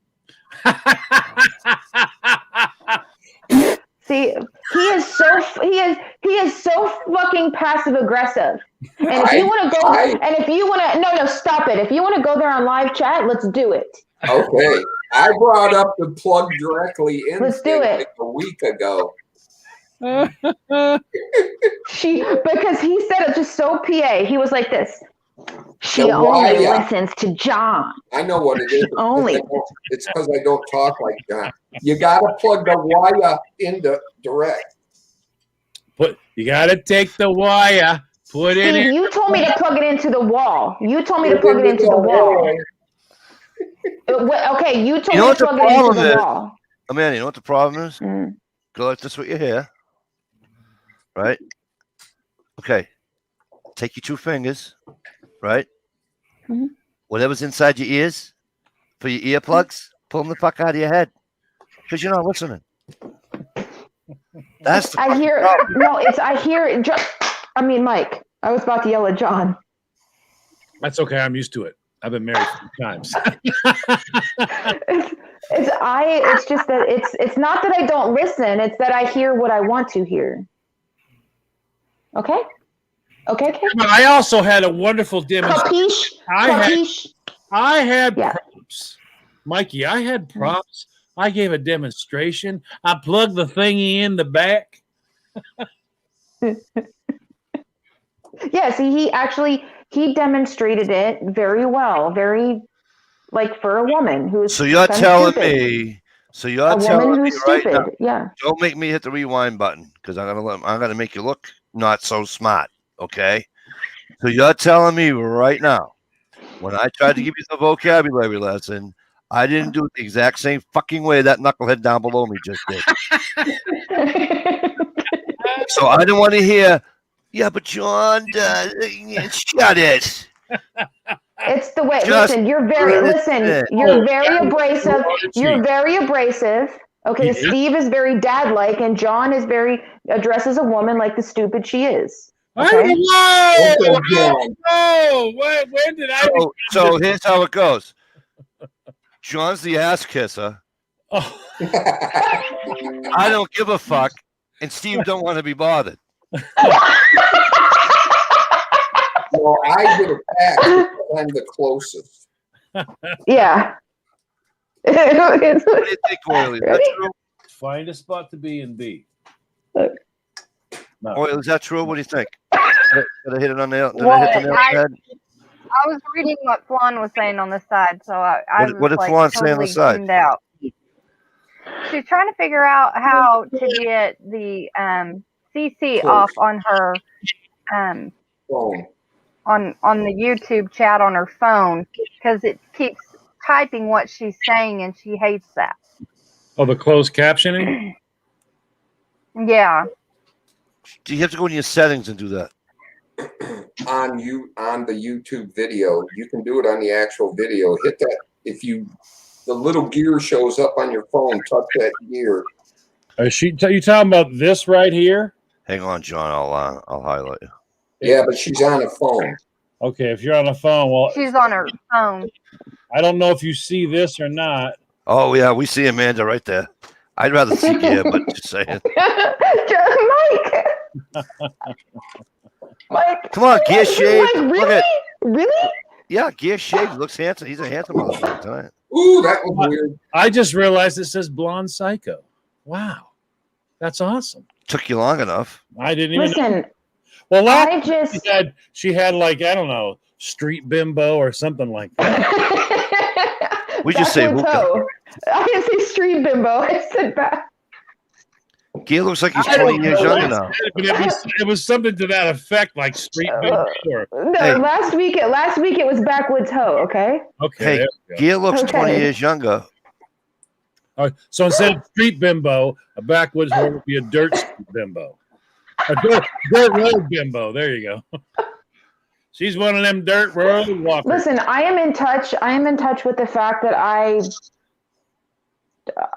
See, he is so fucking passive aggressive. And if you want to go, and if you want to, no, stop it. If you want to go there on live chat, let's do it. Okay, I brought up the plug directly in Let's do it. like a week ago. Because he said it just so PA. He was like this. She The only why, listens to John. I know what it is. Only. It's because I don't talk like John. You got to plug the wire into direct. You got to take the wire, put it Steve, in. you told me to plug it into the wall. You told me to plug it into the wall. Okay, you told You know me what to the plug it into problem the is? wall. Amanda, you know what the problem is? Mm. Go like this with your hair. Right? Okay. Take your two fingers, right? Mhm. Whatever's inside your ears, for your earplugs, pull them the fuck out of your head. Because you're not listening. That's the I hear problem. no. Mike. I was about to yell at John. That's okay. I'm used to it. I've been married 3 times. It's just that it's not that I don't listen. It's that I hear what I want to hear. Okay. But I also had a wonderful demonstration. Capiche? I had Yeah. props. Mikey, I had props. I gave a demonstration. I plugged the thingy in the back. Yeah, see, he demonstrated it very well, very like for a woman who's So you're kinda telling stupid. me. So you're A woman telling me who's right stupid. now. Yeah. Don't make me hit the rewind button because I'm gonna make you look not so smart. Okay. So you're telling me right now, when I tried to give you the vocabulary lesson, I didn't do it the exact same fucking way that knucklehead down below me just did. So I didn't want to hear. Yeah, but John, shut it. It's the way. Just Listen, you're very listen. You're very abrasive. You're very abrasive. Okay, Yeah. Steve is very dad-like, and John is addresses a woman like the stupid she is. Whoa! Okay. Whoa! When did I? So here's how it goes. John's the ass kisser. Oh. I don't give a fuck, and Steve don't want to be bothered. So I get attacked because I'm the closest. Yeah. What do you think, Oily? Is that Ready? true? Find a spot to be and be. Look. No. Oily, is that true? What do you think? Did I hit it on the nail? Did I Well, hit the nail on the head? I was reading what Flan was saying on the side, so I What did was like Flan say on the totally side? tuned out. She's trying to figure out how to get the CC Close. off on her Phone. on the YouTube chat on her phone because it keeps typing what she's saying and she hates that. Oh, the closed captioning? Yeah. Do you have to go in your settings and do that? On the YouTube video. You can do it on the actual video. Hit that the little gear shows up on your phone, touch that gear. Are you talking about this right here? Hang on, John. I'll highlight you. Yeah, but she's on a phone. Okay, if you're on a phone, well, She's on her phone. I don't know if you see this or not. Oh yeah, we see Amanda right there. I'd rather see you, but just saying. Mike. Mike. Come on, Gear Shade. Mike, Look really? at Really? yeah, Gear Shade looks handsome. He's a handsome motherfucker tonight. Ooh, that was weird. I just realized it says Blonde Psycho. Wow. That's awesome. Took you long enough. I didn't even know. Listen, Well, last I just. she had like, I don't know, Street Bimbo or something like that. We just say Backwoods hookah. hoe. I didn't say street bimbo. I said back. Gear looks like he's I don't 20 years know. younger now. But it was something to that effect, like Street Bimbo. Or, No, Hey. last week it was backwoods hoe. Okay. okay. Hey, there we go. Gear looks Okay. 20 years younger. All right, so instead of Street Bimbo, a backwoods hoe would be a Dirt Street Bimbo. A dirt Road Bimbo. There you go. She's one of them dirt road walkers. Listen, I am in touch with the fact that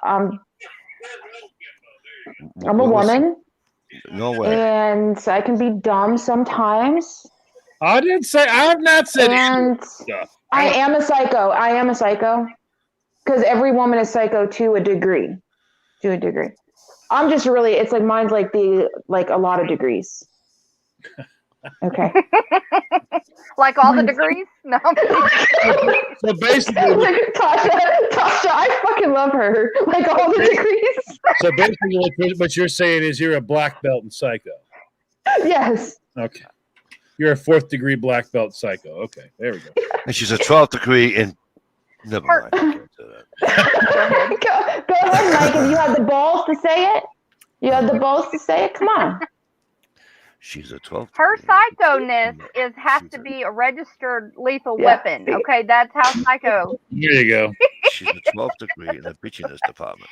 I'm a woman No way. and I can be dumb sometimes. I have not said any And stuff. I am a psycho. I am a psycho. Because every woman is psycho to a degree. To a degree. I'm just really, it's like mine's like a lot of degrees. Okay. Like all the degrees? No. So basically, Tasha, I fucking love her. Like all the degrees. what you're saying is you're a black belt in psycho. Yes. Okay. You're a 4th degree black belt psycho. Okay, there we go. And she's a 12th degree in. Never mind. I can't say that. Go ahead, Mike. If you have the balls to say it, come on. She's a 12th. Her degree. psycho-ness has to be a registered lethal Yeah. weapon. Okay, that's how psycho. There you go. She's a 12th degree in the bitchiness department.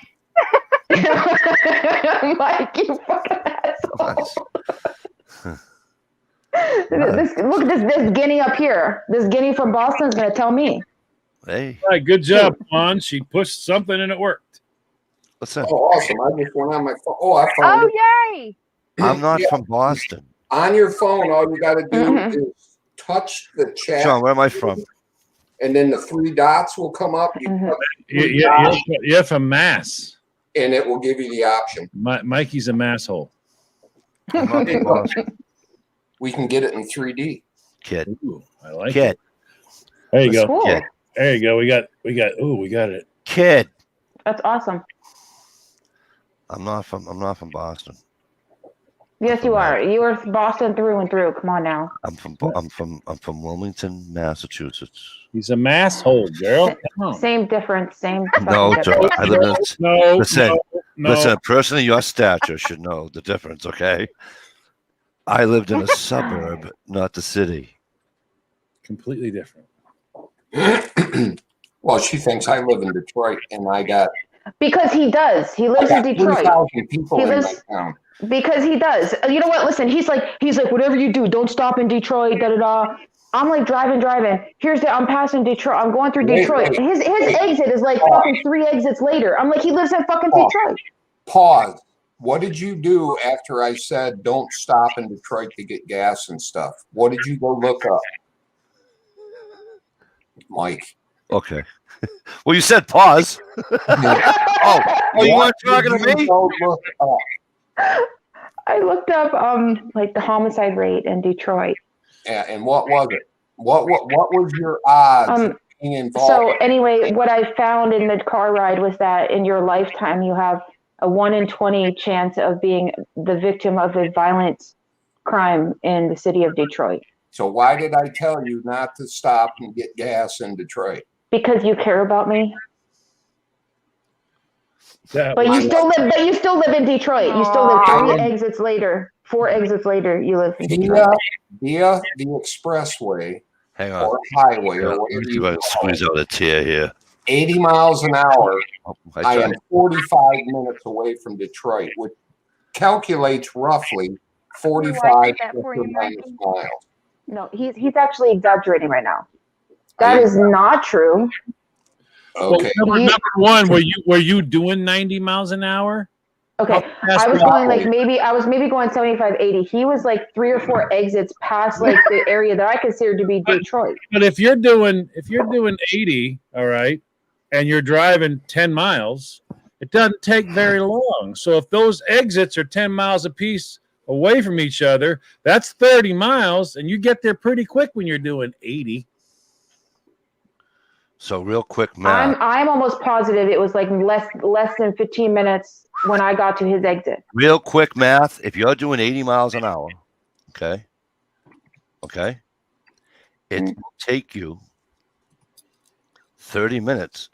Mike, you fucking asshole. Nice. Look at this guinea up here. This guinea from Boston is going to tell me. Hey, All right, good job, Juan. She pushed something and it worked. listen. Oh, awesome. I just went on my phone. Oh, I found Oh, it. yay! I'm not Yeah. from Boston. On your phone, all you got to do Mhm. is touch the chat, John, where am I from? and then the 3 dots will come up. You Mhm. touch the 3 You're dots, from Mass. and it will give you the option. Mikey's a masshole. I'm not from Boston. We can get it in 3D. Kid. Ooh, I like Kid. it. There you go. Cool. Kid. There you go. We got it. Kid. That's awesome. I'm not from Boston. Yes, you are. You are Boston through and through. Come on now. I'm from Wilmington, Massachusetts. He's a masshole, girl. Come on. Same difference. Same. No, fucking Joe. difference. I live in No, Listen, no. listen, a person of your stature should know the difference, okay? I lived in a suburb, not the city. Completely different. Well, she thinks I live in Detroit, and I got Because he does. He lives in Detroit. 3,000 people He in my lives- town. Because he does. You know what? Listen, he's like, whatever you do, don't stop in Detroit. Da da da. I'm like driving. I'm passing Detroit. I'm going through Wait, Detroit. wait, His wait. exit is like fucking 3 exits later. I'm like, he lives in fucking Oh. Detroit. Pause. What did you do after I said don't stop in Detroit to get gas and stuff? What did you go look up? Mike. Okay. Well, you said pause. Oh, you weren't talking to What did me? you go look up? I looked up like the homicide rate in Detroit. And what was it? What was your odds of being involved? So anyway, what I found in the car ride was that in your lifetime, you have a 1 in 20 chance of being the victim of a violent crime in the city of Detroit. So why did I tell you not to stop and get gas in Detroit? Because you care about me. That But was- you still live. But you still live in Detroit. You still live 4 Aw. exits later, you live in Detroit. Via the expressway Hang on. or highway Yeah, or let whatever me see you if I can call squeeze it, out a tear here. 80 miles an hour. Oh, I am tried. 45 minutes away from Detroit, which calculates roughly 45 that for you, minus Mikey? miles. No, he's actually exaggerating right now. That Are you- is not true. Okay. Well, number one, were you doing 90 miles an hour? Okay, How fast I was were you? going like I was maybe going 75, 80. He was like 3 or 4 exits past like the area that I considered to be Detroit. But if you're doing 80, all right, and you're driving 10 miles, it doesn't take very long. So if those exits are 10 miles apiece away from each other, that's 30 miles, and you get there pretty quick when you're doing 80. So real quick math. I'm almost positive it was like less than 15 minutes when I got to his exit. Real quick math. If you're doing 80 miles an hour, okay, it will take you 30 minutes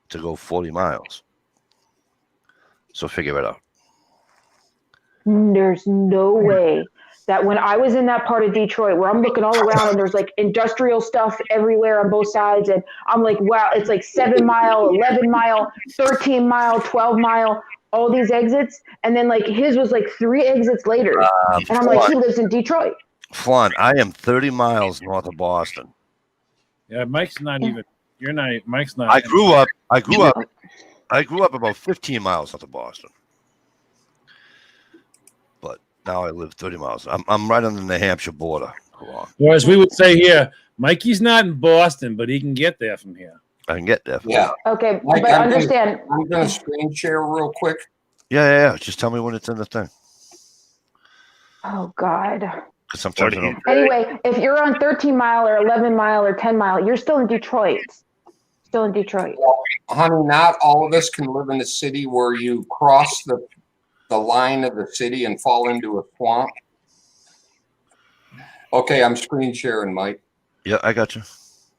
to go 40 miles. So figure it out. There's no way that when I was in that part of Detroit where I'm looking all around and there's like industrial stuff everywhere on both sides, and I'm like, wow, it's like 7 mile, 11 mile, 13 mile, 12 mile, all these exits. And then like his was like 3 exits later. And I'm like, he lives in Detroit. Flan, I am 30 miles north of Boston. Yeah, Mike's not even. You're not. Mike's not. I grew up about 15 miles north of Boston. But now I live 30 miles. I'm right on the New Hampshire border. Or as we would say here, Mikey's not in Boston, but he can get there from here. I can get there. Yeah. Okay, Mike, but I'm understand. I'm going to screen share real quick. Yeah. Just tell me when it's in the thing. Oh God. Because sometimes I don't. Anyway, if you're on 13 mile or 11 mile or 10 mile, you're still in Detroit. Still in Detroit. Honey, not all of us can live in a city where you cross the line of the city and fall into a swamp. Okay, I'm screen sharing, Mike. Yeah, I got you.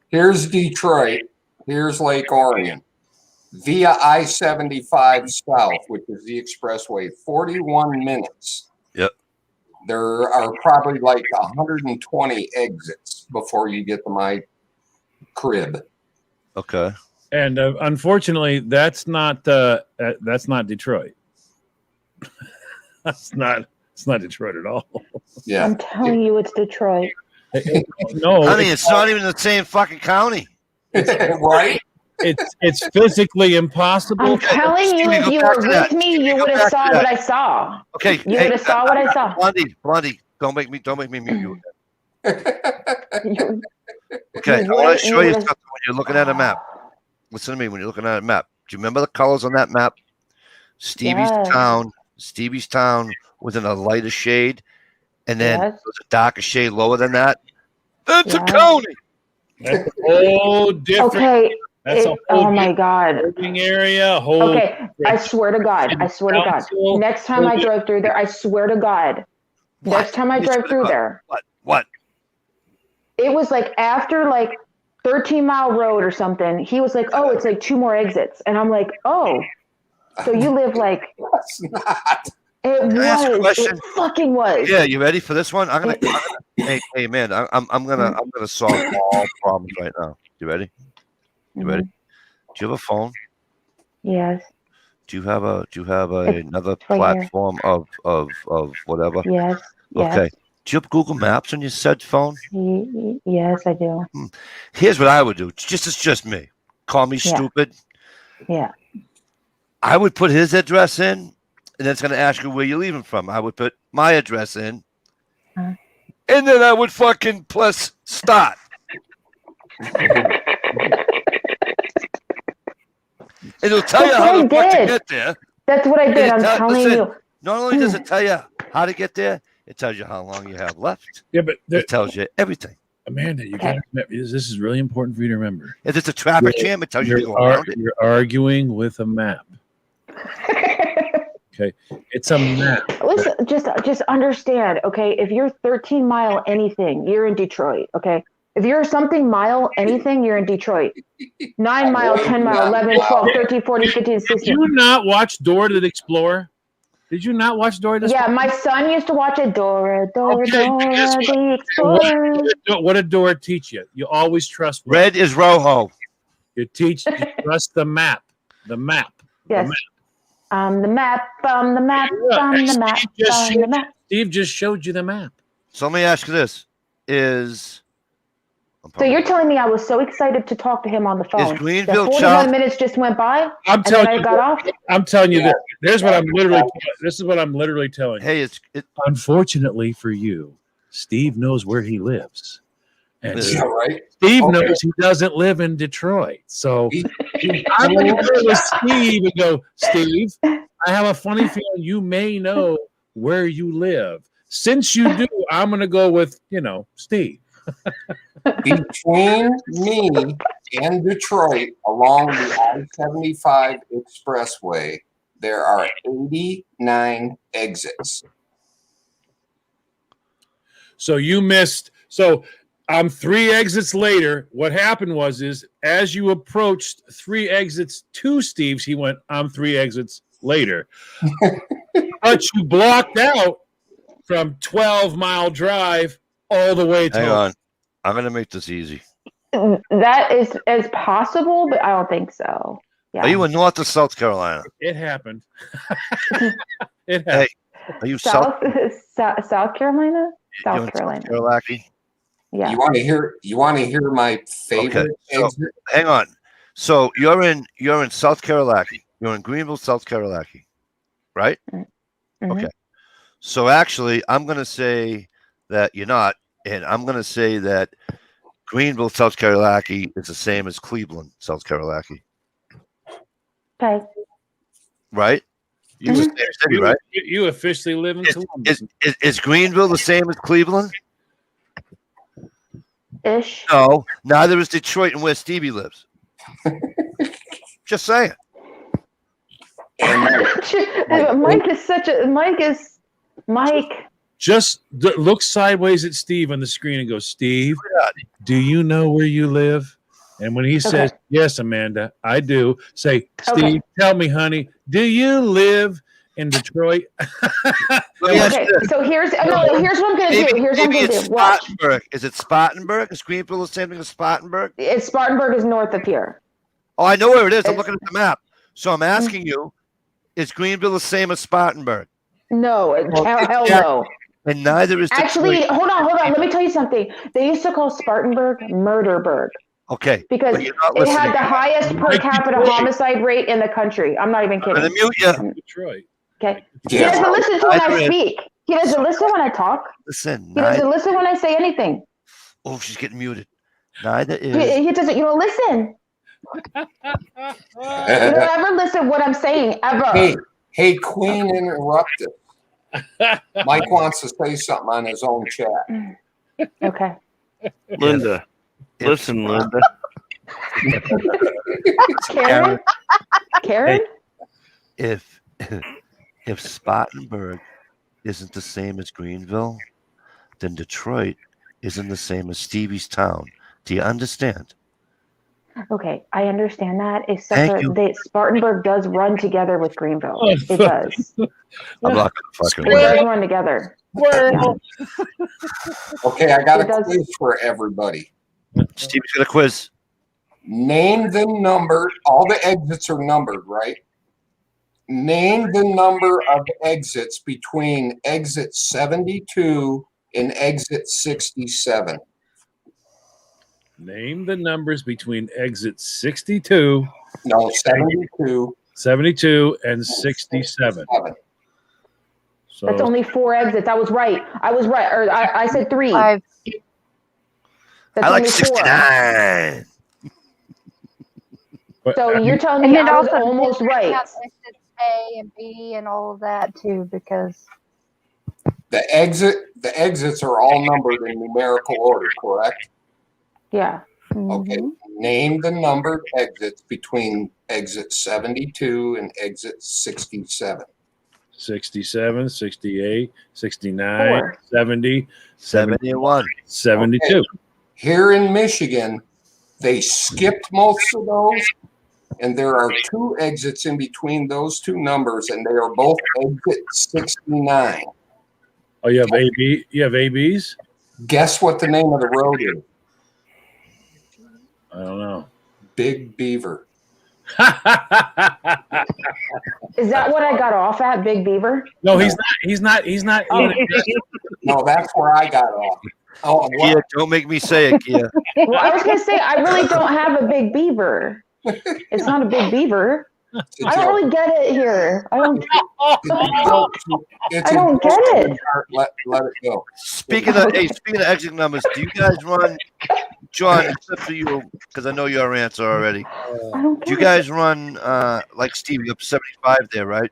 Here's Detroit. Here's Lake Orion. Via I-75 South, which is the expressway, 41 minutes. Yep. There are probably like 120 exits before you get to my crib. Okay. And unfortunately, that's not Detroit. It's not Detroit at all. Yeah. I'm telling you, it's Detroit. No, Honey, it's not even the same fucking county. Right? it's physically impossible. I'm telling you, if you were with me, you would have saw what I saw. Okay. You would have saw what I saw. Blondie, don't make me mute you. You- Okay, You I want would- to show you you would- something when you're looking at a map. Listen to me when you're looking at a map. Do you remember the colors on that map? Stevie's Yes. Town was in a lighter shade, and then Yes. it was a darker shade lower than that. That's a Yes. county. That's a whole different. Okay. That's a whole Oh my different God. living area. Whole. Okay. I swear to God. I swear to God. Council. Next time I drove through there, I swear to God. What? Next time I You drive swear through to God. there, What? it was like after like 13 Mile Road or something. He was like, oh, it's like 2 more exits. And I'm like, oh, so you live like, That's not. it Can I ask a was. question? It fucking was. Yeah, you ready for this one? Hey man, I'm gonna solve all problems right now. You ready? You ready? Mhm. Do you have a phone? Yes. Do you have another right here. platform of whatever? Yes. Yes. Okay. Do you have Google Maps on your said phone? Yes, I do. Here's what I would do. It's just me. Call me Yeah. stupid. Yeah. I would put his address in, and then it's going to ask you where you're leaving from. I would put my address in, and then I would fucking press start. And it'll tell you That's how what the I fuck to did. get there. That's what I did. And I'm telling listen, you. not only does it tell you how to get there, It tells you how long you have left. Yeah, but It tells you everything. Amanda, you got to remember, this is really important for you to remember. If it's a traffic jam, it tells you to go around it. You're arguing with a map. Okay, it's a map. Listen, just understand, okay? If you're 13 mile anything, you're in Detroit, okay? If you're something mile anything, you're in Detroit. 9 mile, 10 mile, 11, 12, 13, 14, 15, Did 16. you not watch Dora the Explorer? Did you not watch Dora the Explorer? Yeah, my son used to watch it. Dora, Okay, guess what? the Explorer. What did Dora teach you? You always trust what? Red is Rojo. You trust the map. The map. Yes. The map, the map, the map, the map. Steve just showed you the map. So let me ask you this: So you're telling me I was so excited to talk to him on the phone that Greenville 41 Child- minutes just went by, I'm and then telling I you. got off? I'm telling you this. Here's what I'm literally. This is what I'm literally telling you. Hey, Unfortunately for you, Steve knows where he lives, and Yeah, right. Steve Okay. knows he doesn't live in Detroit. So He- I'm going to go with Steve and go, Steve, I have a funny feeling you may know where you live. Since you do, I'm going to go with, Steve. Between me and Detroit, along the I-75 expressway, there are 89 exits. So you missed. So I'm 3 exits later. What happened was as you approached 3 exits to Steve's, he went, I'm 3 exits later. But you blocked out from 12-mile drive all the way to. hang on. I'm gonna make this easy. That is possible, but I don't think so. Yeah. Are you in North or South Carolina? It happened. It happened. Hey, are you South South Carolina? you're in South Carolina. Carolina? Yeah. You want to hear my favorite so- exit? Hang on. So you're in South Carolina. You're in Greenville, South Carolina, right? Mhm. Okay. So actually, I'm gonna say that you're not, and I'm gonna say that Greenville, South Carolina is the same as Cleveland, South Carolina, Okay. right? You Mhm. the same city, right? You officially live in Columbus. Is Greenville the same as Cleveland? Ish. No, neither is Detroit and where Stevie lives. Just saying. Mike. Just look sideways at Steve on the screen and go, Steve, do you know where you live? And when he says, yes, Amanda, I do, say, Steve, tell me, honey, do you live in Detroit? Okay, so here's what I'm gonna do. Here's what I'm gonna do. Watch. Spartanburg. Is it Spartanburg? Is Greenville the same thing as Spartanburg? Spartanburg is north of here. Oh, I know where it is. I'm looking at the map. So I'm asking you, is Greenville the same as Spartanburg? No, hell no. And neither is Actually, Detroit. hold on. Let me tell you something. They used to call Spartanburg Murderburg Okay. because but you're not it had listening. the highest per capita homicide rate in the country. I'm not even I'm gonna kidding. mute you. Detroit. Okay. He Yeah. doesn't listen to when I Neither is- speak. He doesn't listen when I talk. Listen. He doesn't listen when I say anything. Oh, she's getting muted. Neither is. He doesn't. You don't listen. You don't ever listen what I'm saying ever. Hey, Queen interrupted. Mike wants to say something on his own chat. Okay. Linda. If- Listen, Linda. Karen. Karen. If Spartanburg isn't the same as Greenville, then Detroit isn't the same as Stevie's town. Do you understand? Okay, I understand that. Thank you. Spartanburg does run together with Greenville. It does. It I'm not gonna fucking does run together. Okay, I got It a does. quiz for everybody. Stevie's got a quiz. Name the number. All the exits are numbered, right? Name the number of exits between exit 72 and exit 67. Name the numbers between exit 62, No, 72. 72, and 67. So That's only 4 exits. I was right. Or I said 3. 5. That's I like only 4. 69. So you're telling And me it I was also almost depends right. on exits A and B and all of that too, because The exits are all numbered in numerical order, correct? Yeah. Okay. Mhm. Name the numbered exits between exit 72 and exit 67. 67, 68, 69, Four. 70, 71. 72. Here in Michigan, they skipped most of those, and there are 2 exits in between those 2 numbers, and they are both exit 69. Oh, you have AB? You have ABs? Guess what the name of the road is? I don't know. Big Beaver. Is that what I got off at, Big Beaver? No, he's not even No, that's where I got off. Oh, Kia, what? don't make me say it, Kia. Well, I was gonna say I really don't have a Big Beaver. It's not a Big Beaver. It's a I don't joke. really get it here. I don't. It's a joke. It's I a don't joke. get it. Let it go. Speaking of exit numbers, do you guys run, John, except for you, because I know your answer already. I don't Do you get guys run, like Steve, you're up 75 there, right?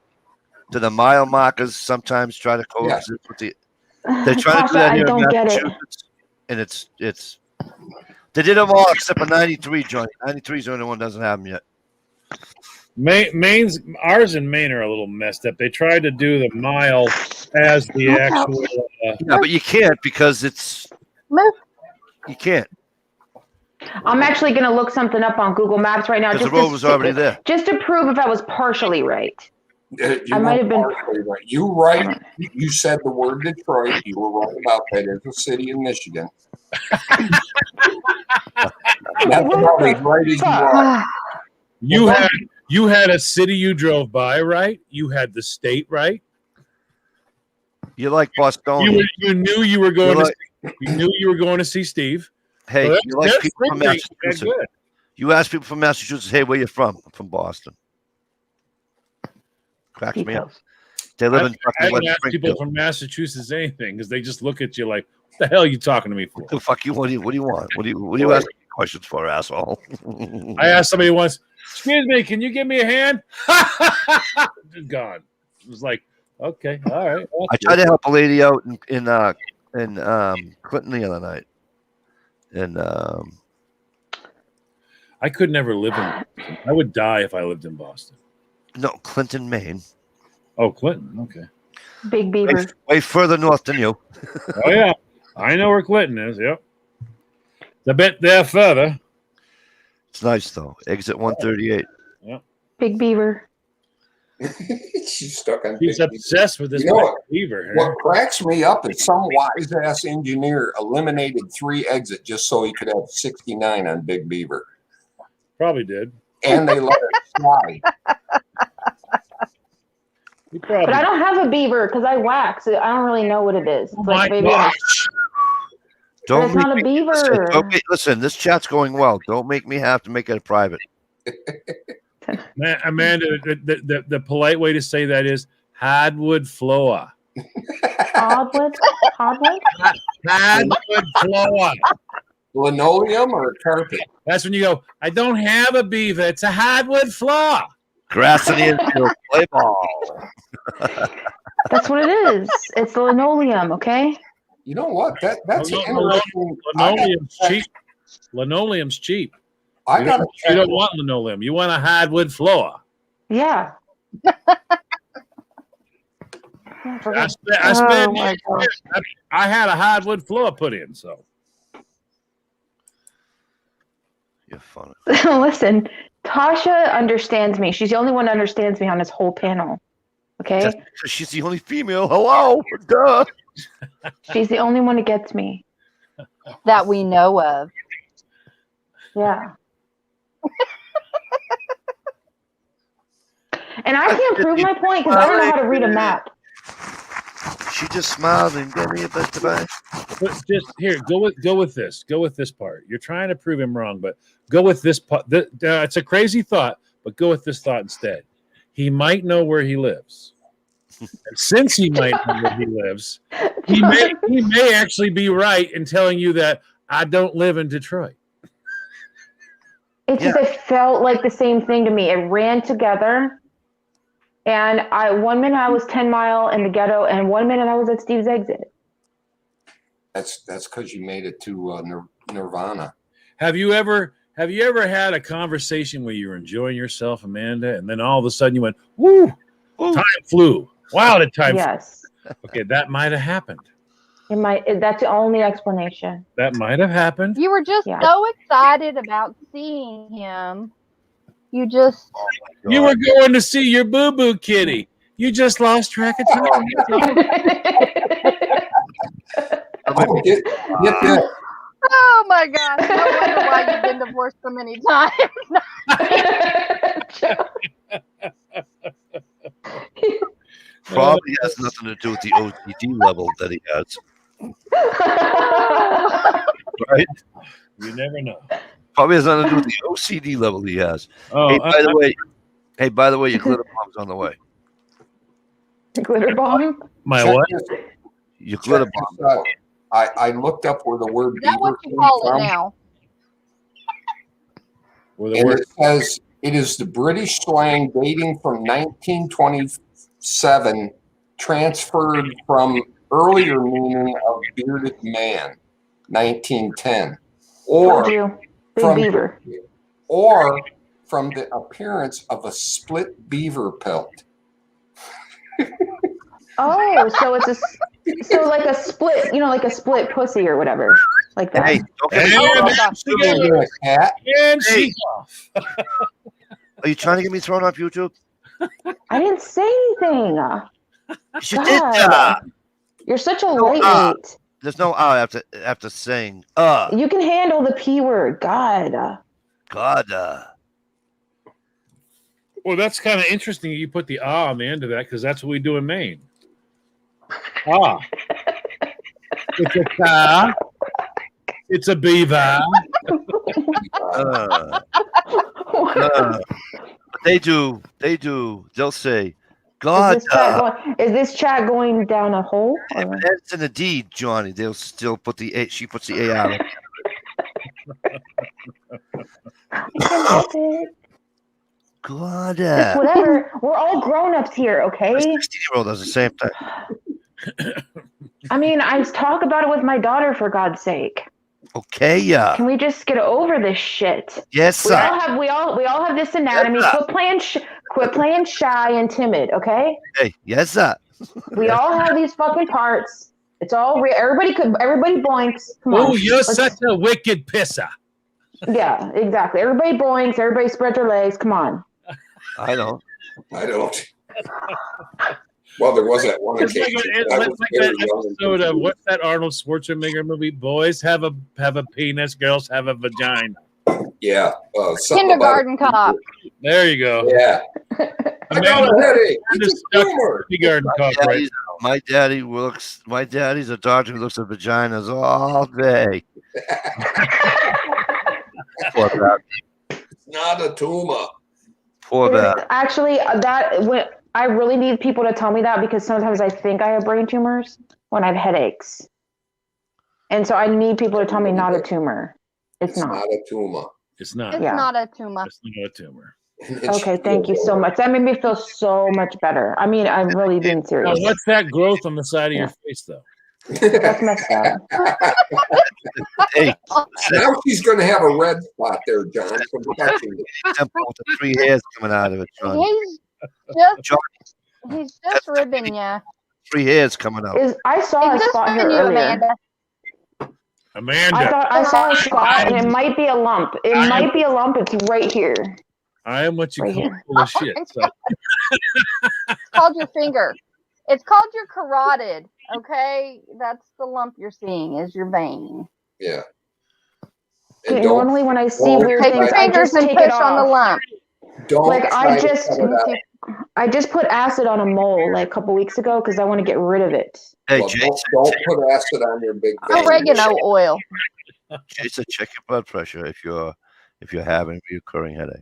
Do the mile markers sometimes try to coexist with the... it. They're trying to do Tasha, that I here in don't get it. Massachusetts, and it's... They did them all except for 93, John. 93 is the only one that doesn't have them yet. Ours in Maine are a little messed up. They tried to do the mile as the actual. Yeah, but you can't because it's... You can't, I'm actually gonna look something up on Google Maps right now because the just road was already there. just to prove if I was partially right. You I might have been- were partially right. You said the word Detroit. You were right about that. It's a city in Michigan. That's about as right as you are. You had a city you drove by, right? You had the state, right? You're like Bostonian. You knew you were going You're to. You knew you were going to see Steve. Hey, So you like that's people from pretty Massachusetts. good. You ask people from Massachusetts, hey, where you from? I'm from Boston. Cracks me up. Details. They live in I fucking don't West ask people Springfield. from Massachusetts anything because they just look at you like, "What the hell are you talking to me for?" What the fuck you? What do you want? What do you asking questions for, asshole? I asked somebody once, "Excuse me, can you give me a hand?" Gone. It was like, okay, all right. well, I tried to help a lady out in Clinton the other night, and I could never live in Boston. I would die if I lived in Boston. no, Clinton, Maine, Oh, Clinton. Okay. Big Beaver. way further north than you. Oh yeah, I know where Clinton is. Yep. It's a bit there further. It's nice though. Exit 138. Big Beaver. She's stuck on. He's Big obsessed with this You know what? beaver. Here. What cracks me up is some wise ass engineer eliminated 3 exits just so he could have 69 on Big Beaver, Probably did. and they let it slide. He probably. But I don't have a beaver because I wax. I don't really know what it is. It's Oh like my maybe I'm- gosh. but Don't it's make not a me, beaver. listen, this chat's going well. Don't make me have to make it private. Amanda, the polite way to say that is hardwood floor. Hardwood? Hardwood? Hardwood floor. Linoleum or carpet? That's when you go, I don't have a beaver. It's a hardwood floor. Grass in the infield, play ball. That's what it is. It's the linoleum, okay? You know what? That's Linoleum- interesting. Linoleum's cheap. Linoleum's cheap. I You got don't, you don't want linoleum. You want a hardwood floor. Yeah. I spent my gosh. I had a hardwood floor put in, so You're funny. Listen, Tasha understands me. She's the only one that understands me on this whole panel. Okay? Just 'cause she's the only female. Hello, duh. She's the only one that gets me. That we know of. Yeah. And I can't prove my point because I don't know how to read a map. She just smiled and gave me a bit to buy. but just here, go with this. Go with this part. You're trying to prove him wrong, but go with this part. It's a crazy thought, but go with this thought instead. He might know where he lives. And since he might know where he lives, he may actually be right in telling you that I don't live in Detroit. It just it felt like the same thing to me. It ran together. And one minute I was 10 Mile in the ghetto, and 1 minute I was at Steve's Exit. That's because you made it to Nirvana. Have you ever had a conversation where you were enjoying yourself, Amanda, and then all of a sudden you went, "Woo, time flew! Wow, did time flew." Yes. Okay, that might have happened. It might. That's the only explanation. That might have happened. You were just Yeah. so excited about seeing him. You just You were going to see your boo-boo kitty. You just lost track of time. Oh, get this. oh my gosh. No wonder why you've been divorced so many times. Probably has nothing to do with the OCD level that he has. Right? You never know. Probably has nothing to do with the OCD level he has. Oh, Hey, by the way, your glitter bomb's on the way. Glitter bomb? my Check what? this- Your glitter check bomb. this out. I looked up where the word Is that beaver what you came call from, it now? Were the and word it says it is the British slang dating from 1927, transferred from earlier meaning of bearded man, 1910, Told or you. Big from beaver. or from the appearance of a split beaver pelt. Oh, so it's so like a split, like a split pussy or whatever, like that. Hey, don't get me Hey, thrown man. off You're YouTube. a cat. and Hey. she's off. Are you trying to get me thrown off YouTube? I didn't say anything. You did that. God, you're such a No, lightweight. There's no after saying You can handle the P word. God. God. Well, that's kind of interesting. You put the on the end of that because that's what we do in Maine. Ah, it's a car. It's a beaver. But they do. They'll say, God. Is this chat going down a hole? If that's in a deed, Johnny, they'll still put the A. She puts the AR. God. It's whatever. We're all grown-ups here, A okay? 16-year-old does the same thing. I mean, I talk about it with my daughter, for God's sake. Okay, yeah. Can we just get over this shit? Yes, We sir. all have this anatomy. Yes, sir. Quit playing shy and timid, okay? Hey, yes, sir. We all have these fucking parts. It's all real. Everybody boinks. Come on. Oh, you're such a wicked pisser. Yeah, exactly. Everybody boinks. Everybody spread their legs. Come on. I don't. I don't. Well, there was that one It's like, occasion. it's I like was that very young and episode of what's that Arnold Schwarzenegger movie? Boys have a penis, girls have a vagina. Yeah. Something Kindergarten about cop. There you go. Yeah. I got a headache. It's a tumor. Kindergarten cop, right? My daddy's a doctor who looks at vaginas all day. Poor bad. It's not a tumor. Poor bad. Actually, I really need people to tell me that, because sometimes I think I have brain tumors when I have headaches. And so I need people to tell me not a tumor. It's not. a tumor. It's not. It's Yeah. not a tumor. It's not a tumor. Okay, thank you so much. That made me feel so much better. I mean, I'm really being Now, serious. what's that growth on the side of your face, though? That's messed up. Hey, Now she's going to have a red spot there, John, from touching it. temple with the 3 hairs coming out of it, John. He's just ribbing you. 3 hairs coming out. I saw a He's just spot here ribbing you, earlier. Amanda. Amanda, I saw a spot, and it might be a lump. It might be a lump. It's right here. I am what you Right call here. full of shit. So. It's called your finger. It's called your carotid. Okay, that's the lump you're seeing is your vein. Yeah. Okay, And normally when I see weird Take things, your I fingers just and take it push on the off. lump. don't Like, try to cut it out. I just put acid on a mole like a couple weeks ago because I want to get rid of it. Hey, Well, Jason, don't put acid on your big vein. Oregano oil. Jason, check your blood pressure if you're having recurring headaches.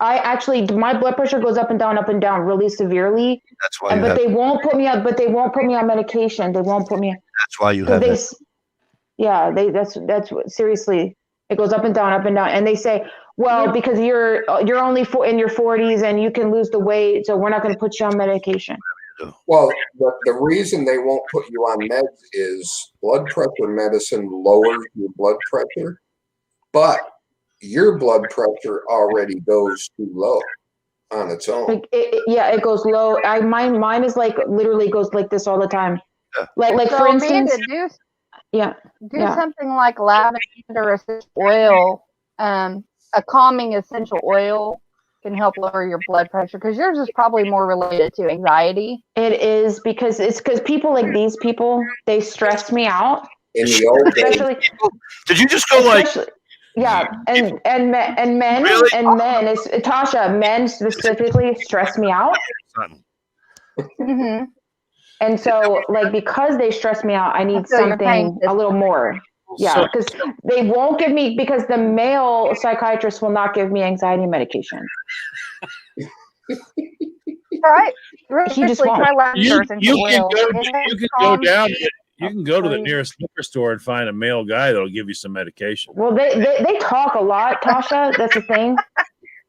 My blood pressure goes up and down really severely. That's why you have. But they won't put me on. But they won't put me on medication. They won't put me. That's why you Because have. That's what, seriously. It goes up and down, and they say, well, because you're only in your 40s and you can lose the weight, so we're not going to put you on medication. Well, the reason they won't put you on meds is blood pressure medicine lowers your blood pressure, but your blood pressure already goes too low on its own. Like it goes low. Mine is like literally goes like this all the time. Like So for instance, Amanda, do Yeah. something like lavender essential oil, a calming essential oil can help lower your blood pressure, because yours is probably more related to anxiety. it is because people like these people, they stress me out. In the old days, Especially, Did you just go like? especially yeah, and men Really? and men is Tasha, men specifically stress me out. Mm-hmm. And so, like, because they stress me out, I need feel your pain, something a little more. Yeah, because they won't give me, because the male psychiatrist will not give me anxiety medication. All right. He just Seriously, won't. try lavender You essential oil. can go down. You can go to the nearest liquor store and find a male guy that'll give you some medication. Well, they talk a lot, Tasha. That's the thing.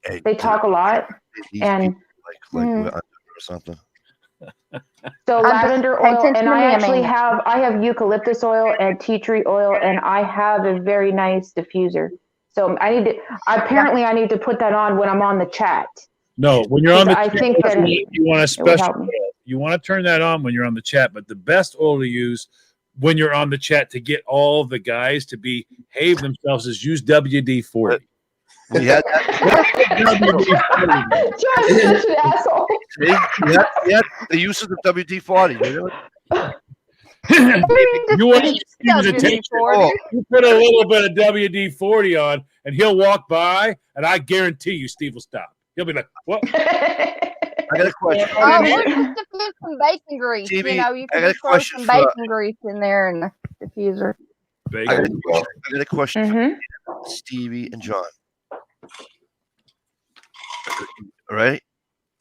Hey, They talk a lot, these and people, like we're under or something. so I'm just- lavender pay oil, attention and to I me, actually Amanda. have eucalyptus oil and tea tree oil, and I have a very nice diffuser. So I need to put that on when I'm on the chat. No, when you're on the I chat, think that you want a would special help me. oil. You want to turn that on when you're on the chat, but the best oil to use when you're on the chat to get all the guys to behave themselves is use WD-40. We had that. John's such an asshole. See? Yeah, the uses of WD-40. You want to use attention. WD-40. You put a little bit of WD-40 on, and he'll walk by, and I guarantee you, Steve will stop. He'll be like, "What?" I got a question. Oh, we're just to put some bacon grease. Stevie, You know, you I can got a just throw question some for- bacon grease in there in the diffuser. Bacon. I got a question Mhm. for Stevie and John. All right?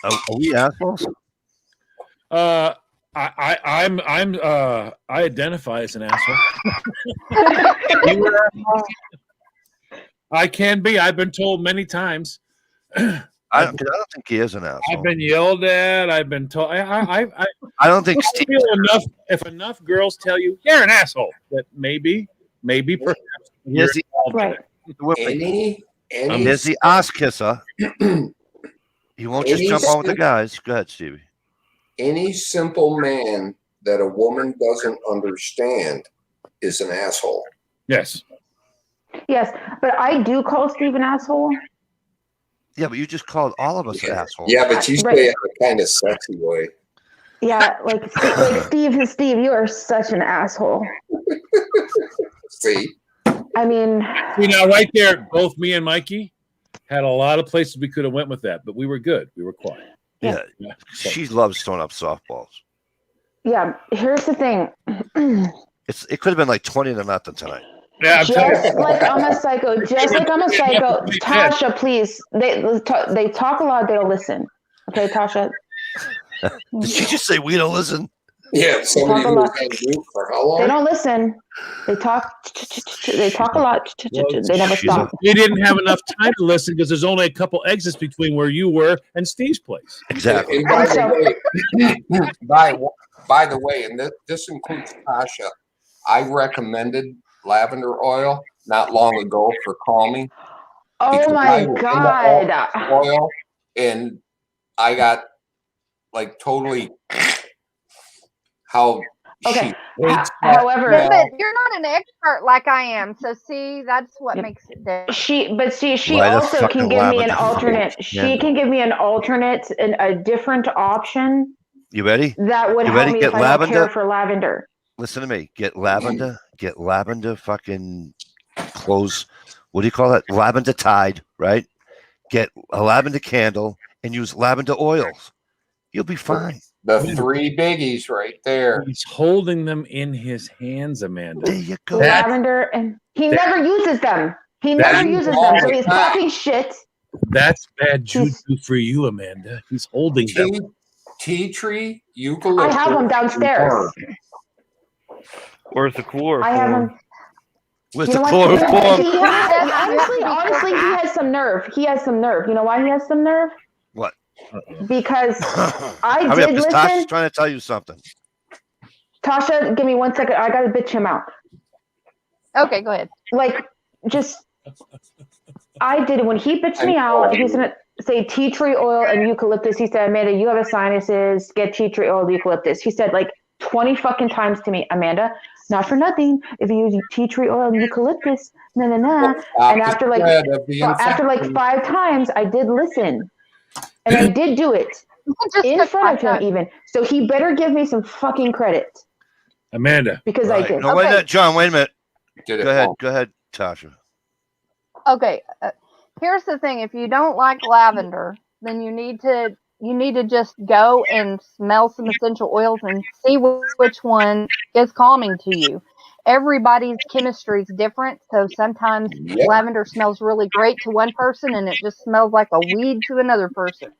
Are we assholes? I identify as an asshole. I can be. I've been told many times. I don't think he is an asshole. I've been yelled at. I've been told. I I don't think Steve. feel enough. If enough girls tell you you're an asshole, that maybe perhaps you're Here's the, Right. here's the ass kisser. He won't just jump on with the guys. Go ahead, Stevie. any simple man that a woman doesn't understand is an asshole. Yes. Yes, but I do call Steve an asshole. Yeah, but you just called all of us assholes. Yeah, but you Right. say it in a kind of sexy way. Yeah, like Steve, you are such an asshole. See? I mean, You know, right there, both me and Mikey had a lot of places we could have went with that, but we were good. We were quiet. Yeah. Yeah. She loves throwing up softballs. yeah, here's the thing. It could have been like 20-0 tonight. Yeah, I'm telling Just like I'm a psycho, Tasha, please. They talk a lot, they don't listen. Okay, Tasha? Did she just say we don't listen? Yeah, somebody Talk a who was lot. on mute for how long? They don't listen. They talk a lot. They never She's stop. we didn't have enough time to listen because there's only a couple exits between where you were and Steve's place. Exactly. And by the way, by the way, and this includes Tasha, I recommended lavender oil not long ago for calming. Oh Because I my was in the God. Oil, and I got like totally how Okay. she hates that However, smell. But you're not an expert like I am, so see, that's what Yep. makes it different. she Why the also fuck can a give me an lavender alternate. She candle? can give me an alternate and a different option You ready? that would You help ready? me Get if I don't care lavender? for lavender. Listen to me. Get lavender fucking clothes. What do you call it? Lavender Tide, right? Get a lavender candle and use lavender oils. You'll be fine. The three biggies right there. He's holding them in his hands, Amanda. There you go. Lavender, and he never uses them. He That's never uses them, so he's talking shit. That's bad juju for you, Amanda. He's holding them. Tea tree, eucalyptus. I have them downstairs. Where's the chloroform? I have them. With You the know what? chloroform. Honestly, he has some nerve. He has some nerve. You know why he has some nerve? What? Because I Hurry up, did this listen. Tasha's trying to tell you something. Tasha, give me 1 second. I gotta bitch him out. Okay, go ahead. Like, just I did when he bitched me out. He's gonna say tea tree oil and eucalyptus. He said, Amanda, you have a sinuses. Get tea tree oil, eucalyptus. He said like 20 fucking times to me, Amanda. Not for nothing. If you use tea tree oil and eucalyptus, And after like 5 times, I did listen, and I did do it in front of him even. So he better give me some fucking credit, Amanda. because I did. No, wait a minute, John. Wait a minute. Did it Go ahead. wrong. Go ahead, Tasha. Okay, here's the thing: if you don't like lavender, then you need to just go and smell some essential oils and see which one is calming to you. Everybody's chemistry is different, so sometimes lavender smells really great to one person and it just smells like a weed to another person.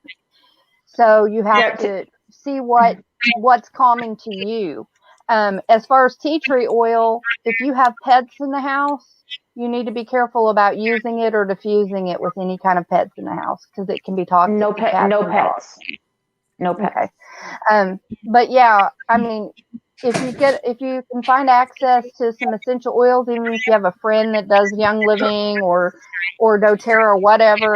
So you have to see what's calming to you. As far as tea tree oil, if you have pets in the house, you need to be careful about using it or diffusing it with any kind of pets in the house, because it can be toxic. No pets. Okay. But yeah, I mean, if you can find access to some essential oils, even if you have a friend that does Young Living or doTERRA or whatever,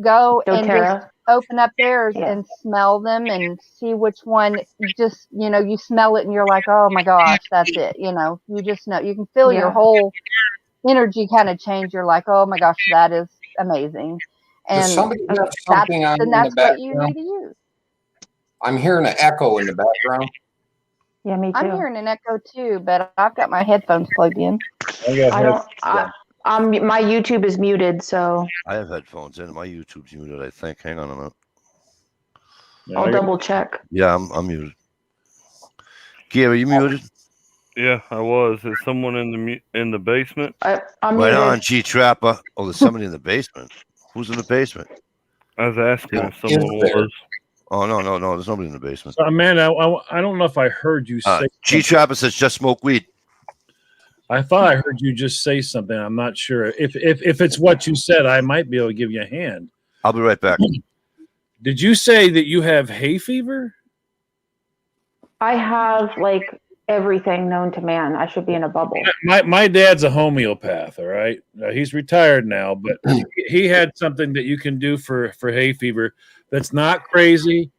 go and just open up theirs and smell them and see which one. Just, you smell it and you're like, oh my gosh, that's it. You just know, you can feel your whole energy kind of change. You're like, oh my gosh, that is amazing. And Does somebody have something on in the that's what you background? need to use. I'm hearing an echo in the background. Yeah, me too. I'm hearing an echo too, but I've got my headphones plugged in. My YouTube is muted, so I have headphones in. My YouTube's muted, I think. Hang on a minute. I'll double check. Yeah, I'm muted. Gary, you muted? Yeah, I was. Is someone in the basement? I'm right muted. on, G Trapper. Oh, there's somebody in the basement. Who's in the basement? I was asking if someone was. Oh, no. There's nobody in the basement. So, Amanda, I don't know if I heard you say. G Trapper says just smoke weed. I thought I heard you just say something. I'm not sure. If it's what you said, I might be able to give you a hand. I'll be right back. Did you say that you have hay fever? I have like everything known to man. I should be in a bubble. My dad's a homeopath, all right? He's retired now, but he had something that you can do for hay fever that's not crazy.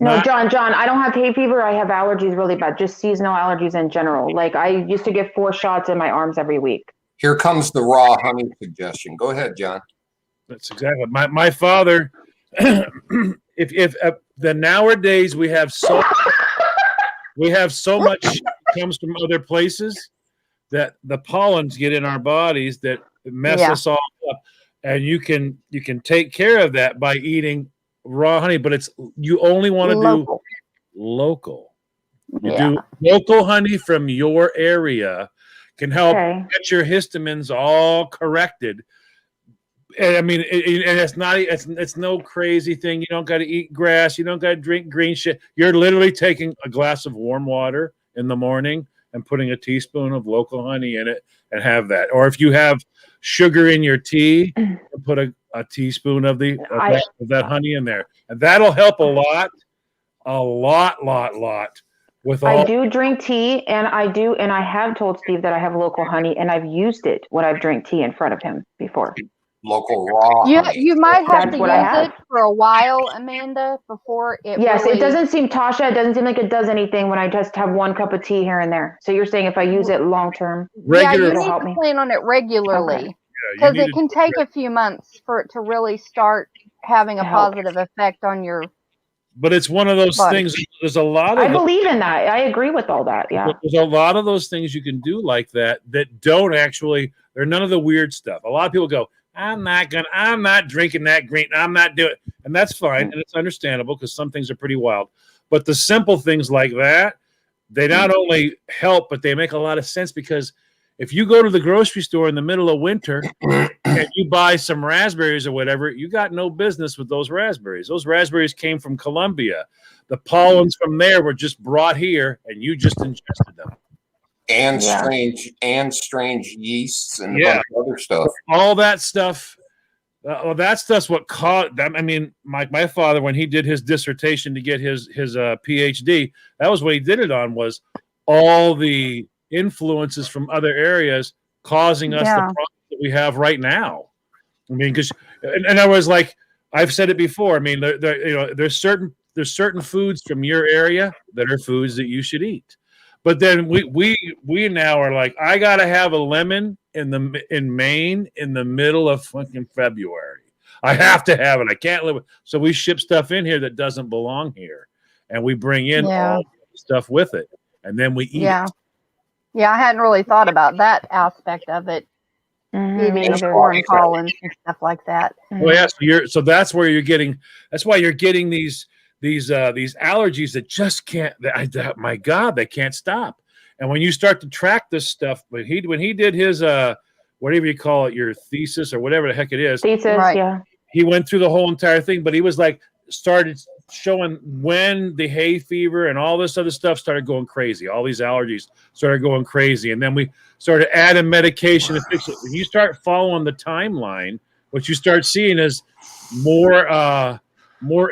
John, I don't have hay fever. I have allergies really bad, just seasonal allergies in general. Like I used to get 4 shots in my arms every week. Here comes the raw honey suggestion. Go ahead, John. That's exactly my father. if the nowadays we have so much shit that comes from other places that the pollens get in our bodies that mess us all up, and you can take care of that by eating raw honey, but you only want to do local. You do local honey from your area can help get your histamines all corrected. And I mean, and it's no crazy thing. You don't got to eat grass. You don't got to drink green shit. You're literally taking a glass of warm water in the morning and putting a teaspoon of local honey in it and have that. Or if you have sugar in your tea, put a teaspoon of that honey in there, and that'll help a lot. I do drink tea, and I have told Steve that I have local honey, and I've used it when I've drank tea in front of him before. Local raw. You might have to use it for a while, Amanda, before it. Yes, it doesn't seem, Tasha, it doesn't seem like it does anything when I just have 1 cup of tea here and there. So you're saying if I use it long term, you need to plan on it regularly, because it can take a few months for it to really start having a positive effect on your. But it's one of those things. There's a lot of. I believe in that. I agree with all that. Yeah. There's a lot of those things you can do like that don't actually. They're none of the weird stuff. A lot of people go, I'm not drinking that green. I'm not doing it. And that's fine. And it's understandable because some things are pretty wild. But the simple things like that, they not only help, but they make a lot of sense, because if you go to the grocery store in the middle of winter and you buy some raspberries or whatever, you got no business with those raspberries. Those raspberries came from Colombia. The pollens from there were just brought here and you just ingested them. and Yeah. strange yeasts and a Yeah. bunch of other stuff. All that stuff. Well, that stuff's what caused. I mean, my father, when he did his dissertation to get his PhD, that was what he did it on, was all the influences from other areas causing us the Yeah. problems that we have right now. I mean, because and I was like, I've said it before. I mean, there's certain foods from your area that are foods that you should eat. But then we now are like, I gotta have a lemon in Maine in the middle of fucking February. I have to have it. I can't live with. So we ship stuff in here that doesn't belong here, and we bring in Yeah. all the stuff with it, and then we eat Yeah. it. Yeah, I hadn't really thought about that aspect of it, Mhm, me eating either. foreign pollens and stuff like that. Well, yeah. So that's where you're getting. That's why you're getting these allergies that just can't. My God, they can't stop. And when you start to track this stuff, when he did his whatever you call it, your thesis or whatever the heck it is, Thesis, Right. yeah. he went through the whole entire thing. But he was like started showing when the hay fever and all this other stuff started going crazy. All these allergies started going crazy, and then we started adding medication to fix it. When you start following the timeline, what you start seeing is more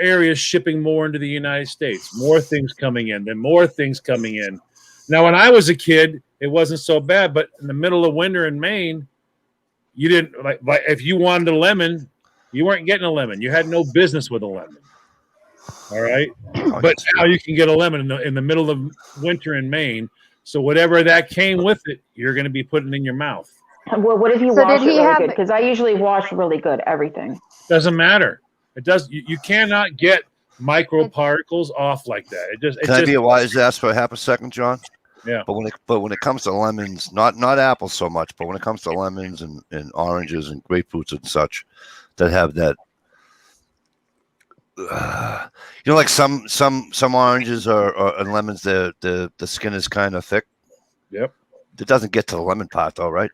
areas shipping more into the United States, more things coming in, then more things coming in. Now, when I was a kid, it wasn't so bad, but in the middle of winter in Maine, you didn't like if you wanted a lemon, you weren't getting a lemon. You had no business with a lemon. All right, but now you can get a lemon in the middle of winter in Maine. So whatever that came with it, you're going to be putting in your mouth. Well, what if you So wash did it he really have- good? Because I usually wash really good everything. Doesn't matter. It does. You cannot get microparticles off like that. Can I be a wise ass for half a second, John? Yeah. But when it comes to lemons, not apples so much, but when it comes to lemons and oranges and grapefruits and such, that have that, like some oranges and lemons, the skin is kind of thick. Yep. It doesn't get to the lemon part though, right?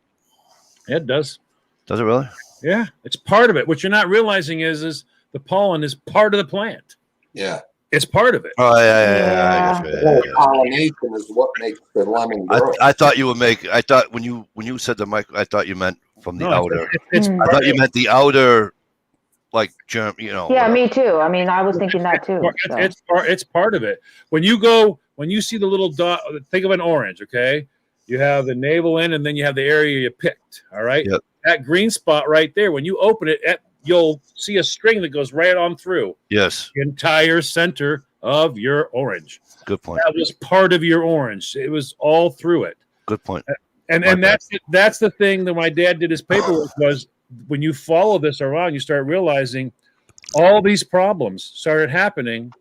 Yeah, it does. Does it really? Yeah, it's part of it. What you're not realizing is the pollen is part of the plant. Yeah. It's part of it. Oh yeah. I guess, Well, pollination is what makes the lemon grow. I thought you would make. I thought when you said the mic, I thought you meant from the outer. It's Mm. I thought you meant the outer, like germ. Yeah, me too. I mean, I was thinking that too. So. It's part of it. When you see the little dot, think of an orange. Okay, you have the navel end, and then you have the area you picked. All right, Yep. That green spot right there. When you open it, you'll see a string that goes right on through Yes. the entire center of your orange. Good point. That was part of your orange. It was all through it. Good point. And that's the thing that my dad did his paperwork was when you follow this around, you start realizing all these problems started happening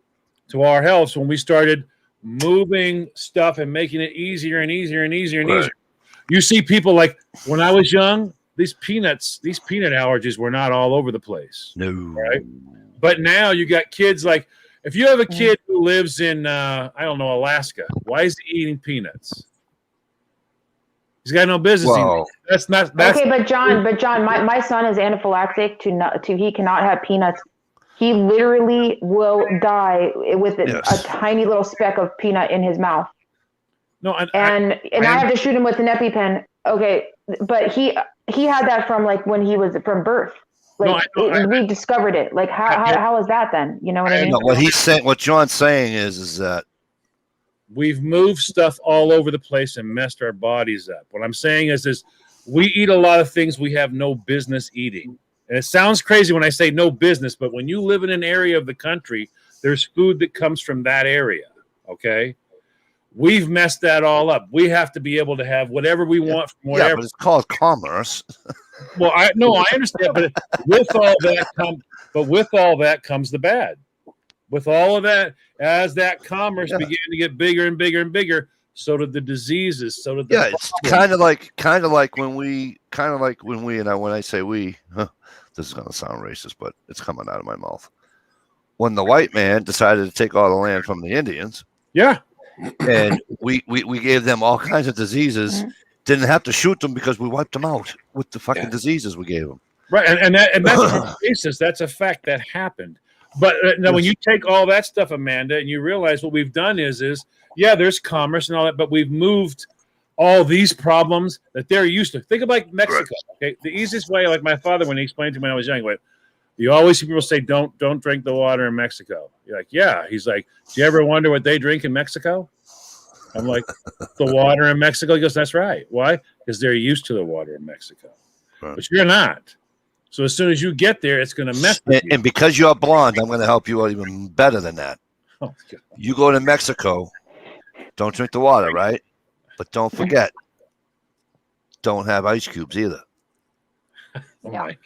to our health when we started moving stuff and making it easier and easier and easier and easier. You see people like when I was young, these peanut allergies were not all over the place. No. Right. But now you got kids like if you have a kid who lives in Alaska, why is he eating peanuts? He's got no business eating. That's okay, but John, my son is anaphylactic to he cannot have peanuts. He literally will die with a tiny little speck of peanut in his mouth. No, I have to shoot him with an EpiPen. Okay, but he had that from like when he was from birth. Like we discovered it. Like how is that then? You know what I mean? No, what John's saying is that we've moved stuff all over the place and messed our bodies up. What I'm saying is we eat a lot of things we have no business eating. And it sounds crazy when I say no business, but when you live in an area of the country, there's food that comes from that area. Okay. We've messed that all up. We have to be able to have whatever we want from whatever. Yeah, but it's called commerce. Well, I understand, but with all that comes the bad. With all of that, as that commerce began to get bigger and bigger and bigger, so did the diseases. So did the it's kind of like when we when I say we, this is gonna sound racist, but it's coming out of my mouth. When the white man decided to take all the land from the Indians, and we gave them all kinds of diseases. Didn't have to shoot them because we wiped them out with the fucking diseases we gave them. Right, and that's not racist. That's a fact that happened. But now, when you take all that stuff, Amanda, and you realize what we've done is there's commerce and all that, but we've moved all these problems that they're used to. Think about Mexico. Okay, the easiest way, like my father when he explained to me when I was young, went, you always hear people say, "Don't drink the water in Mexico." You're like, yeah. He's like, do you ever wonder what they drink in Mexico? I'm like, the water in Mexico. He goes, that's right. Why? Because they're used to the water in Mexico, but you're not. So as soon as you get there, it's going to mess with you. And because you're blonde, I'm going to help you out even better than that. Oh, God. You go to Mexico, don't drink the water, right? But don't forget, don't have ice cubes either. Oh, Yeah. my.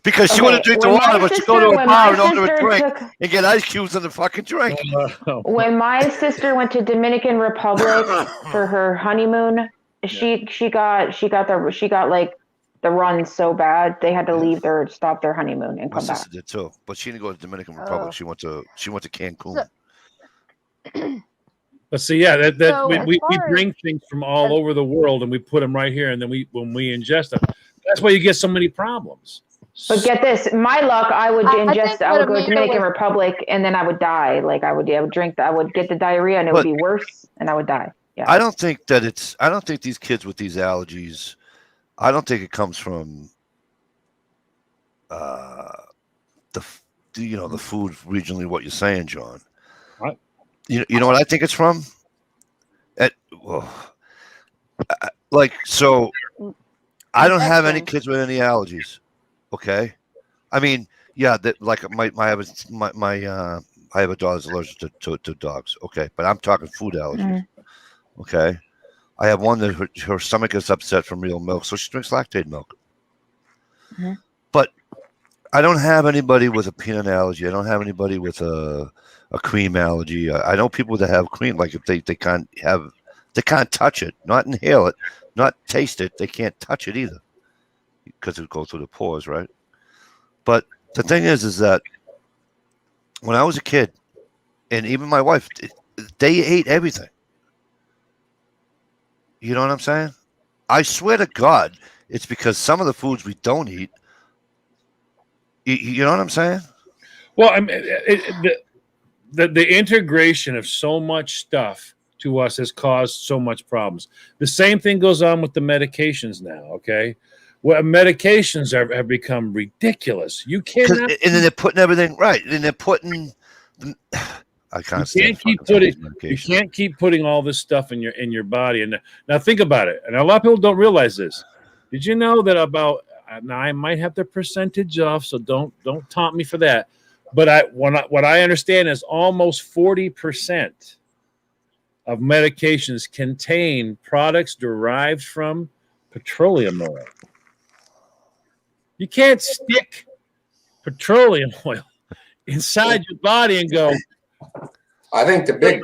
Because she want to drink the when my water, but you go sister- to a when bar my and order a sister drink took- and get ice cubes in the fucking drink. When my sister went to Dominican Republic for her honeymoon, she got like the run so bad they had to stop their honeymoon and My come back. sister did too, but she didn't go to Dominican Republic. Oh. She went to Cancun. But see, yeah, So we as far bring things from all over the world and we put them right here, and then when we ingest them, that's why you get so many problems. But get this, my luck, I would I think ingest. I what would go to Amanda Dominican was- Republic, and then I would die. Like I would drink. I would get the diarrhea, and it would But- be worse, and I would die. Yeah. I don't think these kids with these allergies, I don't think it comes from the food regionally. What you're saying, John? What? You know what I think it's from? So I don't have any kids with any allergies. Okay, I mean, yeah, that like I have a daughter's allergic to dogs. Okay, but I'm talking food allergies. Okay, I have one that her stomach gets upset from real milk, so she drinks lactated milk. Mhm. But I don't have anybody with a peanut allergy. I don't have anybody with a cream allergy. I know people that have cream, like if they can't touch it, not inhale it, not taste it. They can't touch it either because it goes through the pores, right? But the thing is that when I was a kid, and even my wife, they ate everything. You know what I'm saying? I swear to God, it's because some of the foods we don't eat. You know what I'm saying? Well, I mean, the integration of so much stuff to us has caused so much problems. The same thing goes on with the medications now. Okay, well, medications have become ridiculous. You cannot, And then they're putting everything right, and they're putting. I can't. You can't keep putting all this stuff in your body. And now think about it. And a lot of people don't realize this. Did you know that about? Now I might have the percentage off, so don't taunt me for that. But what I understand is almost 40% of medications contain products derived from petroleum oil. You can't stick petroleum oil inside your body and go. I think the big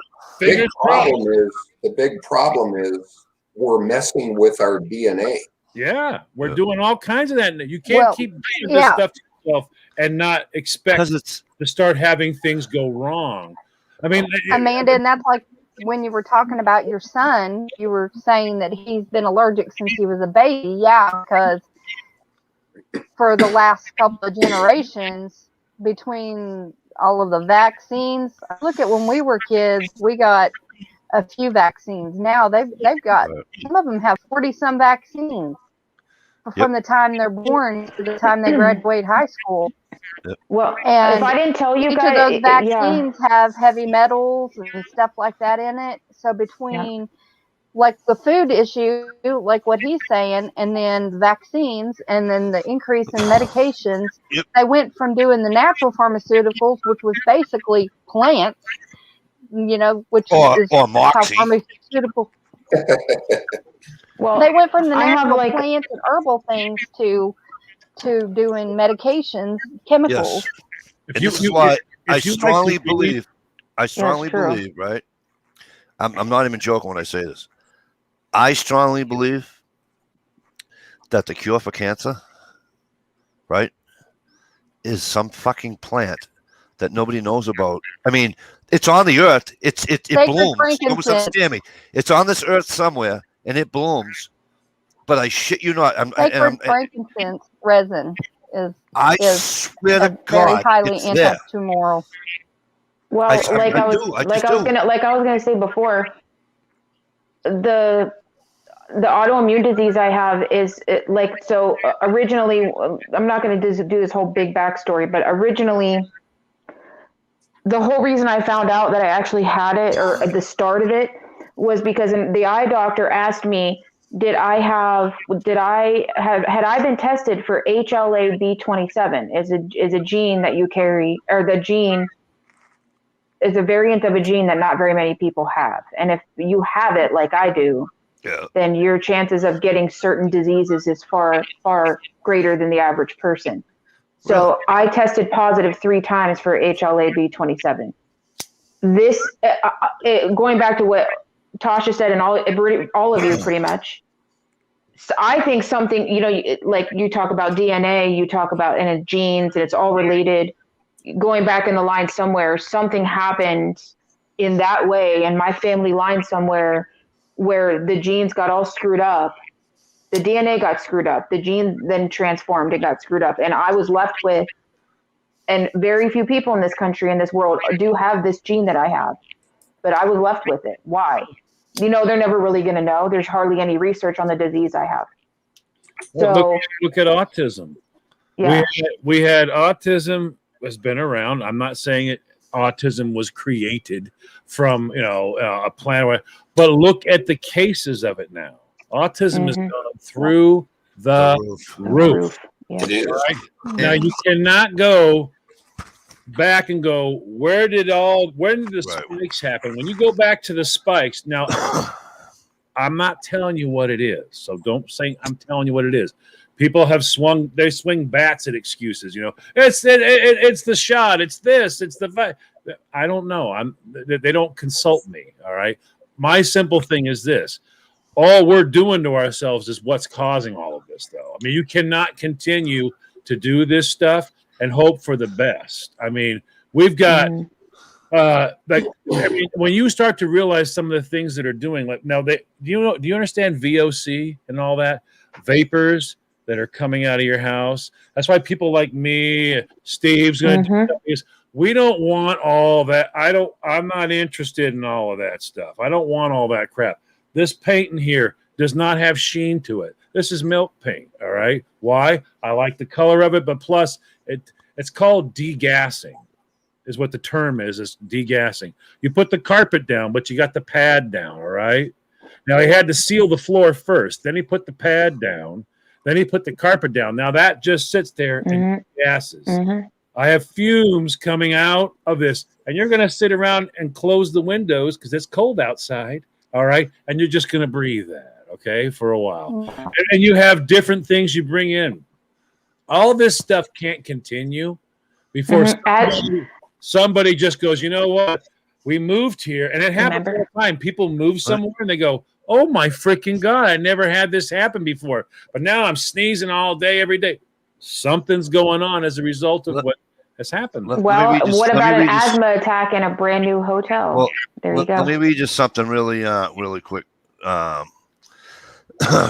problem is we're messing with our DNA. Yeah, we're doing all kinds of that. You can't keep doing this stuff to yourself and not expect to start having things go wrong. I mean, Amanda, and that's like when you were talking about your son, you were saying that he's been allergic since he was a baby. Yeah, because for the last couple of generations, between all of the vaccines, look at when we were kids, we got a few vaccines. Now they've got, some of them have 40 some vaccines from the time they're born to the time they graduate high school. Well, and if I didn't tell you each guys, of those vaccines have heavy metals and stuff like that in it. So between like the food issue, like what he's saying, and then vaccines, and then the increase in medications, they went from doing the natural pharmaceuticals, which was basically plants, which is how pharmaceutical. Well, they went from the natural plants and herbal things to doing medications, chemicals. Yes. And this is why I strongly believe, right? I'm not even joking when I say this. I strongly believe that the cure for cancer, right, is some fucking plant that nobody knows about. I mean, it's on the earth. It blooms. Don't understand me. It's on this earth somewhere, and it blooms. But I shit you not. Frankincense resin is. I swear to God, very highly anti-tumoral. Well, I was gonna say before, the autoimmune disease I have is originally, I'm not going to do this whole big backstory, but originally the whole reason I found out that I actually had it, or at the start of it, was because the eye doctor asked me, had I been tested for HLA-B27? Is a gene that you carry, or the gene is a variant of a gene that not very many people have. And if you have it like I do, then your chances of getting certain diseases is far, far greater than the average person. So I tested positive 3 times for HLA-B27. This, going back to what Tasha said, and all of you pretty much, so I think something, like you talk about DNA, you talk about, and it's genes, and it's all related. Going back in the line somewhere, something happened in that way, and my family line somewhere, where the genes got all screwed up. The DNA got screwed up. The gene then transformed. It got screwed up. And I was left with, and very few people in this country, in this world, do have this gene that I have. But I was left with it. Why? They're never really going to know. There's hardly any research on the disease I have. Well, look at autism. Yeah. We had autism has been around. I'm not saying autism was created from a planet, but look at the cases of it now. Autism has gone through the roof. Yeah. It is. Right? Now you cannot go back and go, when did the spikes happen? When you go back to the spikes, now I'm not telling you what it is, so don't say I'm telling you what it is. People have swing bats at excuses. It's the shot. It's this. It's the. I don't know. They don't consult me. All right. My simple thing is this: all we're doing to ourselves is what's causing all of this, though. I mean, you cannot continue to do this stuff and hope for the best. I mean, we've got. When you start to realize some of the things that are doing, like now, do you understand VOC and all that vapors that are coming out of your house? That's why people like me, Steve's going to do this. We don't want all that. I'm not interested in all of that stuff. I don't want all that crap. This paint in here does not have sheen to it. This is milk paint. All right. Why? I like the color of it, but plus it's called degassing. Is what the term is degassing. You put the carpet down, but you got the pad down, all right? Now, he had to seal the floor first. Then he put the pad down. Then he put the carpet down. Now, that just sits there and gases. I have fumes coming out of this, and you're going to sit around and close the windows because it's cold outside, all right? And you're just going to breathe that, okay, for a while. And you have different things you bring in. All this stuff can't continue before somebody just goes, you know what? We moved here, and it happens all the time. People move somewhere, and they go, oh, my freaking God, I never had this happen before. But now I'm sneezing all day, every day. Something's going on as a result of what has happened. What about an asthma attack in a brand new hotel? Well, there you go. Let me read just something really quick.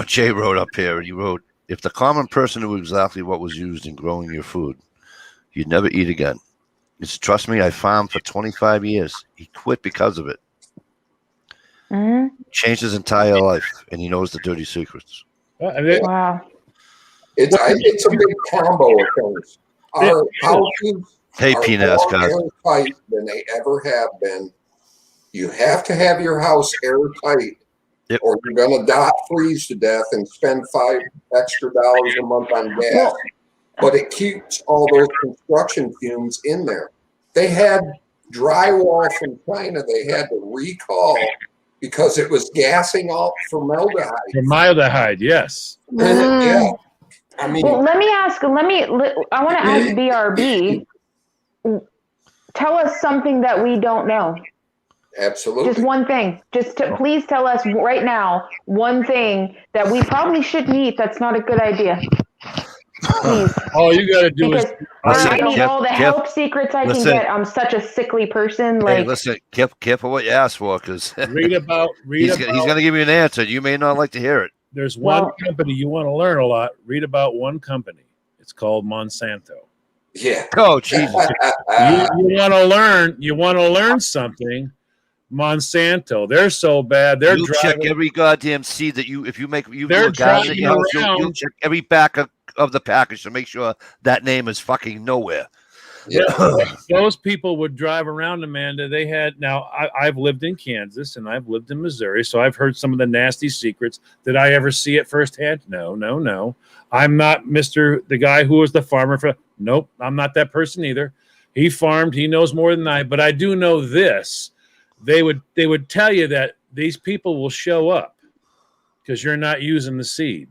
Jay wrote up here. He wrote, if the common person knew exactly what was used in growing your food, you'd never eat again. Trust me, I farmed for 25 years. He quit because of it. Changed his entire life, and he knows the dirty secrets. Wow. It's a big combo of things. Our houses are more airtight than they ever have been. You have to have your house airtight, or you're going to freeze to death and spend $5 extra a month on gas. But it keeps all those construction fumes in there. They had drywall from China they had to recall because it was gassing off formaldehyde. Formaldehyde, yes. Yeah. I mean, well, I want to ask BRB, tell us something that we don't know. Absolutely. Just one thing. Please tell us right now one thing that we probably shouldn't eat that's not a good idea. Please. All you got to do is. I need all the health secrets I can get. I'm such a sickly person. Hey, listen, careful what you ask for, because he's going to give you an answer. You may not like to hear it. There's one company you want to learn a lot. Read about one company. It's called Monsanto. Yeah. Oh, Jesus. You want to learn. You want to learn something. Monsanto. They're so bad. They're You'll check every goddamn seed that you, if you make, you They're do a garden at driving your house, you'll around. check every back of the package to make sure that name is fucking nowhere. Yeah. Those people would drive around, Amanda. They had, now I've lived in Kansas and I've lived in Missouri, so I've heard some of the nasty secrets. Did I ever see it firsthand? No. I'm not the guy who was the farmer nope, I'm not that person either. He farmed, he knows more than I, but I do know this. They would tell you that these people will show up because you're not using the seed.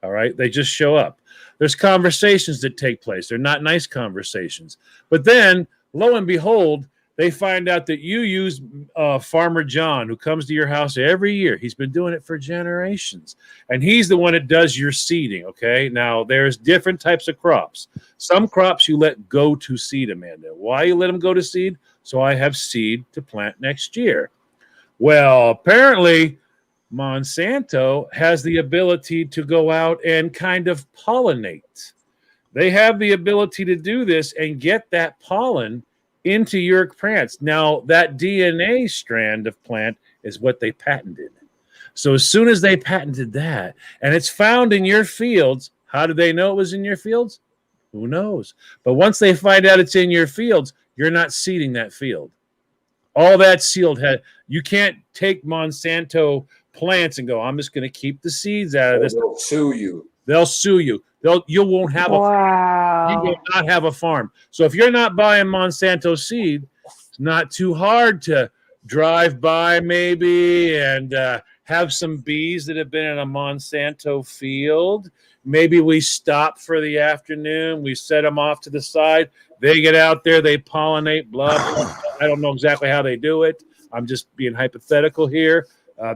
All right. They just show up. There's conversations that take place. They're not nice conversations. But then, lo and behold, they find out that you use Farmer John, who comes to your house every year. He's been doing it for generations. And he's the one that does your seeding. Okay. Now, there's different types of crops. Some crops you let go to seed, Amanda. Why you let them go to seed? So I have seed to plant next year. Well, apparently, Monsanto has the ability to go out and kind of pollinate. They have the ability to do this and get that pollen into your plants. Now, that DNA strand of plant is what they patented. So as soon as they patented that, and it's found in your fields, how do they know it was in your fields? Who knows? But once they find out it's in your fields, you're not seeding that field. All that sealed you can't take Monsanto plants and go, I'm just going to keep the seeds out of this. They'll sue you. They'll sue you. You won't have you will not have a farm. So if you're not buying Monsanto seed, it's not too hard to drive by maybe and have some bees that have been in a Monsanto field. Maybe we stop for the afternoon. We set them off to the side. They get out there. They pollinate, blah, blah, blah. I don't know exactly how they do it. I'm just being hypothetical here.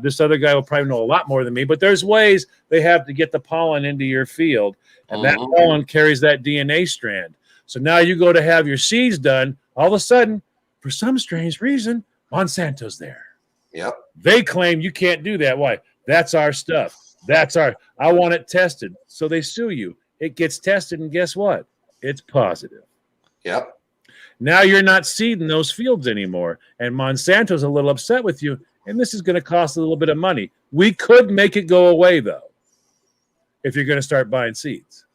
This other guy will probably know a lot more than me, but there's ways they have to get the pollen into your field, and that pollen carries that DNA strand. So now you go to have your seeds done. All of a sudden, for some strange reason, Monsanto's there. Yep. They claim you can't do that. Why? That's our stuff. I want it tested. So they sue you. It gets tested, and guess what? It's positive. Yep. Now you're not seeding those fields anymore, and Monsanto's a little upset with you, and this is going to cost a little bit of money. We could make it go away, though, if you're going to start buying seeds.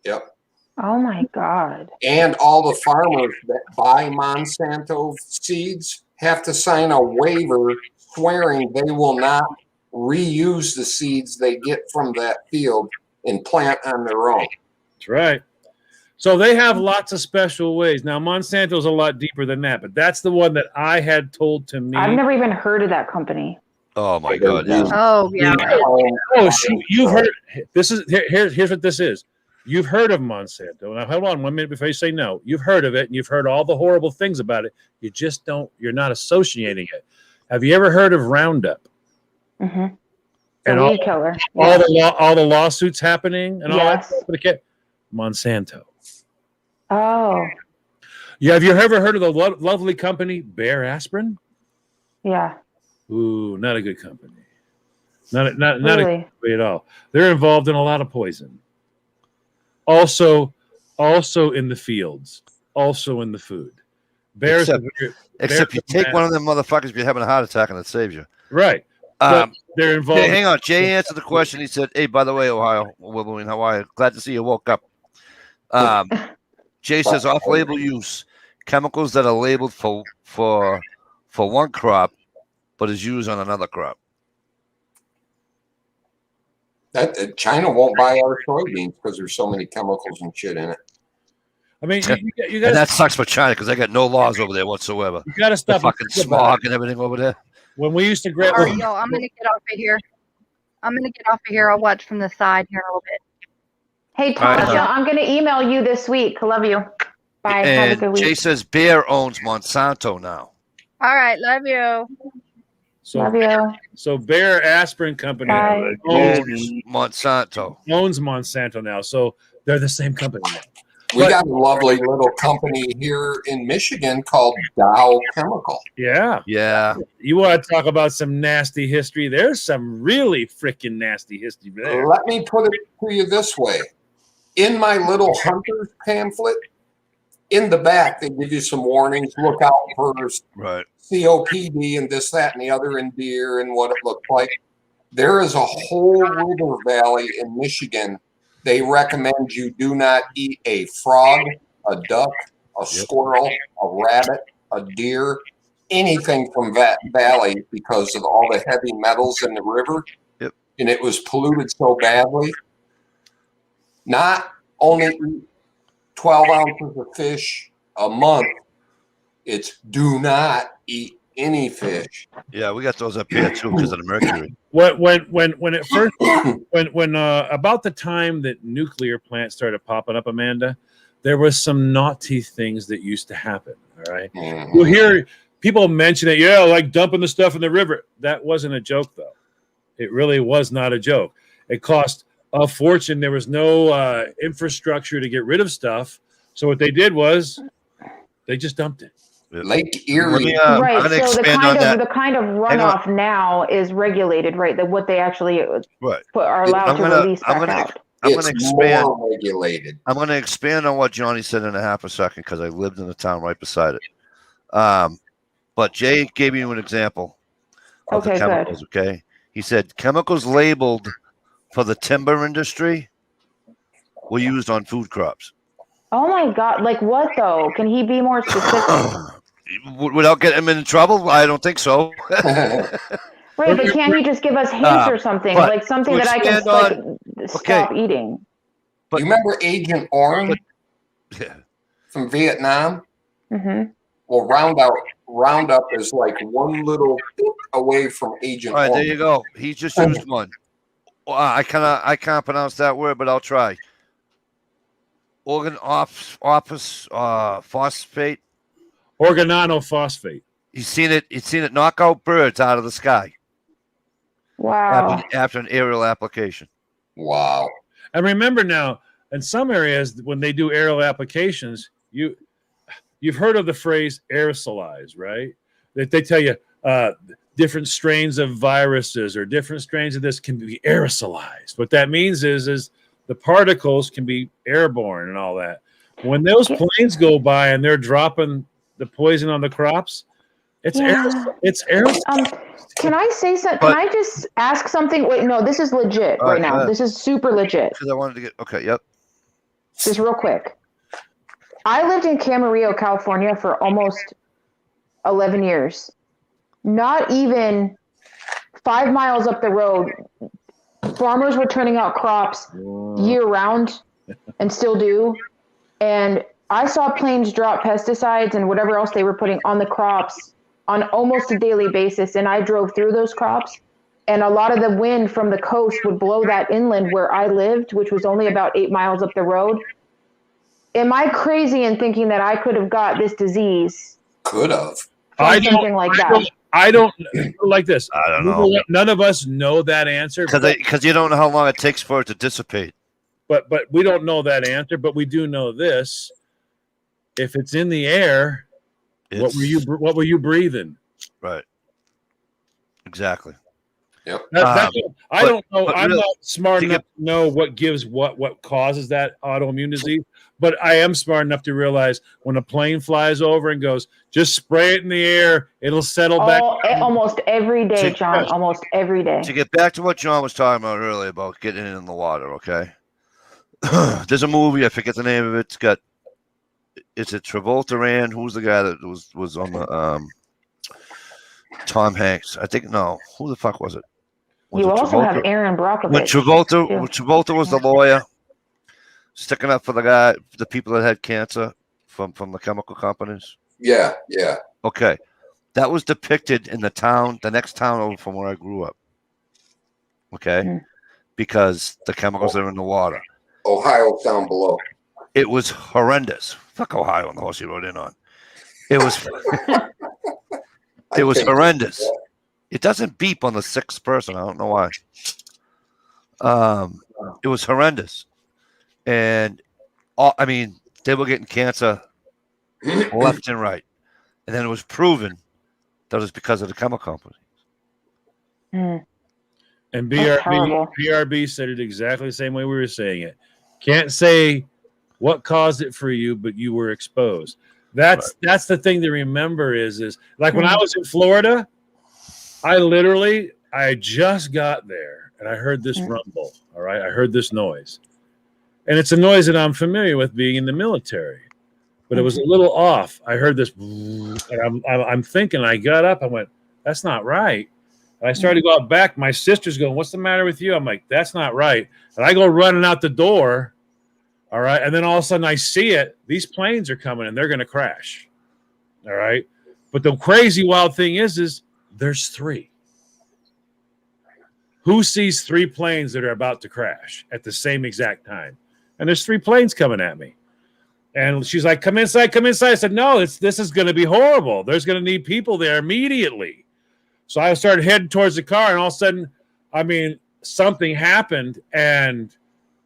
Yep. Oh, my God. And all the farmers that buy Monsanto seeds have to sign a waiver swearing they will not reuse the seeds they get from that field and plant on their own. That's right. So they have lots of special ways. Now, Monsanto's a lot deeper than that, but that's the one that I had told to me. I've never even heard of that company. Oh my God! Yeah. Oh yeah. Oh, shoot, you've heard. This is here's what this is. You've heard of Monsanto. Now, hold on 1 minute before you say no. You've heard of it, and you've heard all the horrible things about it. You just don't. You're not associating it. Have you ever heard of Roundup? Mm-hmm. And weed killer. All the lawsuits happening and all Yes. that. Monsanto. Oh, Yeah, have you ever heard of the lovely company Bayer Aspirin? yeah. Ooh, not a good company. Not a Really? good company at all. They're involved in a lot of poison. Also in the fields, also in the food. Bears, Except you take one of them motherfuckers if you're having a heart attack and it saves you. right? They're involved. Hang on. Jay answered the question. He said, "Hey, by the way, Ohio, Wolverine, how are you? Glad to see you woke up." Jay says, "Off-label use chemicals that are labeled for one crop, but is used on another crop." That China won't buy our soybeans because there's so many chemicals and shit in it. I mean, you And that sucks for China because they got no laws over there whatsoever. You got to The stop fucking smog and everything over there. When we used to grab, All right, y'all. I'm gonna get off of here. I'll watch from the side here in a little bit. Hey, All right, Tasha, I'm going to email you this week. Love you. Bye. Have a And good week. Jay says Bayer owns Monsanto now. All right, love you. Love you. So Bayer Aspirin Company Bye. Owns Monsanto. owns Monsanto now. So they're the same company now. We got a lovely little company here in Michigan called Dow Chemical. Yeah. Yeah. You want to talk about some nasty history? There's some really freaking nasty history there. Let me put it to you this way. In my little hunter's pamphlet, in the back, they give you some warnings. Look out for Right. COPD and this, that, and the other in deer and what it looked like. There is a whole river valley in Michigan. They recommend you do not eat a frog, a duck, a squirrel, a rabbit, a deer, anything from that valley because of all the heavy metals in the river. Yep. And it was polluted so badly. Not only eat 12 ounces of fish a month, it's do not eat any fish. Yeah, we got those up here too because of the mercury. When it first when about the time that nuclear plants started popping up, Amanda, there was some naughty things that used to happen. All right, you hear people mention it. Yeah, like dumping the stuff in the river. That wasn't a joke, though. It really was not a joke. It cost a fortune. There was no infrastructure to get rid of stuff. So what they did was they just dumped it. Lake Erie. Right. So the kind of runoff now is regulated, right? That what they actually are allowed to release back out. I'm going to expand. More regulated. I'm going to expand on what Johnny said in a half a second because I lived in the town right beside it. But Jay gave you an example of the chemicals. Good. Okay, he said chemicals labeled for the timber industry were used on food crops. Oh my God! Like what though? Can he be more specific? Without getting him in trouble, I don't think so. Right, but can't you just give us hints or something, like something that I can stop eating? But you remember Agent Orange from Vietnam? Mm-hmm. Well, Roundup is like one little away from Agent Orange. All right, there you go. He just used one. I can't pronounce that word, but I'll try. Phosphate. Organophosphate. He's seen it knock out birds out of the sky. Wow. After an aerial application. Wow. And remember now, in some areas, when they do aerial applications, you've heard of the phrase aerosolize, right? That they tell you different strains of viruses or different strains of this can be aerosolized. What that means is the particles can be airborne and all that. When those planes go by and they're dropping the poison on the crops, it's aerosol. Can I say something? Can I just ask something? Wait, no, this is legit right now. This is super legit. Because I wanted to get yep. Just real quick. I lived in Camarillo, California for almost 11 years. Not even 5 miles up the road, farmers were turning out crops year round and still do. And I saw planes drop pesticides and whatever else they were putting on the crops on almost a daily basis. And I drove through those crops. And a lot of the wind from the coast would blow that inland where I lived, which was only about 8 miles up the road. Am I crazy in thinking that I could have got this disease? Could have. Something like that. I don't like this. I don't know. None of us know that answer because you don't know how long it takes for it to dissipate. But we don't know that answer. But we do know this: if it's in the air, what were you breathing? Right. Exactly. Yep. I don't know. I'm not smart enough to know what gives what causes that autoimmune disease. But I am smart enough to realize when a plane flies over and goes, just spray it in the air, it'll settle back. Almost every day, John. Almost every day. To get back to what John was talking about earlier about getting it in the water, okay? There's a movie, I forget the name of it. It's a Travolta and who's the guy that was on the Tom Hanks? I think who the fuck was it? You also have Aaron Brockovich. When Travolta was the lawyer, sticking up for the people that had cancer from the chemical companies. Yeah. Okay, that was depicted in the next town over from where I grew up. Okay, because the chemicals are in the water. Ohio's down below. It was horrendous. Fuck Ohio and the horse he rode in on. It was. It was horrendous. It doesn't beep on the sixth person. I don't know why. It was horrendous. And, they were getting cancer left and right. And then it was proven that it was because of the chemical companies. And BRB said it exactly the same way we were saying it. Can't say What caused it for you? But you were exposed. That's the thing to remember is like when I was in Florida, I just got there and I heard this rumble. All right. I heard this noise. And it's a noise that I'm familiar with being in the military. But it was a little off. I heard this, and I'm thinking, I got up, I went, that's not right. And I started to go out back. My sister's going, what's the matter with you? I'm like, that's not right. And I go running out the door. All right. And then all of a sudden I see it. These planes are coming and they're going to crash. All right. But the crazy wild thing is there's 3. Who sees 3 planes that are about to crash at the same exact time? And there's 3 planes coming at me. And she's like, come inside, come inside. I said, no, this is going to be horrible. There's going to need people there immediately. So I started heading towards the car, and all of a sudden, I mean, something happened, and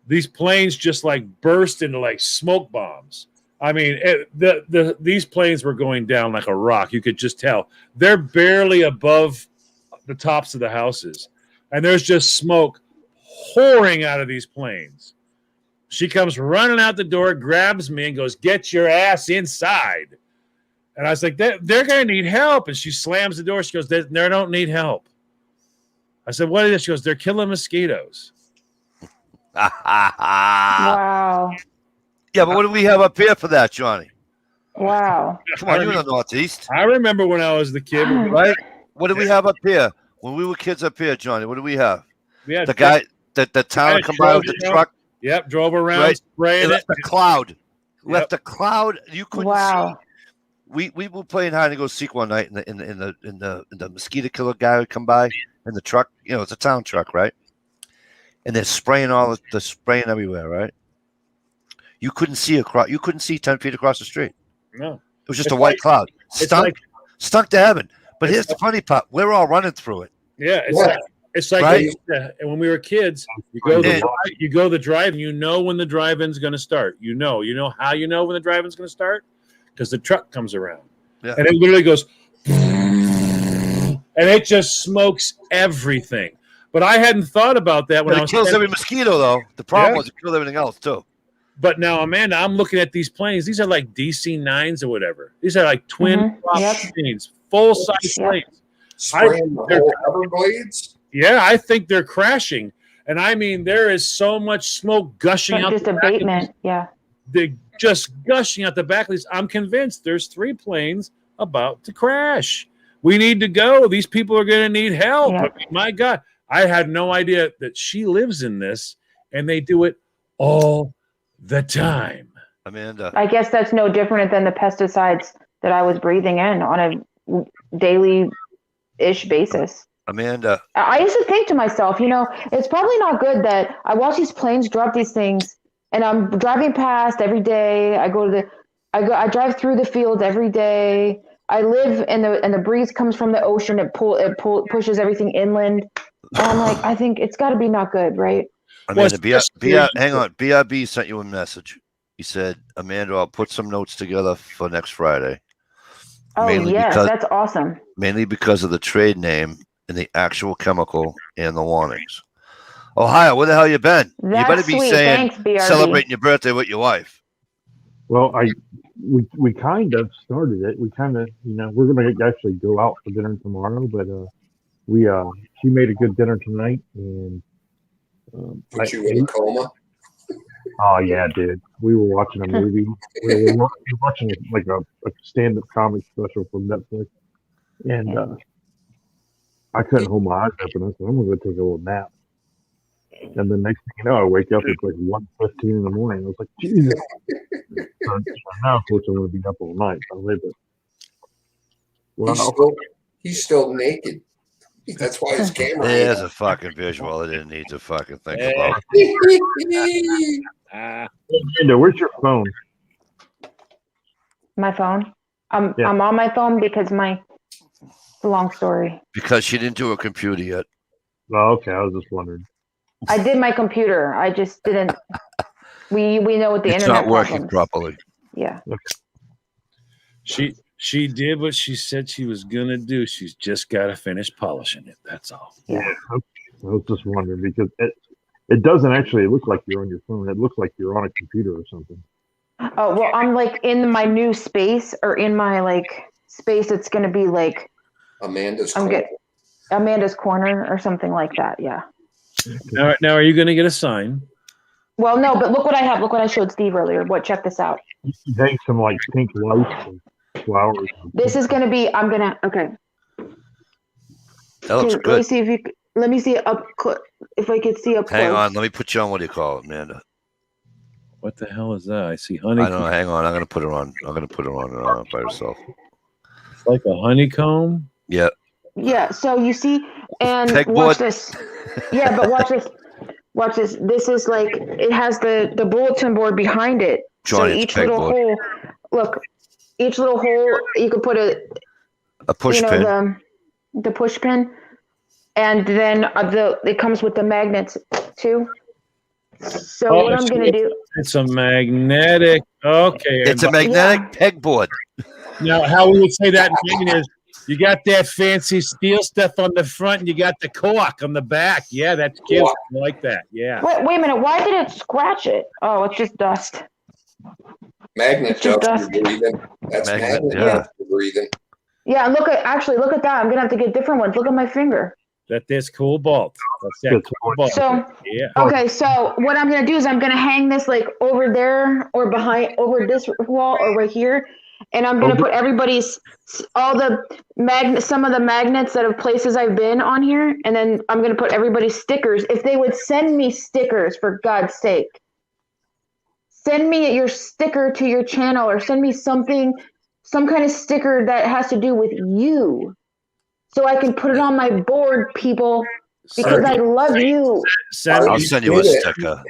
these planes just like burst into like smoke bombs. I mean, these planes were going down like a rock. You could just tell. They're barely above the tops of the houses, and there's just smoke pouring out of these planes. She comes running out the door, grabs me, and goes, get your ass inside. And I was like, they're going to need help. And she slams the door. She goes, they don't need help. I said, what is this? She goes, they're killing mosquitoes. Wow. Yeah, but what do we have up here for that, Johnny? Wow. Come on, you're in the Northeast. I remember when I was the kid. Right? What do we have up here? When we were kids up here, Johnny, what do we have? We had The guy, the town come by with the truck. Yep, drove around, Right. spraying It left a cloud. Yep. A cloud. You couldn't Wow. see. We were playing hide and go seek one night, and the mosquito killer guy would come by in the truck. You know, it's a town truck, right? And they're spraying they're spraying everywhere, right? You couldn't see across. You couldn't see 10 feet across the street. No, It was just It's a white like- cloud. Stunk to heaven. But It's here's the funny part: we're all running through it. yeah, Yeah. it's like Right? and when we were kids, you go Yeah. the drive, and you know when the drive-in's going to start. You know how you know when the drive-in's going to start because the truck comes around, Yeah. and it literally goes, and it just smokes everything. But I hadn't thought about that when But I it was kills 10. every mosquito, though. The problem Yeah. was it killed everything else too. But now, Amanda, I'm looking at these planes. These are like DC-9s or whatever. These are like twin prop Yep. planes, full-size Yep. planes. Spraying the whole Everglades. Yeah, I think they're crashing. And I mean, there is so much smoke gushing But out. just the back of abatement. Yeah. these- They're just gushing out the back of these. I'm convinced there's 3 planes about to crash. We need to go. These people are going to need help. Yeah. I mean, my God, I had no idea that she lives in this, and they do it all the time. Amanda. I guess that's no different than the pesticides that I was breathing in on a daily-ish basis. Amanda. I used to think to myself, it's probably not good that I watch these planes drop these things, and I'm driving past every day. I drive through the fields every day. I live and the breeze comes from the ocean. It pushes everything inland, and I'm like, I think it's got to be not good, right? Amanda, Well, hang on. BRB sent you a message. He said, Amanda, I'll put some notes together for next Friday. Oh Mainly yes, because- that's awesome. Mainly because of the trade name and the actual chemical and the warnings. Ohio, where the hell you been? That's You better be sweet. saying Thanks, BRB. celebrating your birthday with your wife. Well, we kind of started it. We kind of, we're going to actually go out for dinner tomorrow, but she made a good dinner tonight, and Put you in a coma. oh yeah, dude, we were watching a movie. we were watching like a stand-up comic special from Netflix, and I couldn't hold my eyes open. I said, I'm going to go take a little nap. And the next thing you know, I wake up, it's like 1:15 in the morning. I was like, Jesus. So now, of course, I'm going to be up all night. He's still naked. That's why his camera. There's a fucking visual I didn't need to fucking think about. Amanda, where's your phone? My phone. Yeah. I'm on my phone because it's a long story. Because she didn't do a computer yet. Oh, okay. I was just wondering. I did my computer. I just didn't. We know what the It's internet not working problems. properly. Yeah. She did what she said she was gonna do. She's just got to finish polishing it. That's all. Yeah. I was just wondering because it doesn't actually look like you're on your phone. It looks like you're on a computer or something. Oh well, I'm like in my new space or in my like space. It's gonna be like Amanda's I'm corner. get Amanda's corner or something like that. Yeah. Now, are you going to get a sign? Well, no, but look what I have. Look what I showed Steve earlier. What? Check this out. You should hang some like pink lights and flowers. This is gonna be. I'm gonna. Okay. That looks Let me good. see if you. Let me see up. If I could see up Hang close. on, let me put you on. What do you call it, Amanda? What the hell is that? I see I honeycomb. don't know. Hang on. I'm gonna put her on. I'm gonna put her on by herself. It's like a honeycomb. Yeah. Yeah. So you see, and Pegboard. watch this. Yeah, but watch this. Watch this. This is like it has the bulletin board behind it. Johnny, So it's each little pegboard. hole. Look, each little hole you could put A push you know pin. the push pin, and then it comes with the magnets too. So Oh, what I'm gonna do? It's a magnetic. Okay. It's a magnetic pegboard. Now, how we would say that in English is you got that fancy steel stuff on the front and you got the cork on the back. Yeah, that's cute. I like that. Yeah. Wait a minute. Why did it scratch it? Oh, it's just dust. Magnet Just dust you're dust. breathing. That's Magnet, magnet yeah. dust you're breathing. Yeah, and look at that. I'm gonna have to get different ones. Look at my finger. That's cobalt. That's that That's cobalt. So Yeah. okay, so what I'm gonna do is I'm gonna hang this like over there or behind over this wall or right here, and I'm gonna put everybody's all the some of the magnets that of places I've been on here, and then I'm gonna put everybody's stickers. If they would send me stickers, for God's sake, send me your sticker to your channel or send me something, some kind of sticker that has to do with you, so I can put it on my board, people. Because I love you. I'll send you a sticker.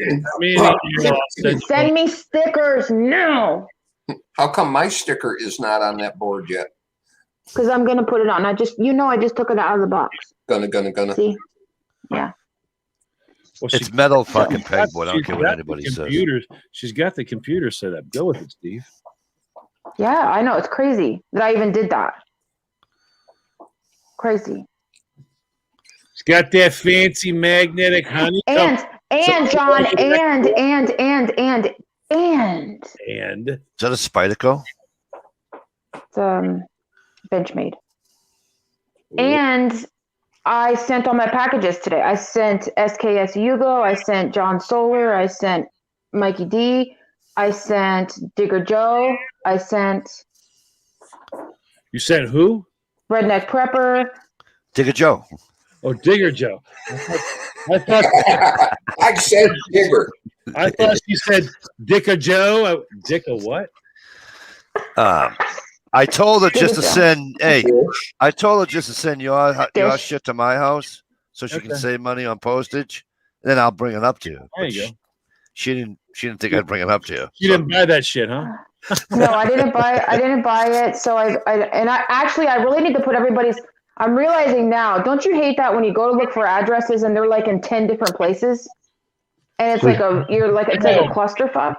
Send me stickers now. How come my sticker is not on that board yet? Because I'm gonna put it on. I just took it out of the box. Gonna. See? Yeah. Well, It's metal fucking pegboard. I don't care what anybody says. She's got the computer set up. Go with it, Steve. Yeah, I know. It's crazy that I even did that. Crazy. She's got that fancy magnetic honeycomb. And John, and Is that a Spyderco? it's Benchmade. And I sent all my packages today. I sent SKS Hugo, I sent John Solar, I sent Mikey D, I sent Digger Joe, I sent You sent who? Redneck Prepper. Digger Joe. Oh, Digger Joe. I thought I said Digger. I thought she said Dicka Joe. Dicka what? I told her just to send. Hey, Dish. I told her just to send your shit to my house so she can save money on postage. Then I'll bring it up to you. There you go. She didn't think I'd bring it up to you. You didn't buy that shit, huh? No, I didn't buy it. So I really need to put everybody's. I'm realizing now. Don't you hate that when you go to look for addresses and they're like in 10 different places, and it's like a clusterfuck.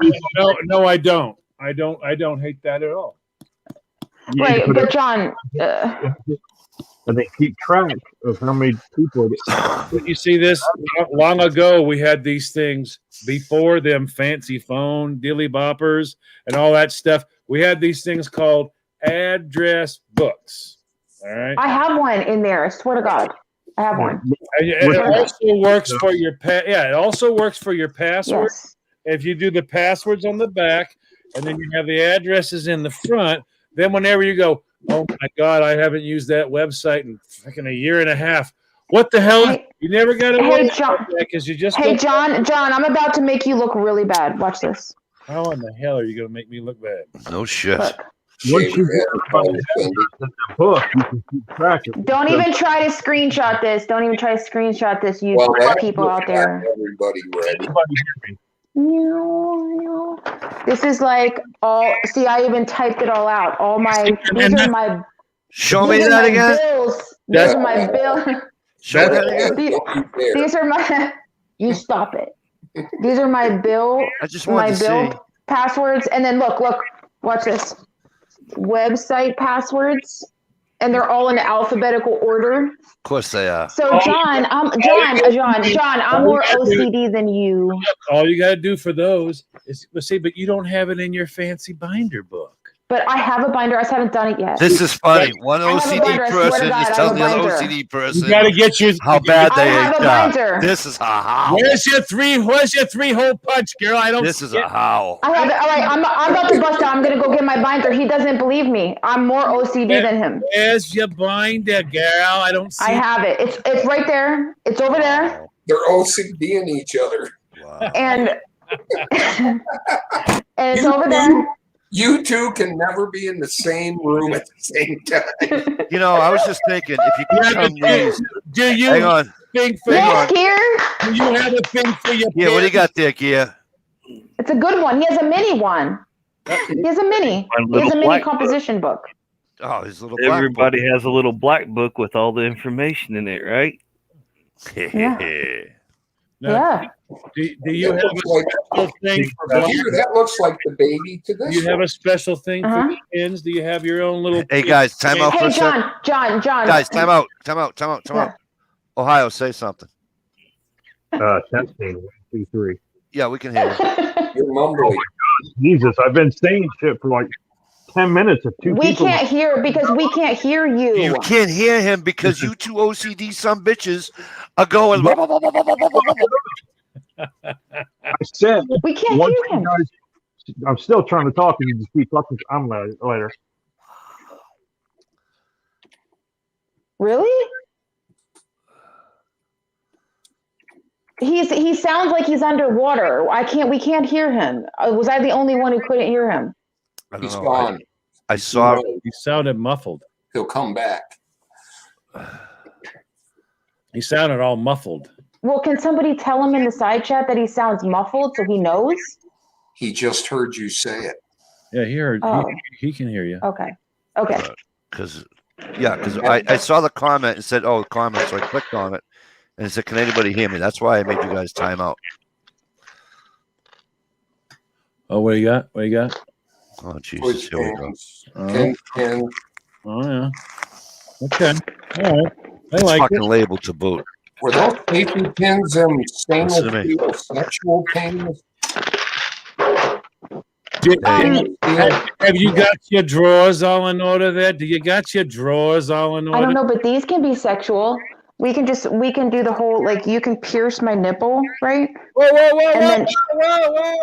No, I don't. I don't hate that at all. Right, but John. And they keep track of how many people. You see this? Long ago, we had these things before them fancy phone, dilly boppers, and all that stuff. We had these things called address books. All right. I have one in there. I swear to God, I have one. And it also works for your it also works for your password. Yes. If you do the passwords on the back, and then you have the addresses in the front, then whenever you go, oh my God, I haven't used that website in fucking a year and a half. What the hell? You never got a website because you just. Hey, John, I'm about to make you look really bad. Watch this. How in the hell are you going to make me look bad? No shit. Look. Once you get the book, you can keep track of it. Don't even try to screenshot this. You people out there. Everybody ready. This is like all. See, I even typed it all out. All my. These are my. Show me that again. Bills. These are my bills. Show that again. These are my. You stop it. These are my bill. I just wanted to see passwords, and then look. Watch this. Website passwords. and they're all in alphabetical order. Of course they are. So John, I'm more OCD than you. All you got to do for those is, let's see, but you don't have it in your fancy binder book. But I have a binder. I just haven't done it yet. This is funny. One I have a OCD binder, I swear to person God, is I have telling a the other binder. OCD You person got to get your. how bad I they have ate a that. binder. This is a howl. Where's your three-hole punch, girl? I don't. This is see a it. howl. I have it. All right, I'm about to bust out. I'm gonna go get my binder. He doesn't believe me. I'm more OCD than him. Where's your binder, girl? I don't see. I have it. It's right there. It's over there. They're OCDing each other. Wow. And it's You over two- there. You two can never be in the same room at the same time. You know, I was just thinking, if you could come these, Do you hang on. think for Yes, your? Kier. Do you have a thing for your? Yeah, what do you got there, Gia? It's a good one. He has a mini one. He has a mini. My He has little a mini black composition book. Oh, his little black Everybody has a little black book with all the information in it, right? book. No, Yeah. Do you have Looks like, a special thing for black? here, that looks like the baby to Do this you have one. a special thing Uh-huh. for your pins? Do you have your own little? Hey, guys, time out for Hey, a second. John. Guys, time out. Ohio, say something. Testing 1, 2, 3. Yeah, we can hear you. You're mumbling. Jesus, I've been saying shit for like 10 minutes. If two We people. can't hear because we can't hear you. You can't hear him because you two OCD some bitches are going. Blah, blah, blah, blah, blah, blah, blah, blah, blah. I said We can't once hear you him. guys. I'm still trying to talk, and you just keep talking. I'm later. Really? He sounds like he's underwater. We can't hear him. Was I the only one who couldn't hear him? I don't He's know. gone. I saw. You sounded muffled. He'll come back. He sounded all muffled. Well, can somebody tell him in the side chat that he sounds muffled so he knows? He just heard you say it. Yeah, he heard. Oh. He can hear you. Okay. Because I saw the comment and said, "Oh, the comment." So I clicked on it, and it said, "Can anybody hear me?" That's why I made you guys time out. Oh, what you got? What you got? Oh, Jesus, Which here we go. pins? Oh, Pin. oh yeah. Okay. All right. I It's like fucking it. labeled to boot. Were those safety pins stainless Listen to me. steel sexual pins? Have you got your drawers all in order there? Do you got your drawers all in order? I don't know, but these can be sexual. We can do the whole, like, you can pierce my nipple, right? Whoa, whoa, whoa, And then-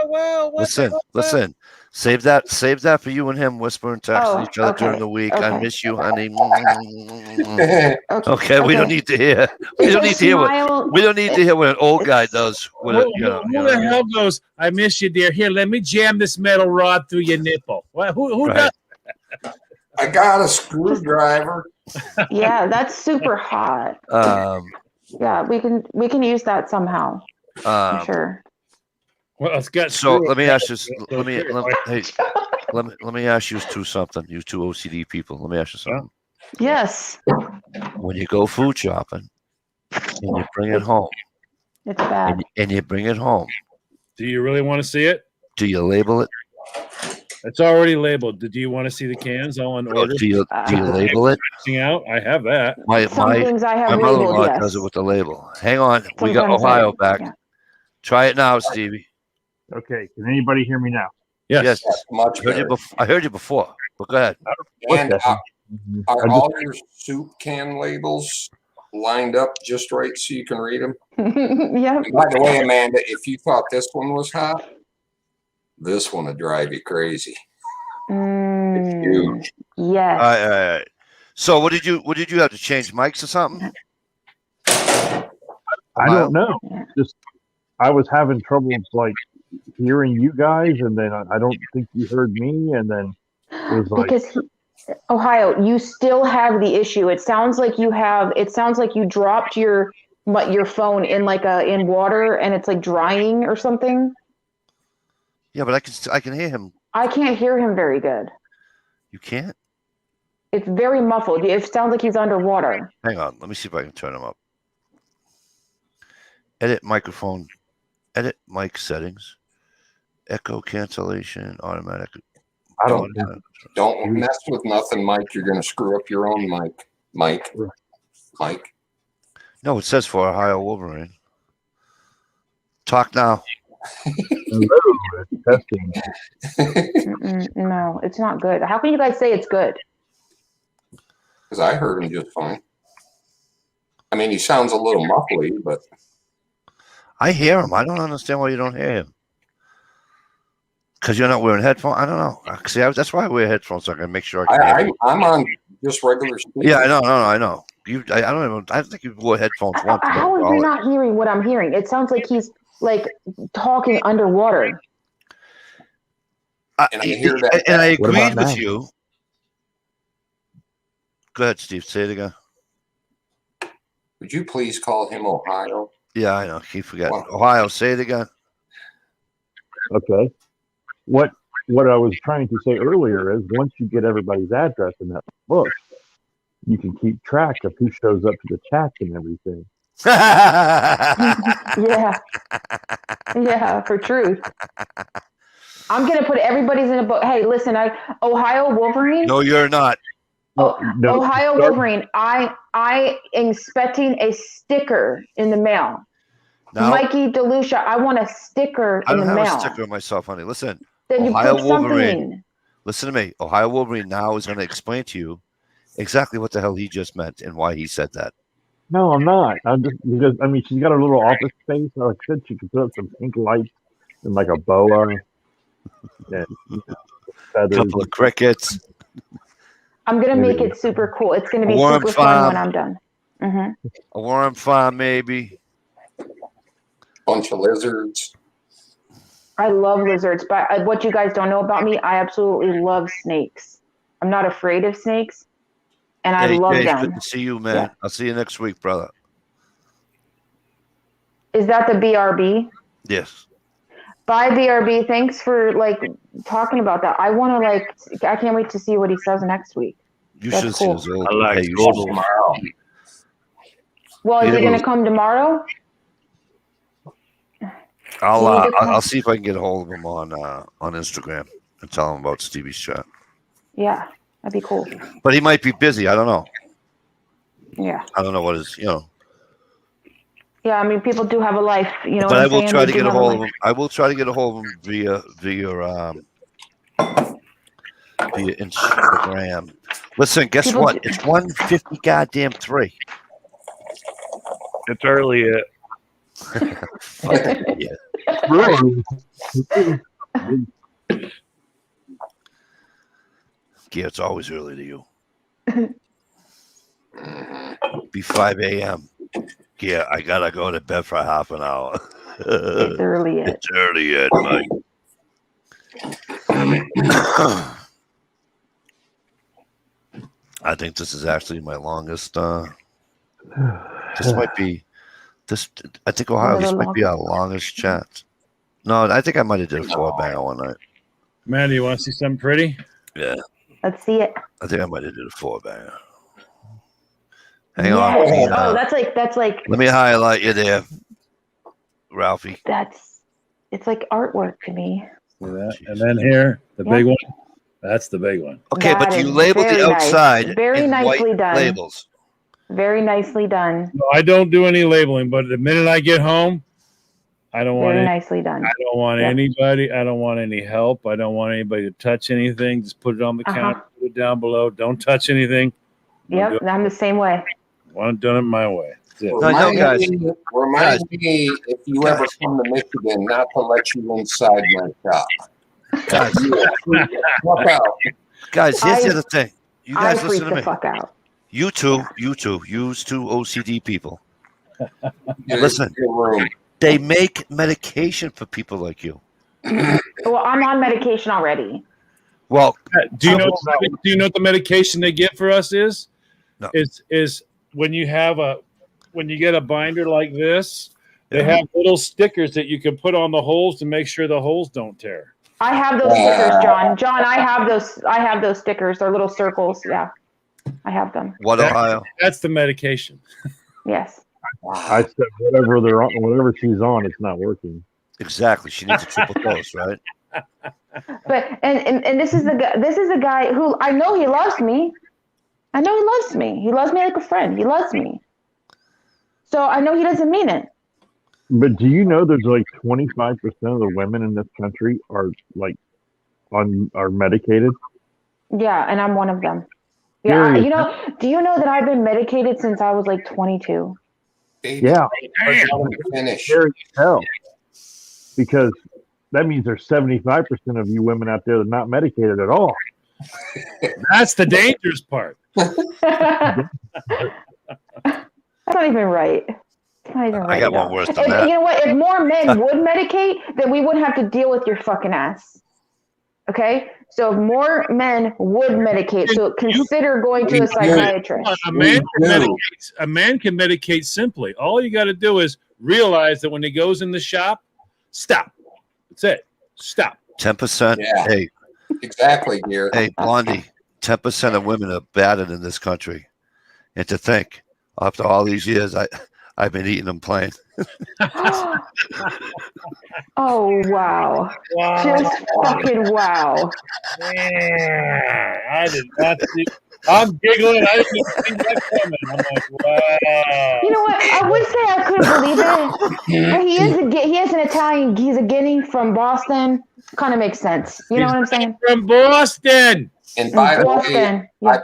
whoa. Listen. Save that for you and him whispering, texting each other during the week. I okay. miss you, honey. Okay. Okay, we don't need to hear. We Is don't a need to hear what. smile- We don't need to hear what an old guy does. With Who, it, you know, who the hell goes, I miss you, dear. Here, let me jam this metal rod through your nipple. What, who Right. does? I got a screwdriver. Yeah, that's super hot. Yeah, we can use that somehow. I'm sure. Well, it's got So screw- let me ask you. Let me ask you something. You two OCD people. Let me ask you something. Yes, When you go food shopping and you bring it home, it's bad. and you bring it home, Do you really want to see it? do you label it? It's already labeled. Do you want to see the cans all in order? Do you label it? Mixing out? I have that. Some things I My have mother-in-law labeled. Yes. does it with the label. Hang on, we got Sometimes Ohio back. yeah. Try it now, Stevie. Okay, can anybody hear me now? Yes. Yes, That's much better. I heard you before. But go ahead. And I are just- all your soup can labels lined up just right so you can read them? Yeah. And by the way, Amanda, if you thought this one was hot, this one would drive you crazy. It's huge. Yes. All right. So what did you have to change mics or something? I don't know. Just I was having trouble like hearing you guys, and then I don't think you heard me, and then it was like Because Ohio, you still have the issue. It sounds like you dropped your phone in in water and it's like drying or something. Yeah, but I can hear him. I can't hear him very good. You can't? It's very muffled. It sounds like he's underwater. Hang on. Let me see if I can turn him up. Edit microphone. Edit mic settings. Echo cancellation. Automatic. I don't. Don't mess with nothing, Mike. You're going to screw up your own mic. Mike. No, it says for Ohio Wolverine. Talk now. Hello, testing. No, it's not good. How can you guys say it's good? Because I heard him just fine. I mean, he sounds a little muffly, but I hear him. I don't understand why you don't hear him. Because you're not wearing headphones? I don't know. See, that's why I wear headphones, so I can make sure I can hear. I'm on just regular speakers. Yeah, I know. I know. I don't even. I think you wore headphones once. How is he not hearing what I'm hearing? It sounds like he's like talking underwater. And I hear that. And I What agreed about with now? you. Go ahead, Steve. Say it again. Would you please call him Ohio? Yeah, I know. Keep forgetting. Wow. Ohio, say it again. Okay. What I was trying to say earlier is once you get everybody's address in that book, you can keep track of who shows up to the chats and everything. Yeah. Yeah, for truth. I'm gonna put everybody's in a book. Hey, listen, Ohio Wolverine. No, you're not. Ohio Wolverine. I am expecting a sticker in the mail. No, Mikey DeLucia, I want a sticker I in don't the have mail. a sticker myself, honey. Listen, Then you Ohio put something Wolverine. in. Listen to me. Ohio Wolverine now is going to explain to you exactly what the hell he just meant and why he said that. No, I'm not. I'm just because I mean she's got her little office space. Like I said, she could put up some pink lights and like a boa and feathers. Couple of crickets. I'm gonna make it super cool. It's gonna be Worm super fun when farm. I'm done. A worm farm, maybe. Bunch of lizards. I love lizards, but what you guys don't know about me, I absolutely love snakes. I'm not afraid of snakes, and I love Jay, them. good to see you, man. Yeah. I'll see you next week, brother. Is that the BRB? Yes. Bye, BRB. Thanks for talking about that. I can't wait to see what he says next week. You That's should cool. see his old. I like hey, you doodles. Tomorrow. Well, is he Yeah. going to come tomorrow? I'll see if I can get a hold of him on Instagram and tell him about Stevie's chat. Yeah, that'd be cool. But he might be busy. I don't know. Yeah. I don't know what his, Yeah, I mean, people do have a life, you know. But what I I'm will saying? try They to do get a have hold of life. him. I will try to get a hold of him via Instagram. Listen, guess People what? do- It's 1:50 goddamn 3. It's early yet. Fucking idiot. Yeah, it's always early to you. Be 5 a.m. Yeah, I gotta go to bed for half an hour. It's early yet. It's early yet, Mike. I think this is actually my longest. This might be this. I think Ohio. This might be our longest chat. No, I think I might have did a 4-banger one night. Mandy, you want to see something pretty? Yeah, Let's see it. I think I might have did a 4-banger. Hang Yes. on. Oh, that's like Let me highlight you there, Ralphie. it's like artwork to me. See that? And then here, the big one. That's the big one. Okay, but That you is labeled the very nice. outside Very in nicely white done. labels. Very nicely done. No, I don't do any labeling, but the minute I get home, I don't want Very any, nicely done. I don't want Yep. anybody. I don't want any help. I don't want anybody to touch anything. Just put it on the counter, put it down below. Don't touch anything. Yep, I'm the same way. Want it done it my way. That's it. No, guys. Remind me if you ever come to Michigan not to let you inside my shop. Guys, Walk out. here's I- the other thing. You I guys freak listen to the me. fuck out. You two OCD people. Get Listen. your room. They make medication for people like you. Well, I'm on medication already. Well, Do you know what the medication they get for us is? No. Is when you get a binder like this, they Yeah. have little stickers that you can put on the holes to make sure the holes don't tear. I have those stickers, John. John, I have those stickers. They're little circles. Yeah. I have them. what, Ohio? That's the medication. Yes. I said whatever they're on, whatever she's on, it's not working. Exactly. She needs a triple dose, right? But and this is the guy who I know he loves me. I know he loves me. He loves me like a friend. He loves me. So I know he doesn't mean it. But do you know there's like 25% of the women in this country are like are medicated? Yeah, and I'm one of them. Yeah, Serious. do you know that I've been medicated since I was like 22? Baby, Yeah, finish. scary as hell. Because that means there's 75% of you women out there that are not medicated at all. That's the dangerous part. That's not even right. It's not even right. I got at one all. worse than If, that. you know what? If more men would medicate, then we wouldn't have to deal with your fucking ass. Okay? So if more men would medicate, so consider going to a psychiatrist. A man can medicate simply. All you got to do is realize that when he goes in the shop, stop. That's it. Stop. 10%. Yeah. Hey, Exactly, dear. hey, Blondie. 10% of women are battered in this country, and to think, after all these years, I've been eating them plain. Oh, wow. Just fucking wow. Yeah, I did not see. I'm giggling. I didn't even see that coming. I'm like, wow. You know what? I would say I couldn't believe it, but he is an Italian. He's a Guinea from Boston. Kind of makes sense. You know what I'm saying? From Boston. And by the way, Boston. I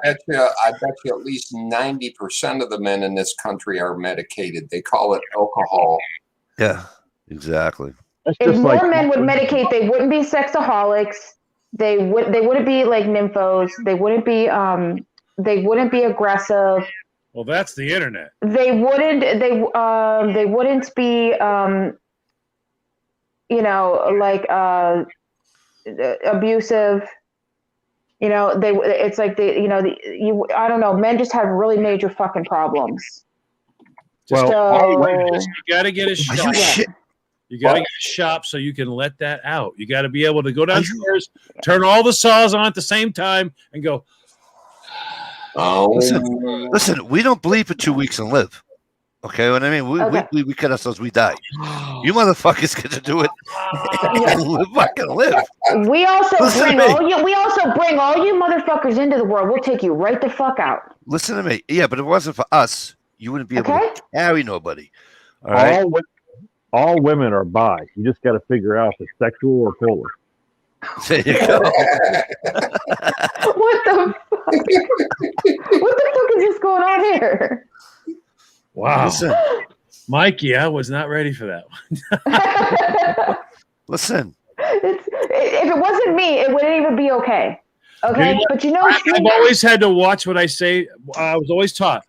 bet you at least 90% of the men in this country are medicated. They call it alcohol. Yeah, exactly. That's If just more like men would medicate, they wouldn't be sexaholics. They wouldn't be like nymphos. They wouldn't be aggressive. Well, that's the internet. They wouldn't be like abusive. It's like I don't know. Men just have really major fucking problems. Well, So You got to get a Are shop. you shit? You got to get a shop so you can let that out. You got to be able to go downstairs, turn all the saws on at the same time, and go. Oh, Listen, we don't bleed for 2 weeks and live. Okay, what I mean, we cut ourselves, we die. You motherfuckers get to do it and fucking live. we also Listen to bring me. all you motherfuckers into the world. We'll take you right the fuck out. Listen to me. Yeah, but if it wasn't for us, you wouldn't be able Okay? to carry nobody. All right. all women are bi. You just got to figure out if it's sexual or polar. There you go. What the fuck is this going on here? Wow. Listen, Mikey, I was not ready for that one. listen. If it wasn't me, it wouldn't even be okay. Okay, You know, but you know, I've always had to watch what I say. I was always taught,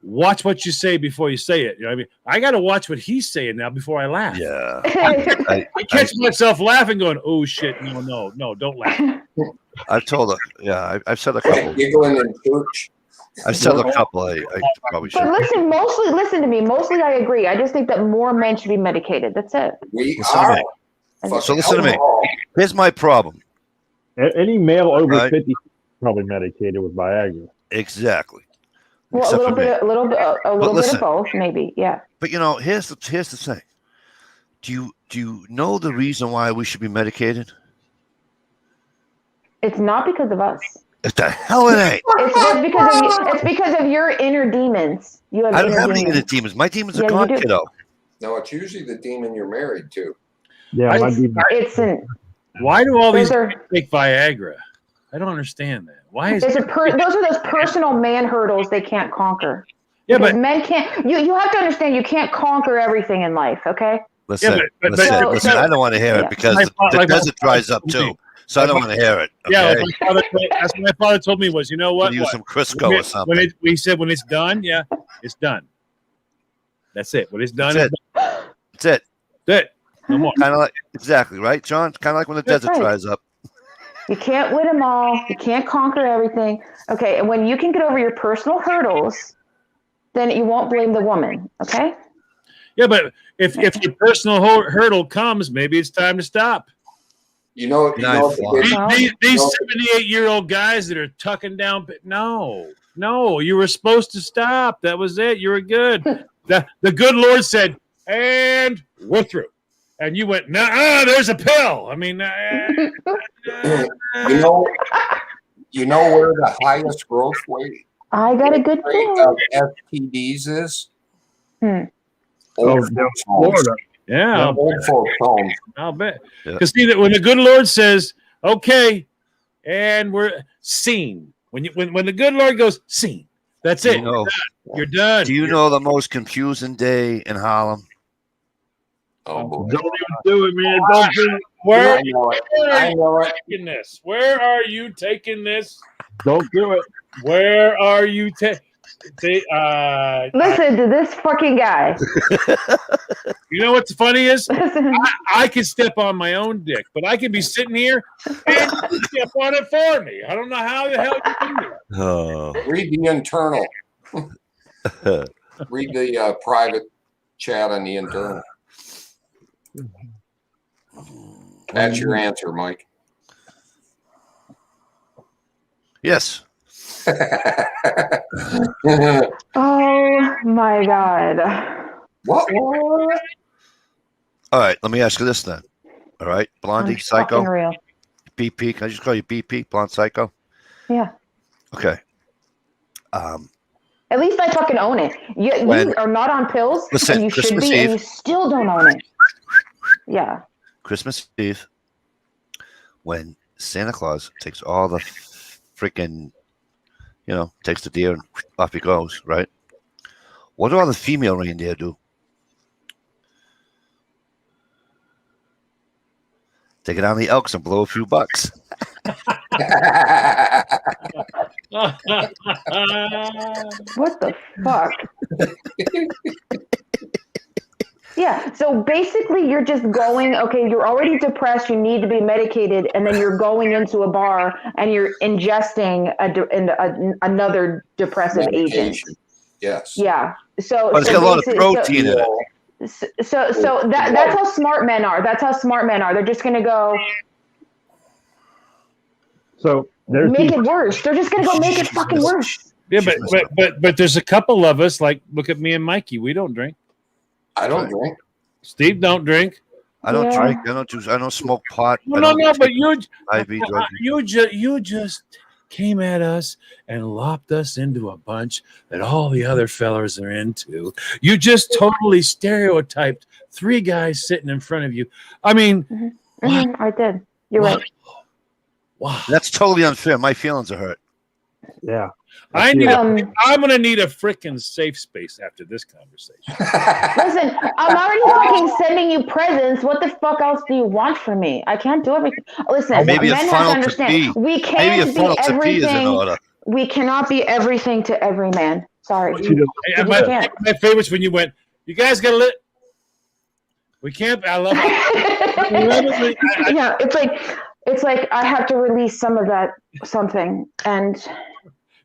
watch what you say before you say it. You know what I mean? I got to watch what he's saying now before I laugh. Yeah. I catch myself laughing going, oh, shit, no, don't laugh. I've told her. Yeah, I've said a couple. giggling in church. I've said a couple. I probably should. but listen to me. Mostly, I agree. I just think that more men should be medicated. That's it. We Listen to are. me. Fucking So listen to me. alcohol. Here's my problem. Any male over Right. 50 is probably medicated with Viagra. Exactly. Well, Except for me. a little bit listen. of both, maybe. Yeah. But here's the thing. Do you know the reason why we should be medicated? It's not because of us. What the hell it ain't? It's because of your inner demons. You have I don't inner have any demons. inner demons. My demons are Yeah, you gone, do. kiddo. No, it's usually the demon you're married to. Yeah, my It's, demon. it's an Why do all these those are take Viagra? I don't understand that. Why is those are those personal man hurdles they can't conquer. yeah, Because but men can't. You have to understand you can't conquer everything in life. Okay. Listen, but- listen. So- I don't want to hear yeah. it because My the fa- like my desert dries up too. So I don't want to hear it. Okay? yeah, like that's what my father told me was, you know what? Use What? some Crisco or something. We said when it's done, yeah, it's done. That's it. When it's done, That's it's That's it. done. That's it. No more. Kind of like exactly right, John. Kind of like when the That's desert right. dries up. You can't win them all. You can't conquer everything. Okay. And when you can get over your personal hurdles, then you won't blame the woman. Okay. Yeah, but if your personal hurdle comes, maybe it's time to stop. You know Nice the one. big- Well, These No. 78-year-old guys that are tucking down, no, you were supposed to stop. That was it. You were good. The good Lord said, and we're through. And you went, nah, there's a pill. I mean, You know where the highest growth rate I got a good of pill. STDs is? Hmm. Old down folks' homes. Florida. yeah, Old folks' homes. I'll bet. Yeah. Because see that when the good Lord says, okay, and we're seen. When the good Lord goes, seen. That's Do it. you know? You're done. Do you know the most confusing day in Harlem? Oh boy. Don't even do it, man. Don't do it. Where I know it. are I you know it. taking this? Where are you taking this? Don't do it. Where are you taking? Listen to this fucking guy. You know what's funny is Listen. I can step on my own dick, but I can be sitting here and you step on it for me. I don't know how the hell you do it. Oh. Read the internal. Read the private chat on the internal. That's your answer, Mike. Yes. Oh my god. What? All right, let me ask you this then. All right, Blondie, I'm Psycho, fucking real. BP. Can I just call you BP, Blonde Psycho? Yeah. Okay. At least I fucking own it. You When- are not on pills, Listen, and you should Christmas be, and Eve. you still don't own it. Yeah. Christmas Eve, when Santa Claus takes all the freaking, takes the deer and off he goes, right? What do all the female reindeer do? Take it on the elks and blow a few bucks. What the fuck? Yeah, so basically you're just going, okay, you're already depressed, you need to be medicated, and then you're going into a bar and you're ingesting another depressive agent. Medication. Yes. Yeah. So, But it's got a lot of protein in it. So that's how smart men are. That's how smart men are. They're just going to go So there's make these- it worse. They're just going to go make it fucking worse. Yeah, but there's a couple of us, like look at me and Mikey. We don't drink. I don't drink. Steve don't drink. I don't Yeah. drink. I don't smoke pot. I No, don't but take IV drugs. you just came at us and lopped us into a bunch that all the other fellers are into. You just totally stereotyped three guys sitting in front of you. I mean, I did. You're wow. right. Wow. That's totally unfair. My feelings are hurt. yeah. I'm Um, going to need a freaking safe space after this conversation. Listen, I'm already fucking sending you presents. What the fuck else do you want from me? I can't do everything. Listen, Maybe a men have funnel to to understand. pee. We Maybe a can't be funnel to pee is in everything. order. We cannot be everything to every man. Sorry. But you know, And my favorite's when you went, you guys got to let. We can't. I love it. Yeah, it's like I have to release some of that something, and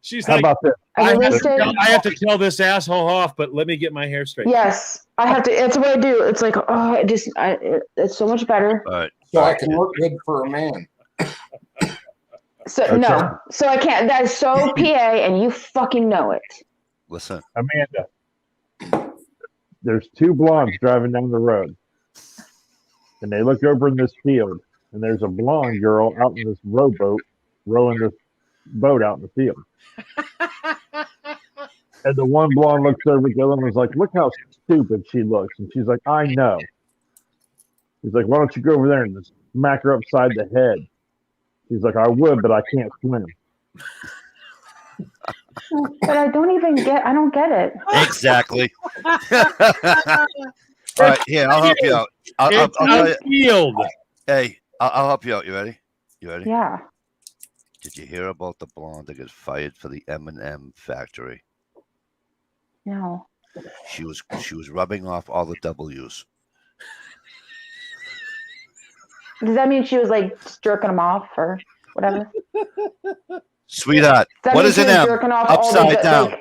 She's how like, about this? I released it. I have to tell this asshole off, but let me get my hair straight. Yes, I have to. It's what I do. It's like, oh, it's so much better. All right. So I can look good for a man. So Okay. no, so I can't. That is so PA, and you fucking know it. Listen. Amanda, there's two blondes driving down the road, and they look over in this field, and there's a blonde girl out in this rowboat, rowing this boat out in the field. And the one blonde looks over at the other one and is like, look how stupid she looks. And she's like, I know. He's like, why don't you go over there and just smack her upside the head? He's like, I would, but I can't swim. But I don't get it. Exactly. All right, here, I'll help you out. I'll tell you. Field. Hey, I'll help you out. You ready? You ready? Yeah. Did you hear about the blonde that got fired for the M&M factory? No. She was rubbing off all the W's. Does that mean she was like jerking them off or whatever? Sweetheart, Does that what mean is she an was M? jerking off all the Upside down. like-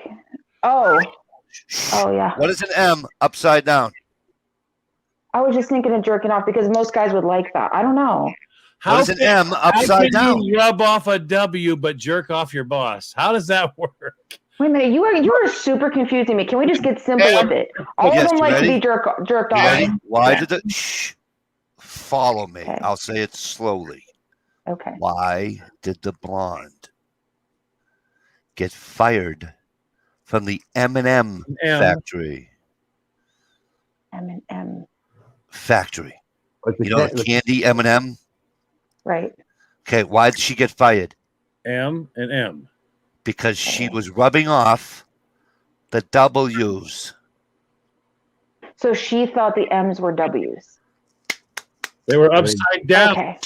oh yeah. What is an M upside down? I was just thinking of jerking off because most guys would like that. I don't know. What is an M How upside can down? you rub off a W but jerk off your boss? How does that work? Wait a minute, you are super confusing me. Can we just get simple with it? All Yes, of them you like ready? to be jerked You off. ready? Why Yeah. did the Follow me. Okay. I'll say it slowly. Okay. Why did the blonde get fired from the M&M M. factory? M&M. Factory. Like You know the candy M&M? Right. Okay, why did she get fired? M and M. Because she was rubbing off the W's. So she thought the M's were W's. They were upside down. Okay.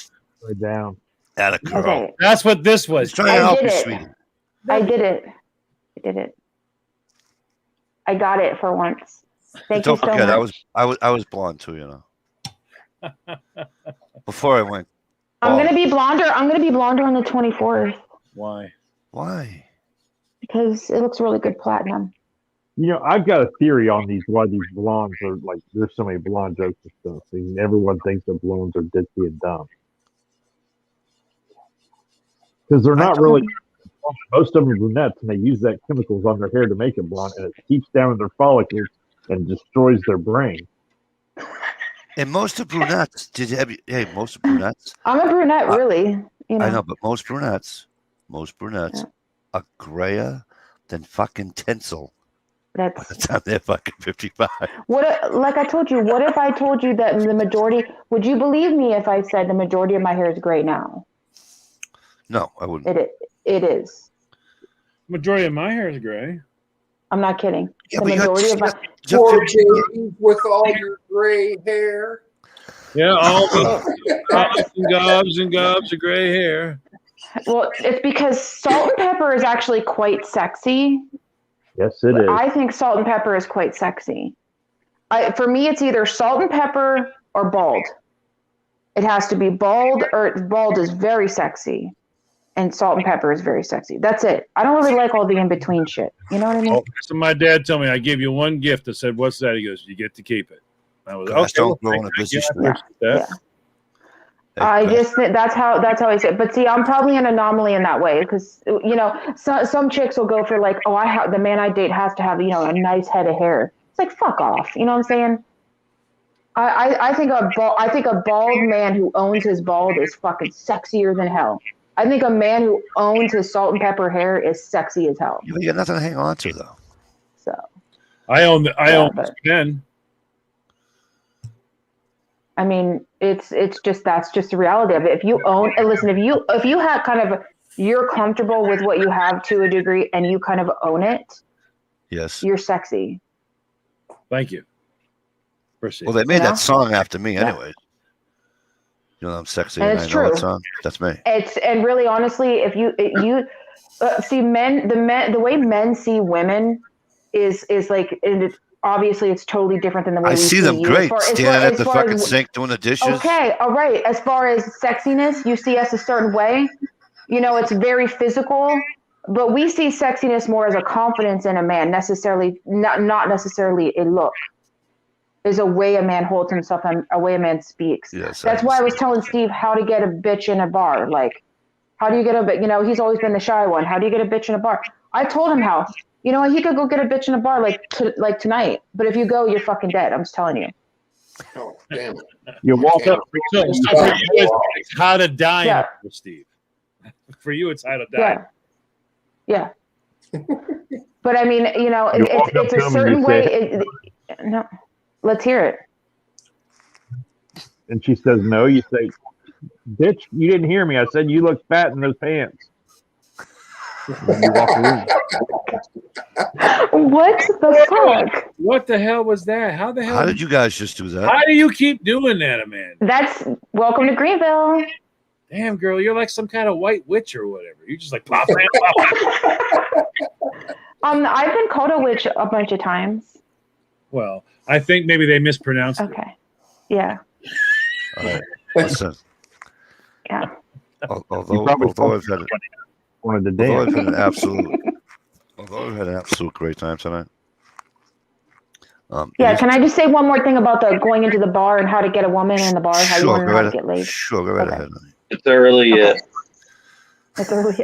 Right down. At a girl. Okay. That's what this I was. was trying to I help did you, it. sweetie. I did it. I did it. I got it for once. Thank Don't you so forget, much. I was blonde too, you know. Before I went. I'm bald. gonna be blonder. I'm gonna be blonder on the 24th Why? Why? because it looks really good platinum. You know, I've got a theory on why these blondes are like. There's so many blonde jokes and stuff. I mean, everyone thinks that blondes are ditzy and dumb because they're not really. Most of them are brunettes, and they use that chemicals on their hair to make it blonde, and it keeps down their follicles and destroys their brain. And most of brunettes, most of brunettes, I'm a brunette, really. You know. I know, but most brunettes are grayer than fucking tinsel by the That's time they're fucking 55. like I told you. What if I told you that the majority? Would you believe me if I said the majority of my hair is gray now? No, I wouldn't. It is. Majority of my hair is gray. I'm not kidding. Yeah, the but majority of my Poor baby with all your gray hair. Yeah, all gobs and gobs of gray hair. well, it's because salt and pepper is actually quite sexy. Yes, it is. I think salt and pepper is quite sexy. For me, it's either salt and pepper or bald. It has to be bald, or bald is very sexy, and salt and pepper is very sexy. That's it. I don't really like all the in between shit. You know what I mean? Oh, so my dad told me I gave you one gift. I said, "What's that?" He goes, "You get to keep it." I was Grass don't grow thank on a you. busy I street. appreciate that. Yeah. I just think that's how I say it. But see, I'm probably an anomaly in that way because some chicks will go for like, oh, the man I date has to have a nice head of hair. It's like fuck off. You know what I'm saying? I think a bald man who owns his bald is fucking sexier than hell. I think a man who owns his salt and pepper hair is sexy as hell. You got nothing to hang on to, though. So I own this but- pen. I mean, that's just the reality of it. If you own, and listen, if you have kind of, you're comfortable with what you have to a degree, and you kind of own it, Yes. you're sexy. Thank you. Appreciate Well, they made You know? that song after me Yeah. anyway. You know, I'm sexy And and it's I know that true. song. That's me. And really, honestly, if you see the way men see women is like, and obviously it's totally different than the way I we see see them you. great, standing at the far fucking sink doing the dishes. Okay, all right. As far as sexiness, you see us a certain way. It's very physical, but we see sexiness more as a confidence in a man, necessarily not necessarily a look. Is a way a man holds himself and a way a man speaks. Yes, That's why I was telling Steve how to get a bitch in a bar. Like, how do you get a bitch? He's always been the shy one. How do you get a bitch in a bar? I told him how. He could go get a bitch in a bar like tonight. But if you go, you're fucking dead. I'm just telling you. Oh, damn it. You walk up. So for you, it's how to die, Yeah. Steve. For you, it's how to die. Yeah. But I mean, walk up it's to a him and certain you way. No, let's hear it. And she says no. You say, "Bitch, you didn't hear me. I said you look fat in those pants." And then you walk away. What the fuck? What the hell was that? How the hell? How did you guys just do that? How do you keep doing that, Amanda? That's welcome to Greenville. Damn, girl, you're like some kind of white witch or whatever. You just like pop, bam, pop. I've been called a witch a bunch of times. Well, I think maybe they mispronounced it. Okay. Yeah. All right. Listen. Yeah. Although I've had Wanted to Although dance. I've had an absolute great time tonight. Yeah. Can I just say one more thing about the going into the bar and how to get a woman in the bar? How you want to know how to get laid? Sure, go right Okay. ahead. It's early yet. It's early.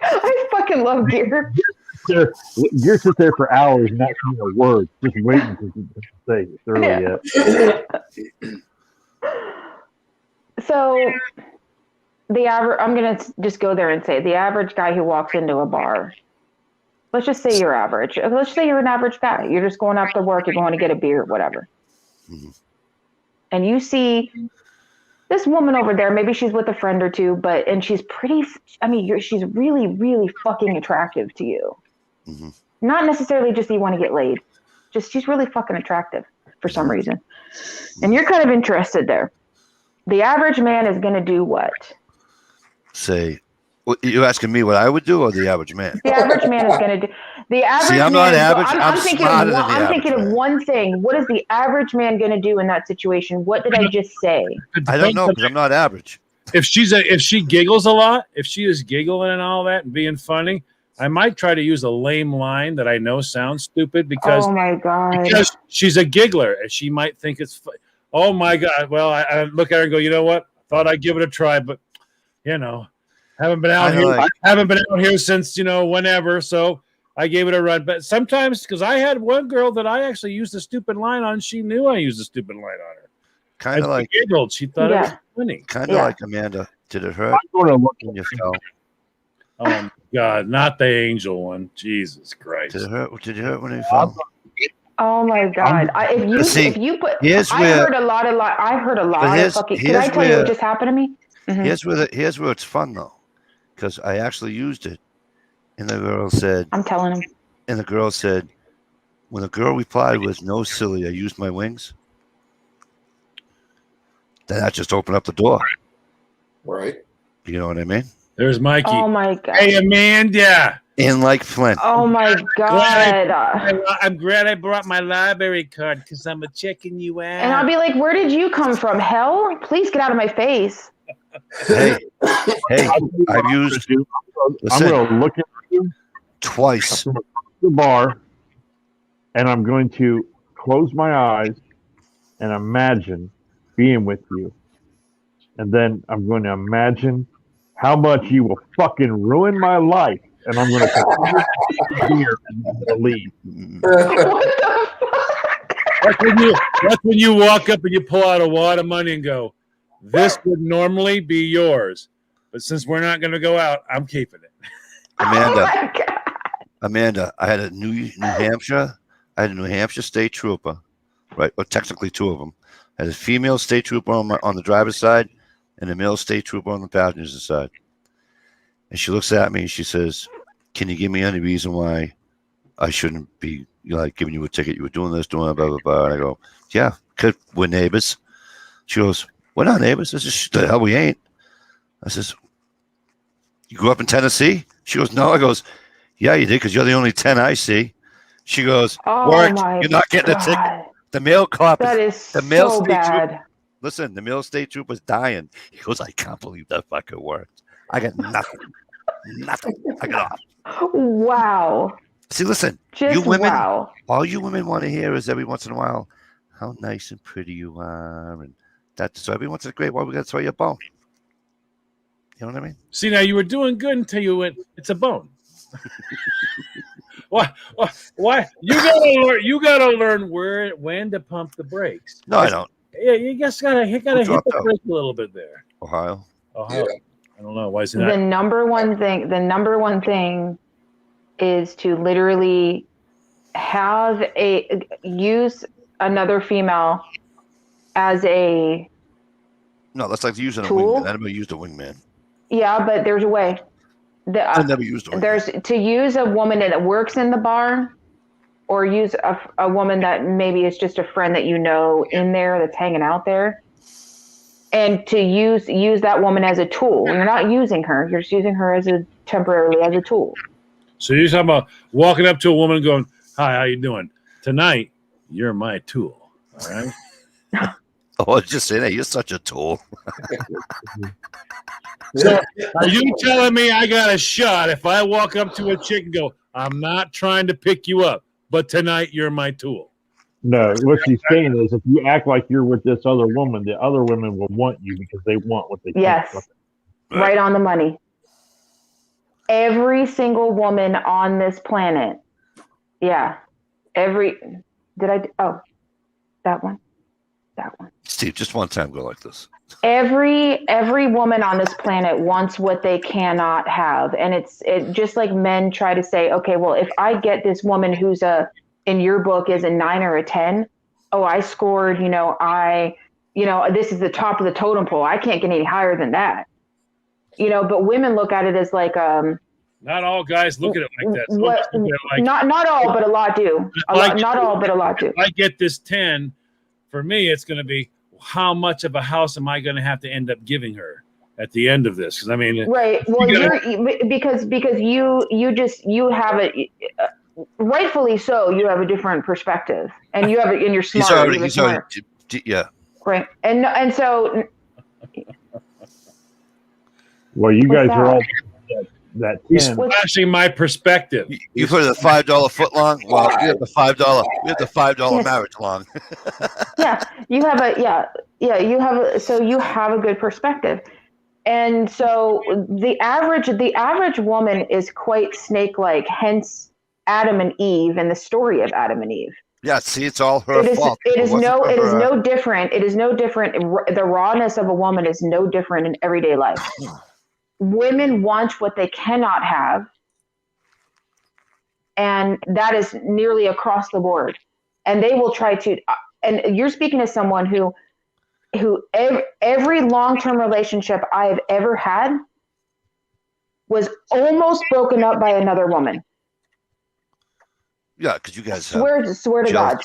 I fucking love gear. You sit there for hours not saying a word, just waiting to say it. It's early yet. So the average, I'm going to just go there and say the average guy who walks into a bar, let's just say you're average. Let's say you're an average guy. You're just going after work, you're going to get a beer, whatever. Mhm. And you see this woman over there, maybe she's with a friend or two, and she's pretty, she's really, really fucking attractive to you. Mhm. Not necessarily just that you want to get laid. Just she's really fucking attractive for some reason. And you're kind of interested there. The average man is going to do what? Say, you're asking me what I would do, or the average man? The average man is going to do. The average. See, I'm man not average. I'm thinking smarter of than one, the I'm average thinking of man. one thing. What is the average man going to do in that situation? What did I just say? I don't know because I'm not average. If she giggles a lot, if she is giggling and all that and being funny, I might try to use a lame line that I know sounds stupid because Oh my god! because she's a giggler and she might think it's oh my god. Well, I look at her and go, you know what? Thought I'd give it a try, but haven't been out here. Haven't been out here since whenever. So I gave it a run. But sometimes, because I had one girl that I actually used a stupid line on, she knew I used a stupid line on her. Kind of like giggled. She thought it was funny. Kind of like Amanda. Did it hurt I'm going to look when you fell? Oh my God, not the angel one. Jesus Christ. Did it hurt? Did you hurt when you fell? Oh my god! If you put, I heard a lot of fucking. Can I tell you what just happened to me? Mm-hmm. Here's where it's fun though, because I actually used it, and the girl said, "I'm telling him." And the girl said, when the girl replied with "No, silly, I used my wings," then that just opened up the door. Right. You know what I mean? There's Mikey. Oh my god! Hey Amanda. In like Flint. Oh my god! I'm glad I brought my library card because I'm checking you out. And I'll be like, "Where did you come from? Hell! Please get out of my face." Hey, I've used. I'm going to look at you twice. I'm going to go to the bar, and I'm going to close my eyes and imagine being with you, and then I'm going to imagine how much you will fucking ruin my life, and I'm going to continue here and leave. What the fuck? That's when you walk up and you pull out a wad of money and go, this would normally be yours, but since we're not going to go out, I'm keeping it. Amanda, I had a New Hampshire. I had a New Hampshire state trooper, right? Well, technically two of them. I had a female state trooper on the driver's side and a male state trooper on the passenger's side. And she looks at me and she says, "Can you give me any reason why I shouldn't be giving you a ticket? You were doing this, doing that, blah, blah, blah." And I go, "Yeah, because we're neighbors." She goes, "We're not neighbors." I says, "The hell we ain't." I says, "You grew up in Tennessee?" She goes, "No." I goes, "Yeah, you did, because you're the only 10 I see." She goes, "Worked. You're not getting a ticket." The male cop. That is the male so state bad. Trooper, listen, the male state trooper was dying. He goes, "I can't believe that fucking worked. I got nothing. Nothing. I got off." Wow. See, listen, Just you women, wow. all you women want to hear is every once in a while how nice and pretty you are, and that. So every once in a great while we got to throw you a bone. You know what I mean? See, now you were doing good until you went, "It's a bone." Why? You gotta learn when to pump the brakes. No, I don't. Yeah, you just gotta hit the brake a little bit there. Ohio. Yeah. I don't know. Why is it The number one thing is to literally use another female as a No, that's like using tool? a wingman. I never used a wingman. Yeah, but there's a way. I never used a wingman. There's to use a woman that works in the bar, or use a woman that maybe is just a friend that you know in there that's hanging out there, and to use that woman as a tool. You're not using her; you're just using her temporarily as a tool. So you're talking about walking up to a woman and going, "Hi, how you doing? Tonight, you're my tool." All right. Oh, just say that. You're such a tool. So are you telling me I got a shot if I walk up to a chick and go, "I'm not trying to pick you up, but tonight you're my tool"? No, what she's saying is if you act like you're with this other woman, the other women will want you because they want what they Yes. think. Right on the money. Every single woman on this planet. Yeah. Oh, that one. That one. Steve, just one time go like this. Every woman on this planet wants what they cannot have, and it just like men try to say, okay, well, if I get this woman who's in your book is a 9 or a 10, oh, I scored, this is the top of the totem pole. I can't get any higher than that, But women look at it as like not all guys look at it like that. Some look at it like, not all, but a lot do. Not all, but a lot do. If I get this 10, for me, it's going to be, how much of a house am I going to have to end up giving her at the end of this? Because I mean, right. Well, because you have it, rightfully so. You have a different perspective, and you have it, and you're smart. Yeah. Right, and so. Well, you guys are all that 10. It's actually my perspective. You've heard of the $5 foot long? Well, we have the $5. We have the $5 marriage long. Yeah, you have so you have a good perspective, and so the average woman is quite snake-like. Hence, Adam and Eve and the story of Adam and Eve. Yeah, see, it's all her fault. It is no different. It is no different. The rawness of a woman is no different in everyday life. Women want what they cannot have, and that is nearly across the board. And they will try to. And you're speaking to someone who every long-term relationship I have ever had was almost broken up by another woman. Yeah, because you guys swear to God.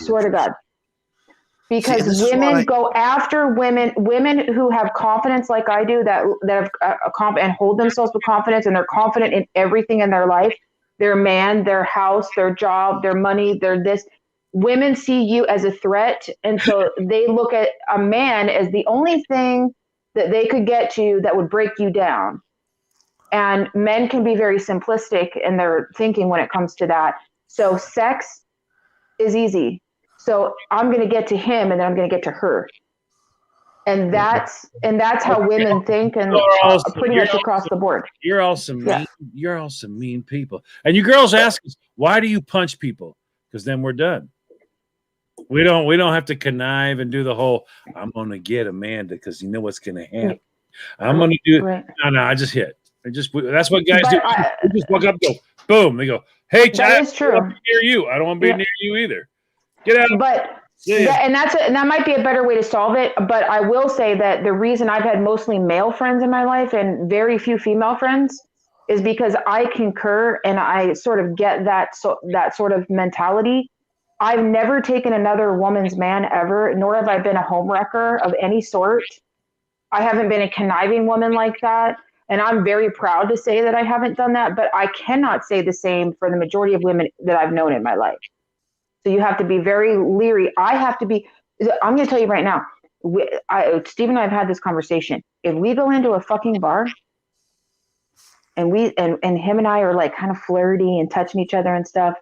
Because women go after women who have confidence like I do, that have and hold themselves with confidence, and they're confident in everything in their life, their man, their house, their job, their money, their this. Women see you as a threat, and so they look at a man as the only thing that they could get to that would break you down. And men can be very simplistic in their thinking when it comes to that. So sex is easy. So I'm going to get to him, and then I'm going to get to her. And that's how women think, and pretty much across the board. You're all some mean people. And you girls ask us, why do you punch people? Because then we're done. We don't have to connive and do the whole, I'm going to get Amanda because you know what's going to happen. I'm going to do it. Right. No, I just hit. That's what guys do. They just walk up and go, boom. They go, hey, that is true. I don't want to be near you. I don't want to be near you either. Get out. And that might be a better way to solve it. But I will say that the reason I've had mostly male friends in my life and very few female friends is because I concur and I sort of get that sort of mentality. I've never taken another woman's man ever, nor have I been a homewrecker of any sort. I haven't been a conniving woman like that. And I'm very proud to say that I haven't done that, but I cannot say the same for the majority of women that I've known in my life. So you have to be very leery. I'm going to tell you right now, Steve and I have had this conversation. If we go into a fucking bar and him and I are like kind of flirty and touching each other and stuff,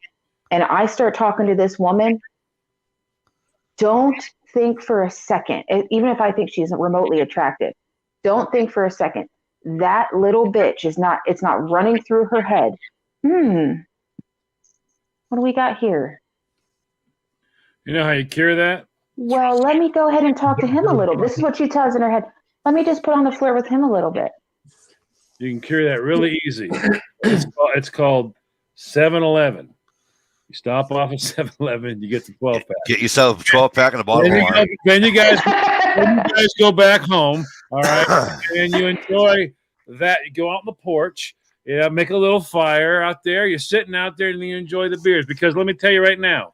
and I start talking to this woman, don't think for a second, even if I think she's remotely attractive, don't think for a second, that little bitch it's not running through her head. What do we got here? You know how you cure that? Well, let me go ahead and talk to him a little. This is what she tells in her head. Let me just put on the flirt with him a little bit. You can cure that really easy. It's called 7-Eleven. You stop off at 7-Eleven, you get the 12-pack. Get yourself a 12-pack and a bottle of wine. Then you guys go back home, all right, and you enjoy that. You go out on the porch, make a little fire out there. You're sitting out there and you enjoy the beers. Because let me tell you right now,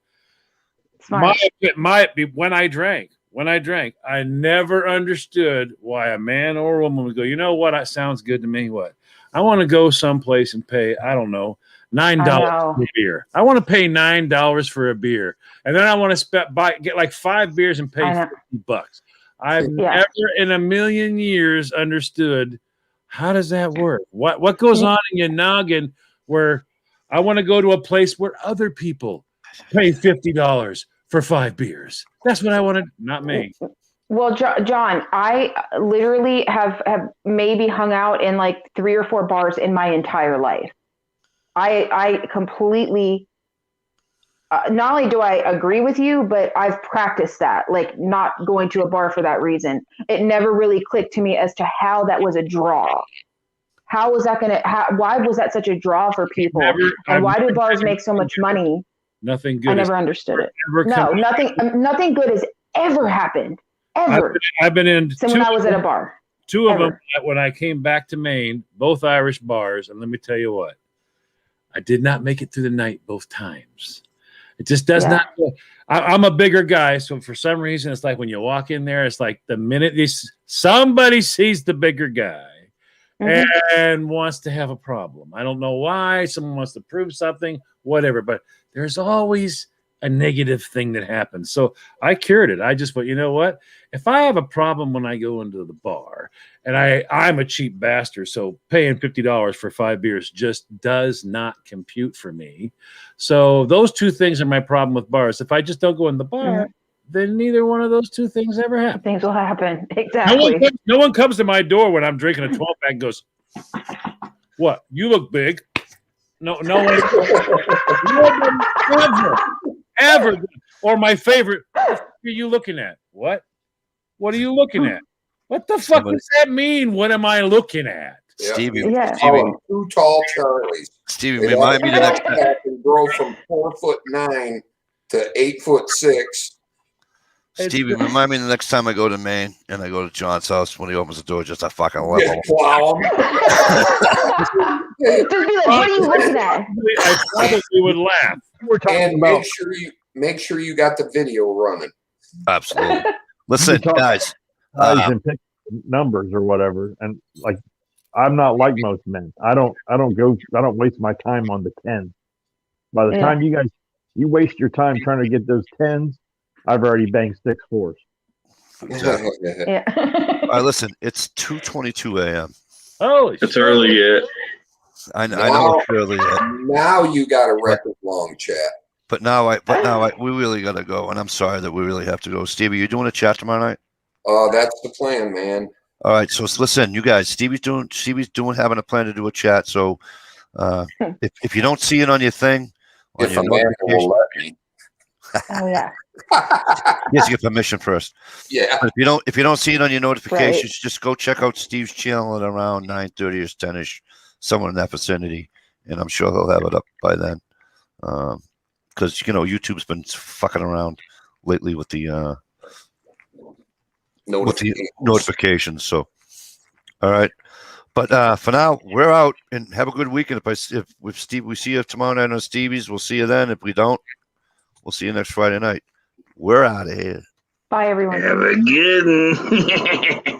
when I drank, I never understood why a man or a woman would go, you know what, that sounds good to me. What? I want to go someplace and pay, I don't know, $9 for a beer. I want to pay $9 for a beer. And then I want to get like 5 beers and pay $50. I've never in a million years understood, how does that work? What goes on in your noggin where I want to go to a place where other people pay $50 for 5 beers? That's what I wanted. Not me. Well, John, I literally have maybe hung out in like 3 or 4 bars in my entire life. I completely. Not only do I agree with you, but I've practiced that, like not going to a bar for that reason. It never really clicked to me as to how that was a draw. How was that why was that such a draw for people? And why do bars make so much money? Nothing good. I never understood it. No, nothing good has ever happened. Ever. I've been in since when I was at a bar. Two of them when I came back to Maine, both Irish bars. And let me tell you what, I did not make it through the night both times. It just does not. I'm a bigger guy, so for some reason, it's like when you walk in there, it's like the minute somebody sees the bigger guy and wants to have a problem. I don't know why. Someone wants to prove something, whatever. But there's always a negative thing that happens. So I cured it. I just went, you know what? If I have a problem when I go into the bar, and I'm a cheap bastard, so paying $50 for 5 beers just does not compute for me. So those two things are my problem with bars. If I just don't go in the bar, then neither one of those two things ever happen. Things will happen. Exactly. No one comes to my door when I'm drinking a 12-pack and goes, what? You look big. No one ever. Or my favorite, what are you looking at? What are you looking at? What the fuck does that mean? What am I looking at? Stevie, two tall Charlies. Stevie, remind me the next time. And grow from 4'9" to 8'6". Stevie, remind me the next time I go to Maine and I go to John's house when he opens the door, just a fucking level. Wow. Just be like, what are you looking at? I probably would laugh. We're talking And about make sure you got the video running. Absolutely. Listen, guys. and pick numbers or whatever, and like I'm not like most men. I don't waste my time on the 10. By the time you waste your time trying to get those 10s, I've already banged 6 4s. Exactly. All right, listen, it's 2:22 a.m. Holy it's early yet. I know it's early yet. Now you got a record long chat. But now we really gotta go, and I'm sorry that we really have to go. Stevie, you doing a chat tomorrow night? That's the plan, man. All right, so listen, you guys. Stevie's having a plan to do a chat. So if you don't see it on your thing, on If your a man will let me. Oh yeah. you have to get permission first. Yeah. But if you don't see it on your notifications, just go check out Steve's channel at around 9:30ish, 10ish, somewhere in that vicinity, and I'm sure he'll have it up by then. Because YouTube's been fucking around lately with the notifications. So, all right, but for now, we're out and have a good weekend. If we see you tomorrow night on Stevie's, we'll see you then. If we don't, we'll see you next Friday night. We're out of here. Bye, everyone. Have a good one.